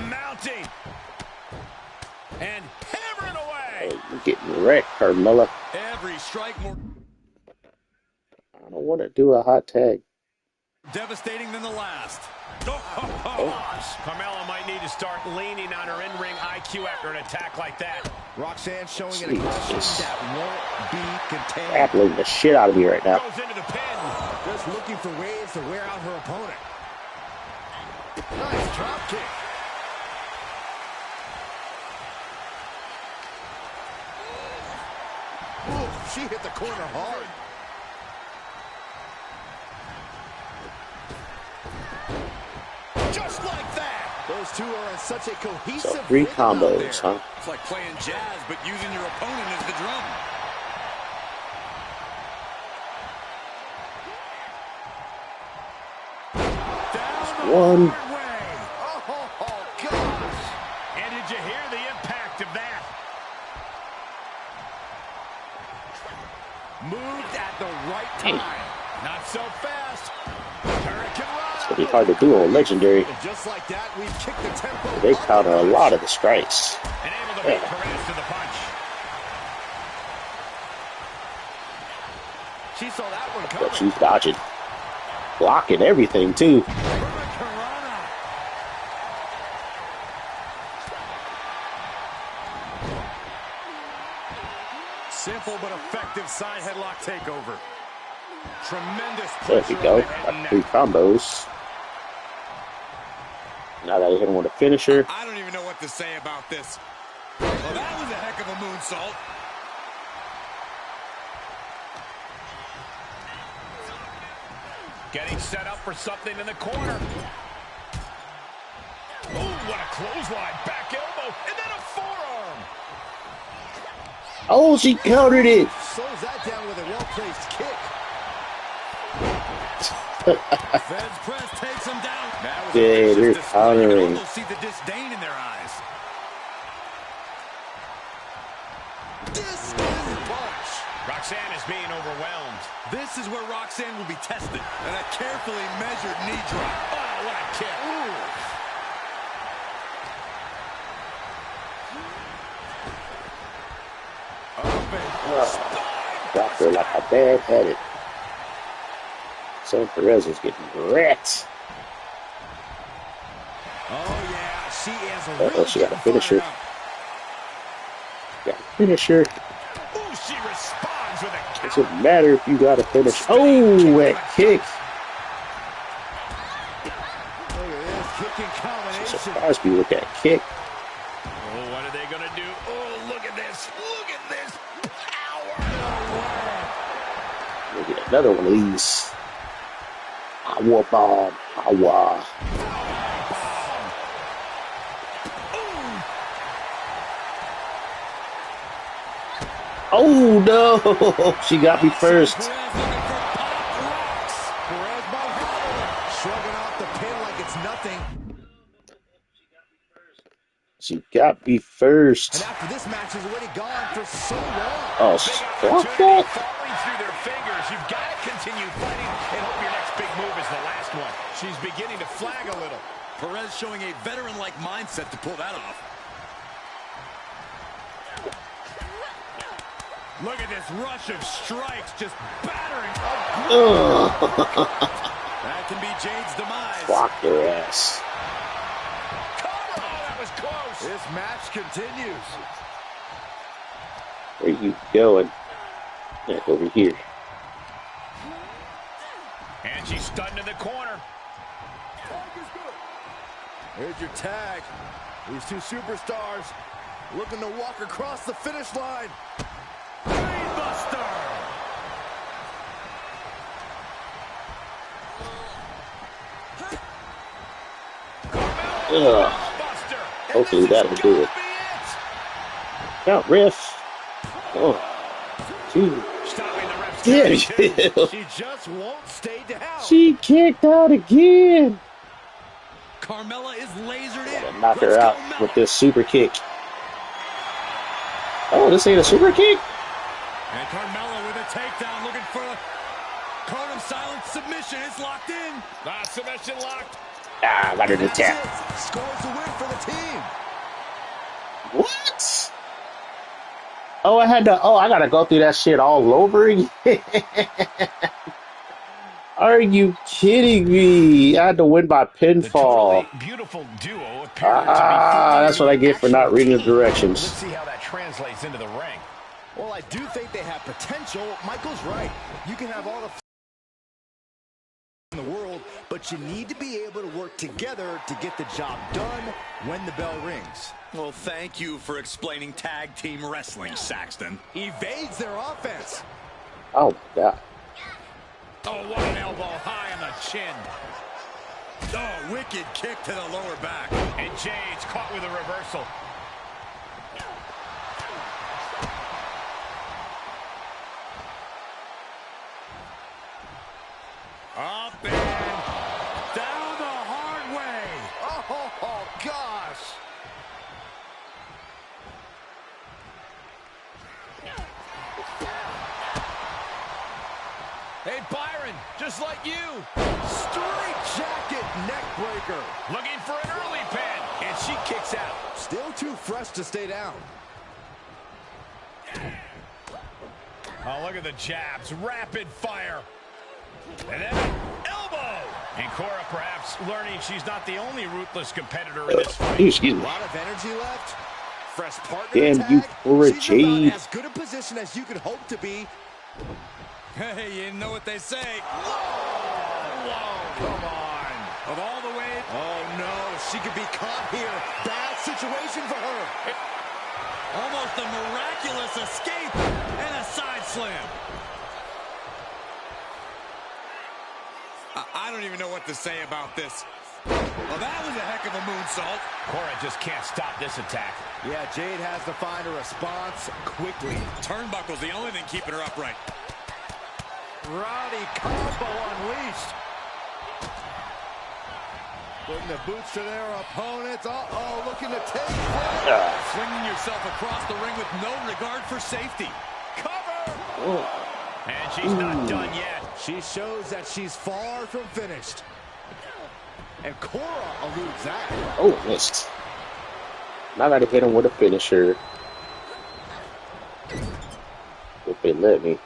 Mounting. And hammering away. Oh, you're getting wrecked, Carmella. Every strike more I don't want to do a hot tag. devastating than the last. Carmella might need to start leaning on her in-ring IQ after an attack like that. Roxanne showing an aggression that won't be contained. Grappling the shit out of me right now. Goes into the pin. Just looking for ways to wear out her opponent. Nice drop kick. Ooh, she hit the corner hard. Just like that. Those two are in such a cohesive So 3 rhythm out there. combos, huh? It's like playing jazz, but using your opponent as the drum. One. Oh, gosh. And did you hear the impact of that? Moved at the right time. Not so fast. Hurricane Run. It's gonna be hard to do on Legendary. And just like that, we've kicked the tempo. They counter a lot of the strikes. And able to beat Perez to the punch. She saw that one But coming. she's dodging. Blocking everything, too. Simple but effective side headlock takeover. Tremendous There pressure we go. on the head and Got 3 combos. Now I gotta hit him with a finisher. I don't even know what to say about this. Well, that was a heck of a moonsault. Getting set up for something in the corner. Oh, what a clothesline. Back elbow. And then a forearm. Oh, she countered it. Slows that down with a well-placed kick. Fed's press takes him down. That was a Yeah, vicious they're display. You can countering. almost see the disdain in their eyes. Discus punch. Roxanne is being overwhelmed. This is where Roxanne will be tested. And a carefully measured knee drop. Oh, what a kick. Dropped her like a bad headed. So Perez is getting wrecked. Oh, yeah. She is Uh-oh, really she got a getting finisher. fired up. Got a finisher. Ooh, she responds with a count. Doesn't matter if you got a finish. Oh, that kick. Look at this kicking She combination. surprised me with that kick. Oh, what are they going to do? Oh, look at this. Look at this power. We'll get another one of these. Power bomb. Power. Oh, no. She got me first. Perez might have it. Shrugging off the pin like it's nothing. She got me first. And after this match has already gone for so long. Oh, Big block opportunity that. falling through their fingers. You've got to continue fighting and hope your next big move is the last one. She's beginning to flag a little. Perez showing a veteran-like mindset to pull that off. Look at this rush of strikes just battering. That can be Jade's demise. Block your ass. Oh, that was close. This match continues. Where you going? Yeah, over here. And she's stunned in the corner. Here's your tag. These two superstars looking to walk across the finish line. Brainbuster! Ugh. Hopefully that'll do it. Count, ref. 1, 2. Damn. She just won't stay down. She kicked out again. Carmella is lasered in. Knock her out with this super kick. Oh, this ain't a super kick? And Carmella with a takedown, looking for a cone of silence submission. It's locked in. Submission locked. Ah, got her to tap. Scores a win for the team. What? Oh, I gotta go through that shit all over again. Are you kidding me? I had to win by pinfall. Beautiful duo. That's what I get for not reading the directions. Let's see how that translates into the ring. Well, I do think they have potential. Michael's right. You can have all the in the world, but you need to be able to work together to get the job done when the bell rings. Well, thank you for explaining tag team wrestling, Saxton. Evades their offense. Oh, God. Oh, what an elbow high on the chin. Oh, wicked kick to the lower back. And Jade's caught with a reversal. Up and down the hard way. Oh gosh. Hey, Byron, just like you. Straight jacket neck breaker. Looking for an early pin. And she kicks out. Still too fresh to stay down. Oh, look at the jabs. Rapid fire. And then elbow. And Cora perhaps learning she's not the only ruthless competitor in this fight. Excuse me. A lot of energy left. Fresh partner Damn tag. you, Cora She's about Jade. as good a position as you could hope to be. Hey, you know what they say. Whoa, come on. Of all the ways. Oh no, she could be caught here. Bad situation for her. Almost a miraculous escape and a side slam. I don't even know what to say about this. Well, that was a heck of a moonsault. Cora just can't stop this attack. Yeah, Jade has to find a response quickly. Turnbuckle's the only thing keeping her upright. Rowdy combo unleashed. Putting the boots to their opponents. Uh-oh, looking to take. Swinging yourself across the ring with no regard for safety. Cover! And she's not done yet. She shows that she's far from finished. And Cora eludes that. Oh, missed. Now I gotta hit him with a finisher. If they let me.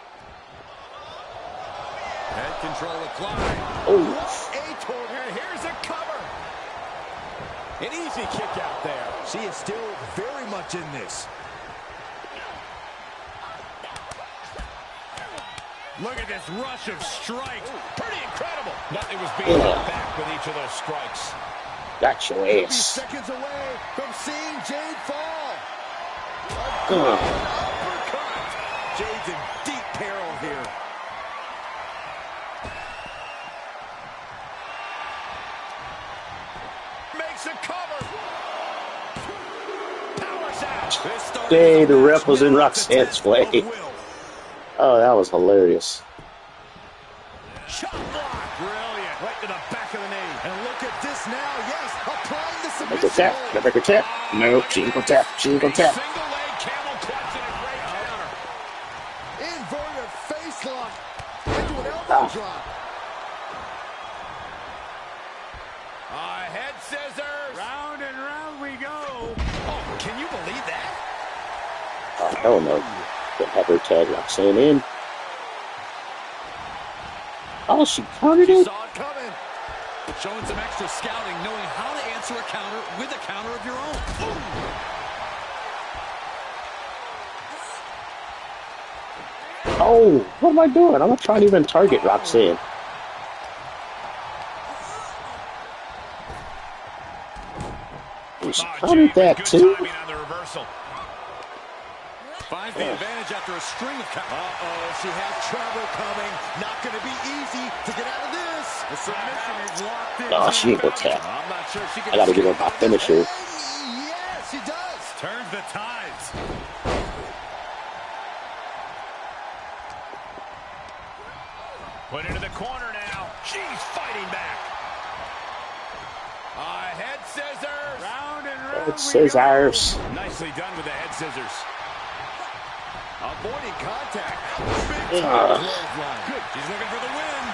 Head control applied. Oh. A torn here. Here's a cover. An easy kick out there. She is still very much in this. Look at this rush of strikes. Pretty incredible. Nothing was being held back with each of those strikes. Got your Be ass. seconds away from seeing Jade fall. Uppercut. Jade's in deep peril here. Makes a cover. Powers out. Dang, the ref was in Roxanne's way. Oh, that was hilarious. Chop block. Brilliant. Right to the back of the knee. And look at this now. Yes, applying the Make her submission tap. hold. Gotta make her tap. No, she ain't gonna tap. She ain't gonna tap. Single leg camel clutch and a great counter. Inverted face lock into an elbow drop. Head scissors. Round and round we go. Oh, can you believe that? Oh, hell no. Don't have her tag Roxanne in. Oh, she countered She it? saw it coming. Showing some extra scouting, knowing how to answer a counter with a counter of your own. Oh, what am I doing? I'm not trying to even target Roxanne. She Oh, countered Jay, with that good too. timing on the reversal. Finds the advantage after a string of counters. Uh-oh, she has trouble coming. Not going to be easy to get out of this. The submission is locked in. Oh, she ain't gonna tap. I'm not sure she can I gotta give her escape my out of this. finisher. Yes, she does. Turns the tides. Put into the corner now. She's fighting back. Head scissors. Round and round Head scissors. Nicely done with the head scissors. Avoiding contact. Big time clothesline. Good. She's looking for the win.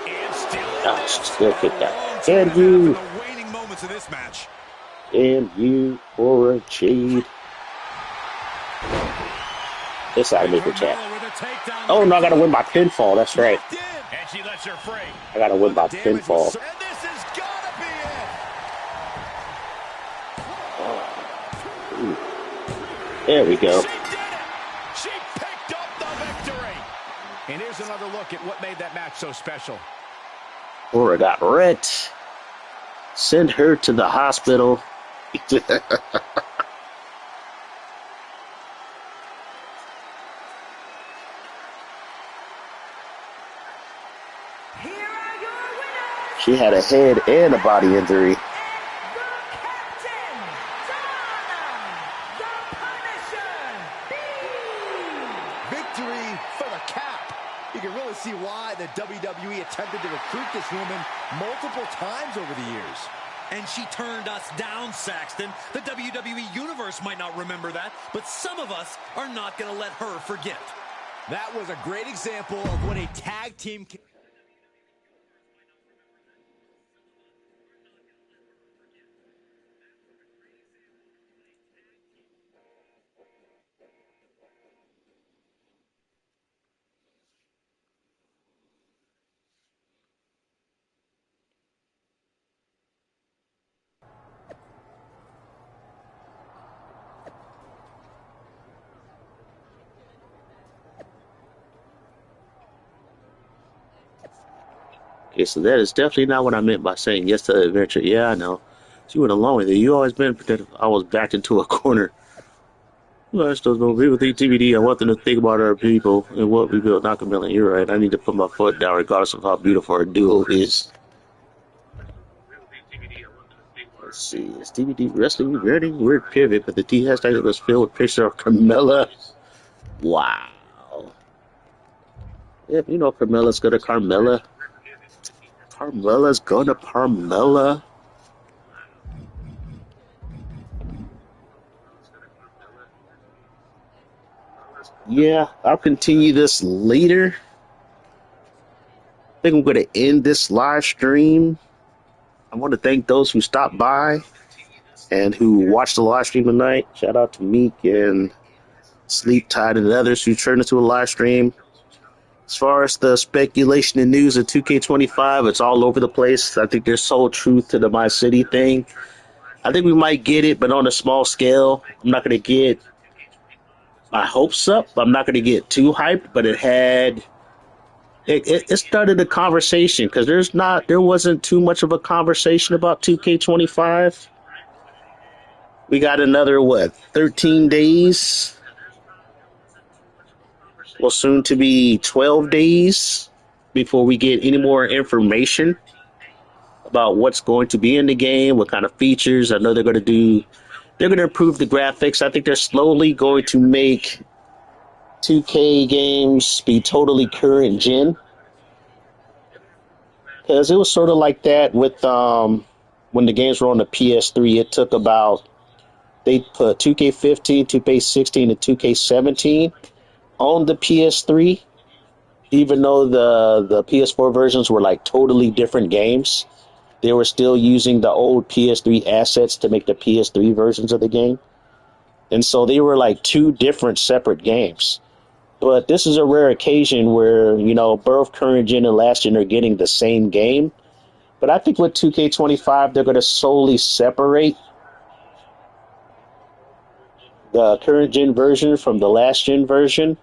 And still. She still kicked that. And you. The waning moments of this match. And you for a Jade. This out of make her tap. Oh no, I gotta win by pinfall. That's right. And she lets her free. I gotta win by pinfall. And this has gotta be it. There we go. She did it. She picked up the victory. And here's another look at what made that match so special. Cora got wrecked. Send her to the hospital. Here are your winners. She had a head and a body injury. The captain, Donna, the Punisher, B. Victory for the cap. You can really see why the WWE attempted to recruit this woman multiple times over the years. And she turned us down, Saxton. The WWE Universe might not remember that, but some of us are not going to let her forget. That was a great example of what a tag team can... Okay, so that is definitely not what I meant by saying yes to the adventure. Yeah, I know. She went along with it. You always been protective. I was backed into a corner. Well, I still don't agree with TBD. I want them to think about our people and what we built. Not Camilla, you're right. I need to put my foot down regardless of how beautiful our duo is. Let's see. Is TBD wrestling ready? Weird pivot, but the T hashtag was filled with pictures of Carmella. Wow. Yep, you know Carmella's going to Carmella. Carmella's going to Carmella. Yeah, I'll continue this later. I think I'm going to end this live stream. I want to thank those who stopped by and who watched the live stream tonight. Shout out to Meek and Sleep Tide and others who turned into a live stream. As far as the speculation and news of 2K25, it's all over the place. I think there's sole truth to the My City thing. I think we might get it, but on a small scale. I'm not going to get my hopes up. I'm not going to get too hyped, but it started a conversation because there wasn't too much of a conversation about 2K25. We got another 13 days. Well, soon to be 12 days before we get any more information about what's going to be in the game, what kind of features. I know they're going to improve the graphics. I think they're slowly going to make 2K games be totally current gen. Because it was sort of like that with when the games were on the PS3. It took they put 2K15, 2K16, and 2K17 on the PS3, even though the PS4 versions were like totally different games. They were still using the old PS3 assets to make the PS3 versions of the game. And so they were like two different separate games. But this is a rare occasion where, both current gen and last gen are getting the same game. But I think with 2K25, they're going to solely separate the current gen version from the last gen version.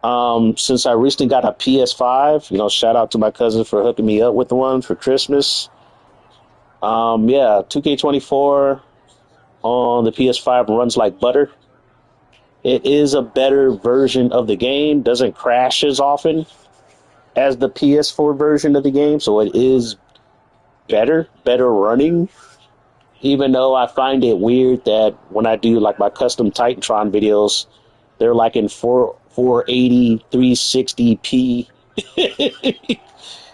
Since I recently got a PS5, shout out to my cousin for hooking me up with one for Christmas. Yeah, 2K24 on the PS5 runs like butter. It is a better version of the game, doesn't crash as often as the PS4 version of the game, so it is better running. Even though I find it weird that when I do like my custom Titantron videos, they're like in 480, 360p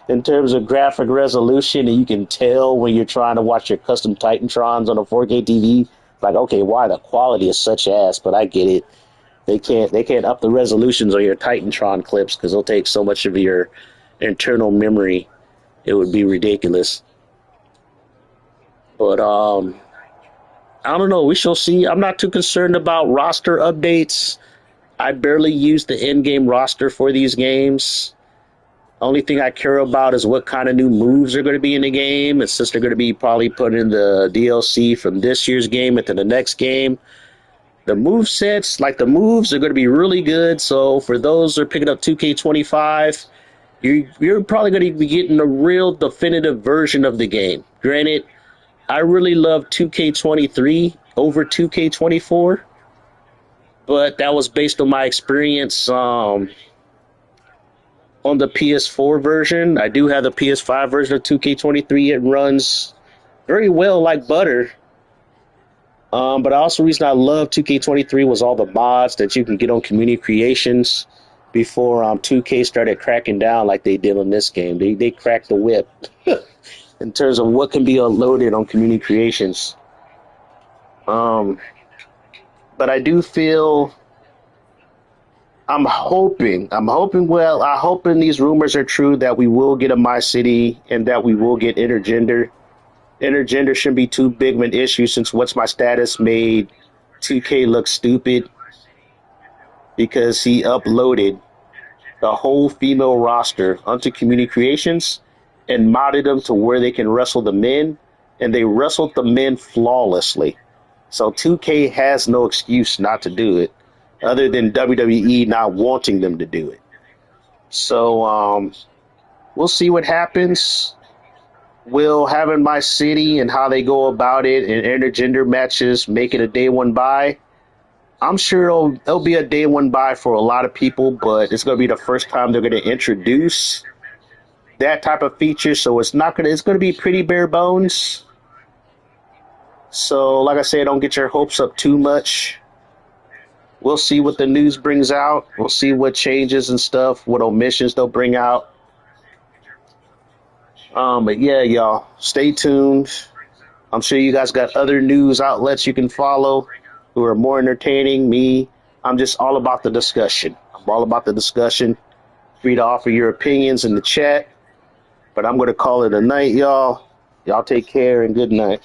in terms of graphic resolution, and you can tell when you're trying to watch your custom Titantrons on a 4K TV, like, okay, why the quality is such ass, but I get it. They can't up the resolutions on your Titantron clips because they'll take so much of your internal memory. It would be ridiculous. But I don't know. We shall see. I'm not too concerned about roster updates. I barely use the in-game roster for these games. Only thing I care about is what kind of new moves are going to be in the game. And since they're going to be probably putting in the DLC from this year's game into the next game, the move sets, like the moves, are going to be really good. So for those who are picking up 2K25, you're probably going to be getting a real definitive version of the game. Granted, I really love 2K23 over 2K24, but that was based on my experience on the PS4 version. I do have the PS5 version of 2K23. It runs very well like butter. But also the reason I love 2K23 was all the mods that you can get on Community Creations before 2K started cracking down like they did on this game. They cracked the whip in terms of what can be unloaded on Community Creations. But I do feel I'm hoping these rumors are true that we will get a My City and that we will get intergender. Intergender shouldn't be too big of an issue since What's My Status made 2K look stupid because he uploaded the whole female roster onto Community Creations and modded them to where they can wrestle the men, and they wrestled the men flawlessly. So 2K has no excuse not to do it, other than WWE not wanting them to do it. So we'll see what happens. Will having My City and how they go about it and intergender matches make it a day one buy? I'm sure it'll be a day one buy for a lot of people, but it's going to be the first time they're going to introduce that type of feature, so it's going to be pretty bare bones. So, like I said, don't get your hopes up too much. We'll see what the news brings out. We'll see what changes and stuff, what omissions they'll bring out. But yeah, y'all, stay tuned. I'm sure you guys got other news outlets you can follow who are more entertaining. Me, I'm just all about the discussion. I'm all about the discussion. Free to offer your opinions in the chat. But I'm going to call it a night, y'all. Y'all take care and good night.